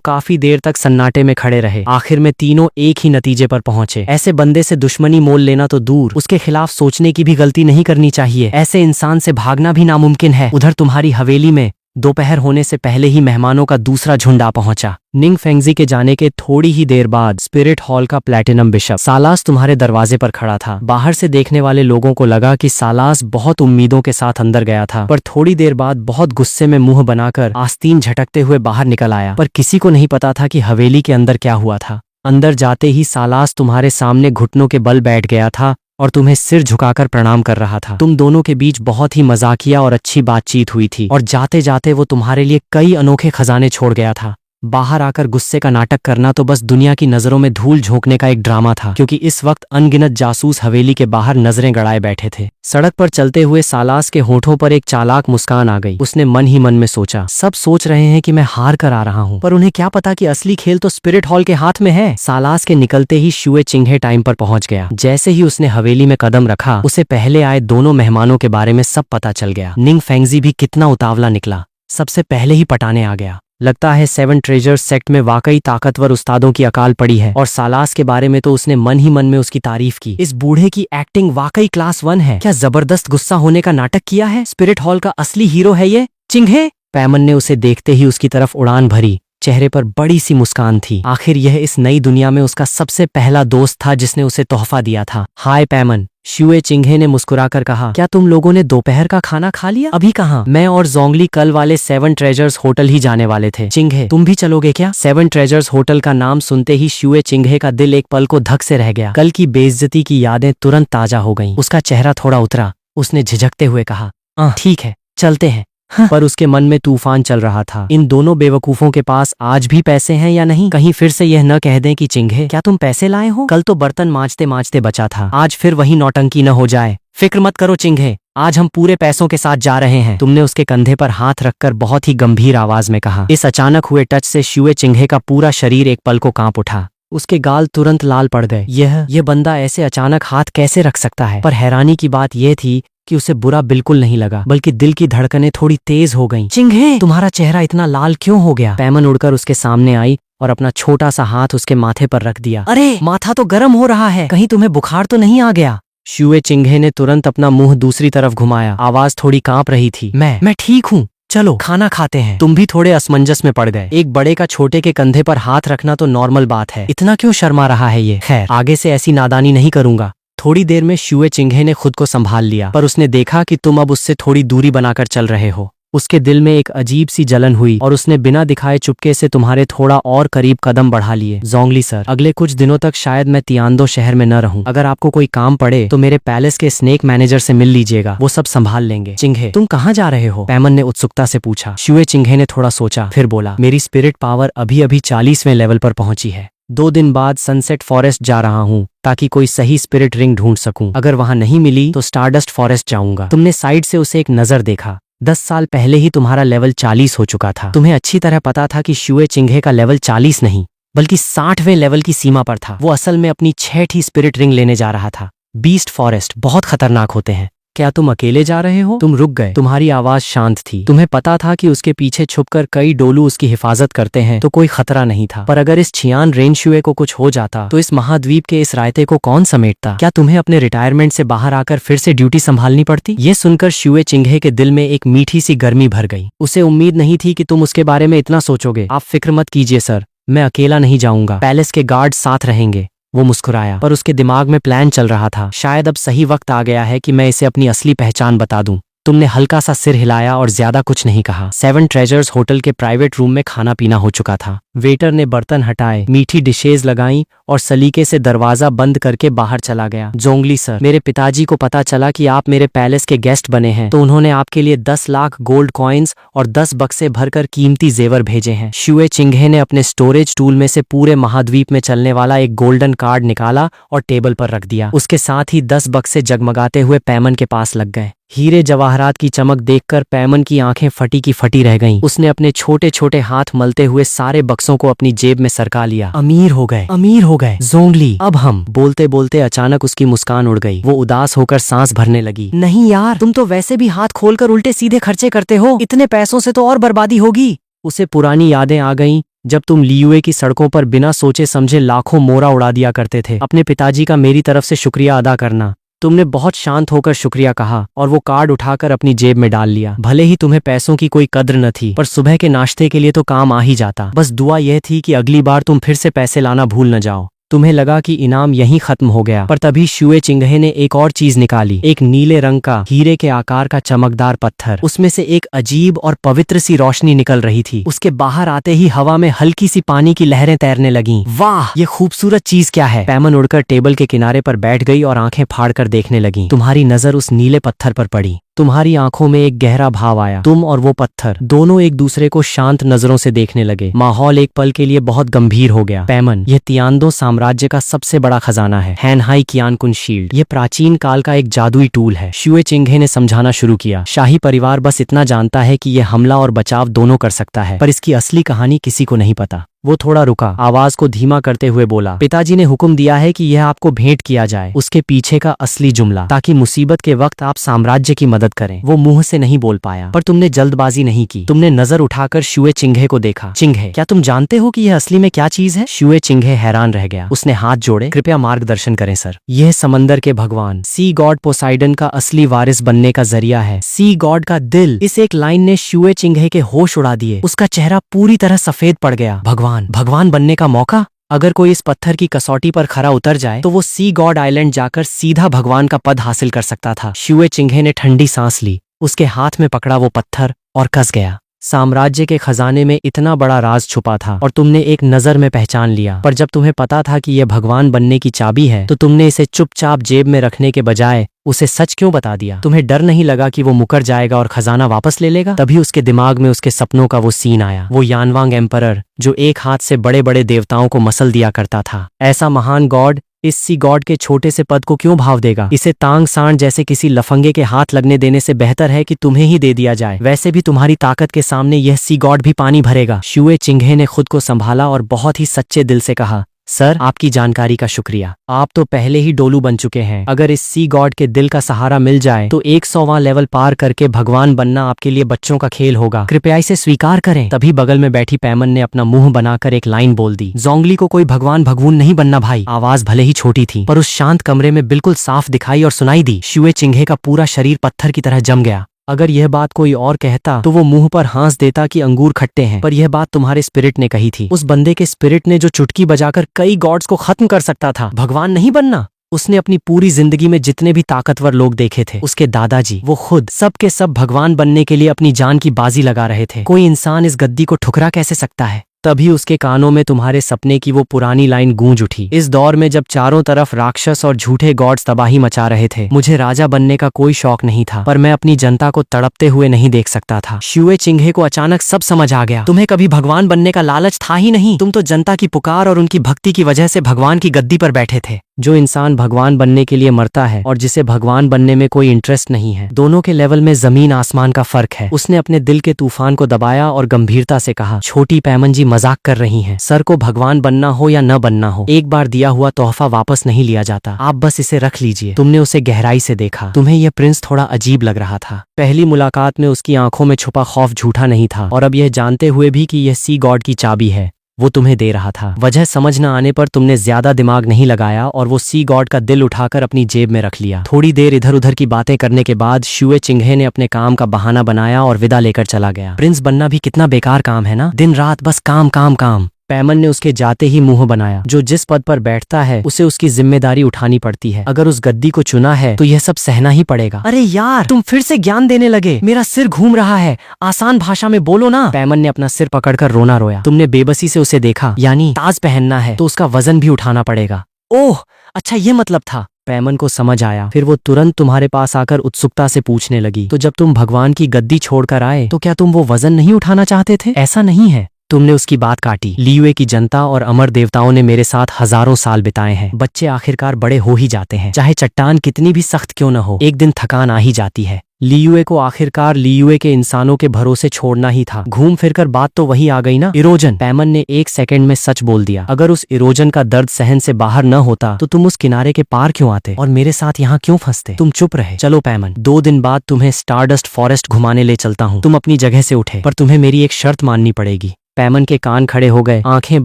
काफी देर तक सन्नाटे में खड़े रहे। आखिर में तीनों एक ही नतीजे पर पहुंचे। ऐसे बंदे से दुश्मनी मोल लेना तो दूर, उसके खिलाफ सोचने की भी गलती नहीं करनी चाहिए। ऐसे इंसान से भागना भी नामुमकिन है। उधर तुम्हारी हवेली में दोपहर होने से पहले ही मेहमानों का दूसरा झुंड आ पहुंचा। निंग फेंगजी के जाने के थोड़ी ही देर बाद स्पिरिट हॉल का प्लैटिनम बिशप सालास तुम्हारे दरवाजे पर खड़ा था। बाहर से देखने वाले लोगों को लगा कि सालास बहुत उम्मीदों के साथ अंदर गया था, पर थोड़ी देर बाद बहुत गुस्से में मुंह बनाकर आस्तीन झटकते हुए बाहर निकल आया। पर किसी को नहीं पता था कि हवेली के अंदर क्या हुआ था। अंदर जाते ही सालास तुम्हारे सामने घुटनों के बल बैठ गया था और तुम्हें सिर झुकाकर प्रणाम कर रहा था। तुम दोनों के बीच बहुत ही मजाकिया और अच्छी बातचीत हुई थी और जाते जाते वो तुम्हारे लिए कई अनोखे खजाने छोड़ गया था। बाहर आकर गुस्से का नाटक करना तो बस दुनिया की नजरों में धूल झोंकने का एक ड्रामा था, क्योंकि इस वक्त अनगिनत जासूस हवेली के बाहर नजरें गड़ाए बैठे थे। सड़क पर चलते हुए सालास के होठों पर एक चालाक मुस्कान आ गई। उसने मन ही मन में सोचा, सब सोच रहे हैं कि मैं हार कर आ रहा हूँ, पर उन्हें क्या पता कि असली खेल तो स्पिरिट हॉल के हाथ में है। सालास के निकलते ही शुए चिंघे टाइम पर पहुंच गया। जैसे ही उसने हवेली में कदम रखा, उसे पहले आए दोनों मेहमानों के बारे में सब पता चल गया। निंग फेंगजी भी कितना उतावला निकला, सबसे पहले ही पटाने आ गया। लगता है 7 ट्रेजर्स सेक्ट में वाकई ताकतवर उस्तादों की अकाल पड़ी है। और सालास के बारे में तो उसने मन ही मन में उसकी तारीफ की। इस बूढ़े की एक्टिंग वाकई क्लास 1 है। क्या जबरदस्त गुस्सा होने का नाटक किया है। स्पिरिट हॉल का असली हीरो है ये चिंघे। पैमन ने उसे देखते ही उसकी तरफ उड़ान भरी। चेहरे पर बड़ी सी मुस्कान थी। आखिर यह इस नई दुनिया में उसका सबसे पहला दोस्त था जिसने उसे तोहफा दिया था। हाय पैमन, शुए चिंघे ने मुस्कुराकर कहा, क्या तुम लोगों ने दोपहर का खाना खा लिया? अभी कहाँ, मैं और जोंगली कल वाले 7 ट्रेजर्स होटल ही जाने वाले थे। चिंघे, तुम भी चलोगे क्या? 7 ट्रेजर्स होटल का नाम सुनते ही शुए चिंघे का दिल एक पल को धक से रह गया। कल की बेइज्जती की यादें तुरंत ताजा हो गईं। उसका चेहरा थोड़ा उतरा। उसने झिझकते हुए कहा, ठीक है, चलते हैं। पर उसके मन में तूफान चल रहा था। इन दोनों बेवकूफों के पास आज भी पैसे हैं या नहीं? कहीं फिर से यह न कह दें कि चिंघे, क्या तुम पैसे लाए हो? कल तो बर्तन मांजते मांजते बचा था, आज फिर वही नौटंकी न हो जाए। फिक्र मत करो चिंघे, आज हम पूरे पैसों के साथ जा रहे हैं। तुमने उसके कंधे पर हाथ रखकर बहुत ही गंभीर आवाज में कहा। इस अचानक हुए टच से शुए चिंघे का पूरा शरीर एक पल को कांप उठा। उसके गाल तुरंत लाल पड़ गए। यह बंदा ऐसे अचानक हाथ कैसे रख सकता है? पर हैरानी की बात यह थी कि उसे बुरा बिल्कुल नहीं लगा, बल्कि दिल की धड़कनें थोड़ी तेज हो गईं। चिंघे, तुम्हारा चेहरा इतना लाल क्यों हो गया? पैमन उड़कर उसके सामने आई और अपना छोटा सा हाथ उसके माथे पर रख दिया। अरे, माथा तो गर्म हो रहा है, कहीं तुम्हें बुखार तो नहीं आ गया? शुए चिंघे ने तुरंत अपना मुंह दूसरी तरफ घुमाया। आवाज थोड़ी कांप रही थी। मैं ठीक हूँ, चलो खाना खाते हैं। तुम भी थोड़े असमंजस में पड़ गए। एक बड़े का छोटे के कंधे पर हाथ रखना तो नॉर्मल बात है, इतना क्यों शर्मा रहा है ये? खैर, आगे से ऐसी नादानी नहीं करूंगा। थोड़ी देर में शुए चिंघे ने खुद को संभाल लिया, पर उसने देखा कि तुम अब उससे थोड़ी दूरी बनाकर चल रहे हो। उसके दिल में एक अजीब सी जलन हुई और उसने बिना दिखाए चुपके से तुम्हारे थोड़ा और करीब कदम बढ़ा लिए। जोंगली सर, अगले कुछ दिनों तक शायद मैं तियानदो शहर में न रहूं। अगर आपको कोई काम पड़े तो मेरे पैलेस के स्नेक मैनेजर से मिल लीजिएगा, वो सब संभाल लेंगे। चिंघे, तुम कहाँ जा रहे हो? पैमन ने उत्सुकता से पूछा। शुए चिंघे ने थोड़ा सोचा, फिर बोला, मेरी स्पिरिट पावर अभी अभी 40वें लेवल पर पहुंची है। 2 दिन बाद सनसेट फॉरेस्ट जा रहा हूँ ताकि कोई सही स्पिरिट रिंग ढूंढ सकूं। अगर वहां नहीं मिली तो स्टारडस्ट फॉरेस्ट जाऊंगा। तुमने साइड से उसे एक नजर देखा। 10 साल पहले ही तुम्हारा लेवल 40 हो चुका था। तुम्हें अच्छी तरह पता था कि शुए चिंघे का लेवल 40 नहीं बल्कि 60वें लेवल की सीमा पर था। वो असल में अपनी 6ठी स्पिरिट रिंग लेने जा रहा था। बीस्ट फॉरेस्ट बहुत खतरनाक होते हैं। क्या तुम अकेले जा रहे हो? तुम रुक गए। तुम्हारी आवाज शांत थी। तुम्हें पता था कि उसके पीछे छुपकर कई डोलू उसकी हिफाजत करते हैं, तो कोई खतरा नहीं था। पर अगर इस छियान रेनशुए को कुछ हो जाता तो इस महाद्वीप के इस रायते को कौन समेटता? क्या तुम्हें अपने रिटायरमेंट से बाहर आकर फिर से ड्यूटी संभालनी पड़ती? ये सुनकर शुए चिंघे के दिल में एक मीठी सी गर्मी भर गई। उसे उम्मीद नहीं थी कि तुम उसके बारे में इतना सोचोगे। आप फिक्र मत कीजिए सर, मैं अकेला नहीं जाऊंगा, पैलेस के गार्ड साथ रहेंगे। वो मुस्कुराया, पर उसके दिमाग में प्लान चल रहा था। शायद अब सही वक्त आ गया है कि मैं इसे अपनी असली पहचान बता दूं। तुमने हल्का सा सिर हिलाया और ज्यादा कुछ नहीं कहा। 7 ट्रेजर्स होटल के प्राइवेट रूम में खाना पीना हो चुका था। वेटर ने बर्तन हटाए, मीठी डिशेज लगाई और सलीके से दरवाजा बंद करके बाहर चला गया। जोंगली सर, मेरे पिताजी को पता चला कि आप मेरे पैलेस के गेस्ट बने हैं, तो उन्होंने आपके लिए 10 लाख गोल्ड कॉइन्स और 10 बक्से भरकर कीमती जेवर भेजे हैं। शुए चिंघे ने अपने स्टोरेज टूल में से पूरे महाद्वीप में चलने वाला एक गोल्डन कार्ड निकाला और टेबल पर रख दिया। उसके साथ ही 10 बक्से जगमगाते हुए पैमन के पास लग गए। हीरे जवाहरात की चमक देखकर पैमन की आंखें फटी की फटी रह गईं। उसने अपने छोटे छोटे हाथ मलते हुए सारे बक्सों को अपनी जेब में सरका लिया। अमीर हो गए, अमीर हो गए जोंगली, अब हम। बोलते बोलते अचानक उसकी मुस्कान उड़ गई। वो उदास होकर सांस भरने लगी। नहीं यार, तुम तो वैसे भी हाथ खोलकर उल्टे सीधे खर्चे करते हो, इतने पैसों से तो और बर्बादी होगी। उसे पुरानी यादें आ गईं जब तुम लियुए की सड़कों पर बिना सोचे समझे लाखों मोरा उड़ा दिया करते थे। अपने पिताजी का मेरी तरफ से शुक्रिया अदा करना। तुमने बहुत शांत होकर शुक्रिया कहा और वो कार्ड उठाकर अपनी जेब में डाल लिया। भले ही तुम्हें पैसों की कोई कद्र न थी, पर सुबह के नाश्ते के लिए तो काम आ ही जाता। बस दुआ यह थी कि अगली बार तुम फिर से पैसे लाना भूल न जाओ। तुम्हें लगा कि इनाम यहीं खत्म हो गया, पर तभी शुए चिंघे ने एक और चीज निकाली। एक नीले रंग का हीरे के आकार का चमकदार पत्थर। उसमें से एक अजीब और पवित्र सी रोशनी निकल रही थी। उसके बाहर आते ही हवा में हल्की सी पानी की लहरें तैरने लगीं। वाह, ये खूबसूरत चीज क्या है? पैमन उड़कर टेबल के किनारे पर बैठ गई और आंखें फाड़कर देखने लगी। तुम्हारी नजर उस नीले पत्थर पर पड़ी। तुम्हारी आंखों में एक गहरा भाव आया। तुम और वो पत्थर दोनों एक दूसरे को शांत नजरों से देखने लगे। माहौल एक पल के लिए बहुत गंभीर हो गया। पैमन, यह तियानदो साम्राज्य का सबसे बड़ा खजाना है, हैनहाई कियानकुन शील्ड। यह प्राचीन काल का एक जादुई टूल है। शुए चिंघे ने समझाना शुरू किया। शाही परिवार बस इतना जानता है कि यह हमला और बचाव दोनों कर सकता है, पर इसकी असली कहानी किसी को नहीं पता। वो थोड़ा रुका, आवाज को धीमा करते हुए बोला, पिताजी ने हुक्म दिया है कि यह आपको भेंट किया जाए, उसके पीछे का असली जुमला, ताकि मुसीबत के वक्त आप साम्राज्य की मदद करें। वो मुंह से नहीं बोल पाया, पर तुमने जल्दबाजी नहीं की। तुमने नजर उठाकर शुए चिंघे को देखा। चिंघे, क्या तुम जानते हो कि यह असली में क्या चीज है? शुए चिंघे हैरान रह गया। उसने हाथ जोड़े। कृपया मार्गदर्शन करें सर। यह समंदर के भगवान सी गॉड पोसाइडन का असली वारिस बनने का जरिया है। सी गॉड का दिल। इस एक लाइन ने शुए चिंघे के होश उड़ा दिए। उसका चेहरा पूरी तरह सफेद पड़ गया। भगवान बनने का मौका? अगर कोई इस पत्थर की कसौटी पर खरा उतर जाए तो वो सी गॉड आइलैंड जाकर सीधा भगवान का पद हासिल कर सकता था। शुए चिंघे ने ठंडी सांस ली, उसके हाथ में पकड़ा वो पत्थर और कस गया। साम्राज्य के खजाने में इतना बड़ा राज छुपा था और तुमने एक नजर में पहचान लिया। पर जब तुम्हें पता था कि यह भगवान बनने की चाबी है, तो तुमने इसे चुपचाप जेब में रखने के बजाय उसे सच क्यों बता दिया? तुम्हें डर नहीं लगा कि वो मुकर जाएगा और खजाना वापस ले लेगा? तभी उसके दिमाग में उसके सपनों का वो सीन आया। वो यानवांग एम्परर जो एक हाथ से बड़े बड़े देवताओं को मसल दिया करता था। ऐसा महान गॉड इस सी गॉड के छोटे से पद को क्यों भाव देगा? इसे तांग सांड जैसे किसी लफंगे के हाथ लगने देने से बेहतर है कि तुम्हें ही दे दिया जाए। वैसे भी तुम्हारी ताकत के सामने यह सी गॉड भी पानी भरेगा। शुए चिंघे ने खुद को संभाला और बहुत ही सच्चे दिल से कहा, सर, आपकी जानकारी का शुक्रिया। आप तो पहले ही डोलू बन चुके हैं। अगर इस सी गॉड के दिल का सहारा मिल जाए तो 100वां लेवल पार करके भगवान बनना आपके लिए बच्चों का खेल होगा। कृपया इसे स्वीकार करें। तभी बगल में बैठी पैमन ने अपना मुंह बनाकर एक लाइन बोल दी, जोंगली को कोई भगवान भगवून नहीं बनना भाई। आवाज भले ही छोटी थी, पर उस शांत कमरे में बिल्कुल साफ दिखाई और सुनाई दी। शुए चिंघे का पूरा शरीर पत्थर की तरह जम गया। अगर यह बात कोई और कहता तो वो मुंह पर हंस देता कि अंगूर खट्टे हैं, पर यह बात तुम्हारे स्पिरिट ने कही थी। उस बंदे के स्पिरिट ने जो चुटकी बजाकर कई गॉड्स को खत्म कर सकता था। भगवान नहीं बनना। उसने अपनी पूरी जिंदगी में जितने भी ताकतवर लोग देखे थे, उसके दादाजी, वो खुद, सब के सब भगवान बनने के लिए अपनी जान की बाजी लगा रहे थे। कोई इंसान इस गद्दी को ठुकरा कैसे सकता है? तभी उसके कानों में तुम्हारे सपने की वो पुरानी लाइन गूंज उठी। इस दौर में जब चारों तरफ राक्षस और झूठे गॉड्स तबाही मचा रहे थे, मुझे राजा बनने का कोई शौक नहीं था, पर मैं अपनी जनता को तड़पते हुए नहीं देख सकता था। शुए चिंघे को अचानक सब समझ आ गया। तुम्हें कभी भगवान बनने का लालच था ही नहीं। तुम तो जनता की पुकार और उनकी भक्ति की वजह से भगवान की गद्दी पर बैठे थे। जो इंसान भगवान बनने के लिए मरता है और जिसे भगवान बनने में कोई इंटरेस्ट नहीं है, दोनों के लेवल में जमीन आसमान का फर्क है। उसने अपने दिल के तूफान को दबाया और गंभीरता से कहा, छोटी पैमन जी मजाक कर रही हैं। सर को भगवान बनना हो या न बनना हो, एक बार दिया हुआ तोहफा वापस नहीं लिया जाता। आप बस इसे रख लीजिए। तुमने उसे गहराई से देखा। तुम्हें यह प्रिंस थोड़ा अजीब लग रहा था। पहली मुलाकात में उसकी आंखों में छुपा खौफ झूठा नहीं था, और अब यह जानते हुए भी कि यह सी गॉड की चाबी है, वो तुम्हें दे रहा था। वजह समझ न आने पर तुमने ज्यादा दिमाग नहीं लगाया और वो सी गॉड का दिल उठाकर अपनी जेब में रख लिया। थोड़ी देर इधर उधर की बातें करने के बाद शुए चिंघे ने अपने काम का बहाना बनाया और विदा लेकर चला गया। प्रिंस बनना भी कितना बेकार काम है ना, दिन रात बस काम काम काम। पैमन ने उसके जाते ही मुंह बनाया। जो जिस पद पर बैठता है उसे उसकी जिम्मेदारी उठानी पड़ती है। अगर उस गद्दी को चुना है तो यह सब सहना ही पड़ेगा। अरे यार, तुम फिर से ज्ञान देने लगे, मेरा सिर घूम रहा है, आसान भाषा में बोलो ना। पैमन ने अपना सिर पकड़कर रोना रोया। तुमने बेबसी से उसे देखा, यानी ताज पहनना है तो उसका वजन भी उठाना पड़ेगा। ओह, अच्छा ये मतलब था। पैमन को समझ आया। फिर वो तुरंत तुम्हारे पास आकर उत्सुकता से पूछने लगी, तो जब तुम भगवान की गद्दी छोड़कर आए तो क्या तुम वो वजन नहीं उठाना चाहते थे? ऐसा नहीं है। तुमने उसकी बात काटी। लियुए की जनता और अमर देवताओं ने मेरे साथ हजारों साल बिताए हैं। बच्चे आखिरकार बड़े हो ही जाते हैं, चाहे चट्टान कितनी भी सख्त क्यों न हो, एक दिन थकान आ ही जाती है। लियुए को आखिरकार लियुए के इंसानों के भरोसे छोड़ना ही था। घूम फिरकर बात तो वही आ गई ना, इरोजन। पैमन ने एक सेकंड में सच बोल दिया। अगर उस इरोजन का दर्द सहन से बाहर न होता तो तुम उस किनारे के पार क्यों आते और मेरे साथ यहाँ क्यों फंसते? तुम चुप रहे। चलो पैमन, 2 दिन बाद तुम्हें स्टारडस्ट फॉरेस्ट घुमाने ले चलता हूँ। तुम अपनी जगह से उठे, पर तुम्हें मेरी एक शर्त माननी पड़ेगी। पैमन के कान खड़े हो गए, आंखें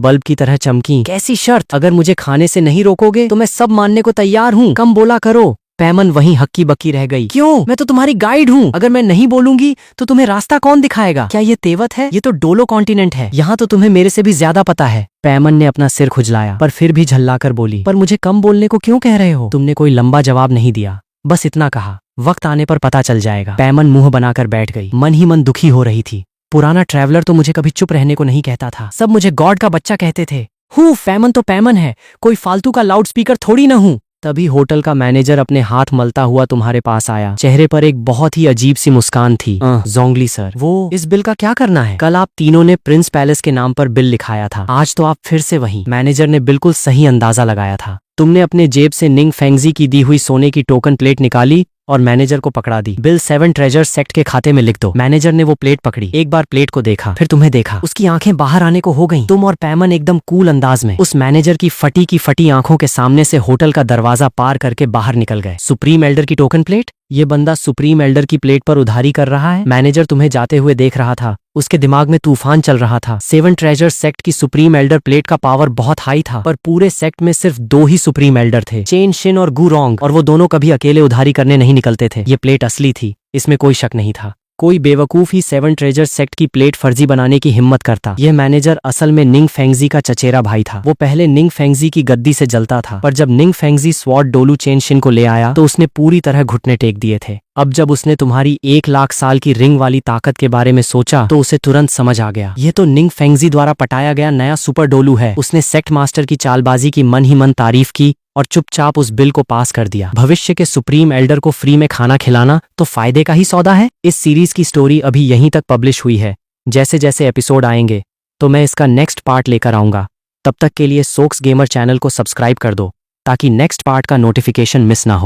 बल्ब की तरह चमकी। कैसी शर्त? अगर मुझे खाने से नहीं रोकोगे तो मैं सब मानने को तैयार हूँ। कम बोला करो। पैमन वहीं हक्की बक्की रह गई। क्यों? मैं तो तुम्हारी गाइड हूँ। अगर मैं नहीं बोलूंगी तो तुम्हें रास्ता कौन दिखाएगा? क्या ये तेवत है? ये तो डोलो कॉन्टिनेंट है। यहाँ तो तुम्हें मेरे से भी ज्यादा पता है। पैमन ने अपना सिर खुजलाया, पर फिर भी झल्लाकर बोली, पर मुझे कम बोलने को क्यों कह रहे हो? तुमने कोई लंबा जवाब नहीं दिया, बस इतना कहा, वक्त आने पर पता चल जाएगा। पैमन मुंह बनाकर बैठ गई, मन ही मन दुखी हो रही थी। पुराना ट्रैवलर तो मुझे कभी चुप रहने को नहीं कहता था, सब मुझे गॉड का बच्चा कहते थे। पैमन तो पैमन है, कोई फालतू का लाउड स्पीकर थोड़ी ना हूँ। तभी होटल का मैनेजर अपने हाथ मलता हुआ तुम्हारे पास आया। चेहरे पर एक बहुत ही अजीब सी मुस्कान थी। जोंगली सर, वो इस बिल का क्या करना है? कल आप तीनों ने प्रिंस पैलेस के नाम पर बिल लिखाया था, आज तो आप फिर से वही। मैनेजर ने बिल्कुल सही अंदाजा लगाया था। तुमने अपने जेब से निंग फेंगजी की दी हुई सोने की टोकन प्लेट निकाली और मैनेजर को पकड़ा दी। बिल 7 ट्रेजर सेक्ट के खाते में लिख दो। मैनेजर ने वो प्लेट पकड़ी, एक बार प्लेट को देखा, फिर तुम्हें देखा। उसकी आंखें बाहर आने को हो गईं। तुम और पैमन एकदम कूल अंदाज में उस मैनेजर की फटी आंखों के सामने से होटल का दरवाजा पार करके बाहर निकल गए। सुप्रीम एल्डर की टोकन प्लेट? ये बंदा सुप्रीम एल्डर की प्लेट पर उधारी कर रहा है। मैनेजर तुम्हें जाते हुए देख रहा था, उसके दिमाग में तूफान चल रहा था। 7 ट्रेजर सेक्ट की सुप्रीम एल्डर प्लेट का पावर बहुत हाई था, पर पूरे सेक्ट में सिर्फ 2 ही सुप्रीम एल्डर थे, चेन शिन और गुरोंग, और वो दोनों कभी अकेले उधारी करने नहीं निकलते थे। ये प्लेट असली थी, इसमें कोई शक नहीं था। कोई बेवकूफ ही 7 ट्रेजर सेक्ट की प्लेट फर्जी बनाने की हिम्मत करता। यह मैनेजर असल में निंग फेंगजी का चचेरा भाई था। वो पहले निंग फेंगजी की गद्दी से जलता था, पर जब निंग फेंगजी स्वॉर्ड डोलू चेनशिन को ले आया तो उसने पूरी तरह घुटने टेक दिए थे। अब जब उसने तुम्हारी 1 लाख साल की रिंग वाली ताकत के बारे में सोचा तो उसे तुरंत समझ आ गया, ये तो निंग फेंगजी द्वारा पटाया गया नया सुपर डोलू है। उसने सेक्ट मास्टर की चालबाजी की मन ही मन तारीफ की और चुपचाप उस बिल को पास कर दिया। भविष्य के सुप्रीम एल्डर को फ्री में खाना खिलाना तो फायदे का ही सौदा है। इस सीरीज की स्टोरी अभी यहीं तक पब्लिश हुई है। जैसे जैसे एपिसोड आएंगे तो मैं इसका नेक्स्ट पार्ट लेकर आऊंगा। तब तक के लिए सोक्स गेमर चैनल को सब्सक्राइब कर दो ताकि नेक्स्ट पार्ट का नोटिफिकेशन मिस ना हो।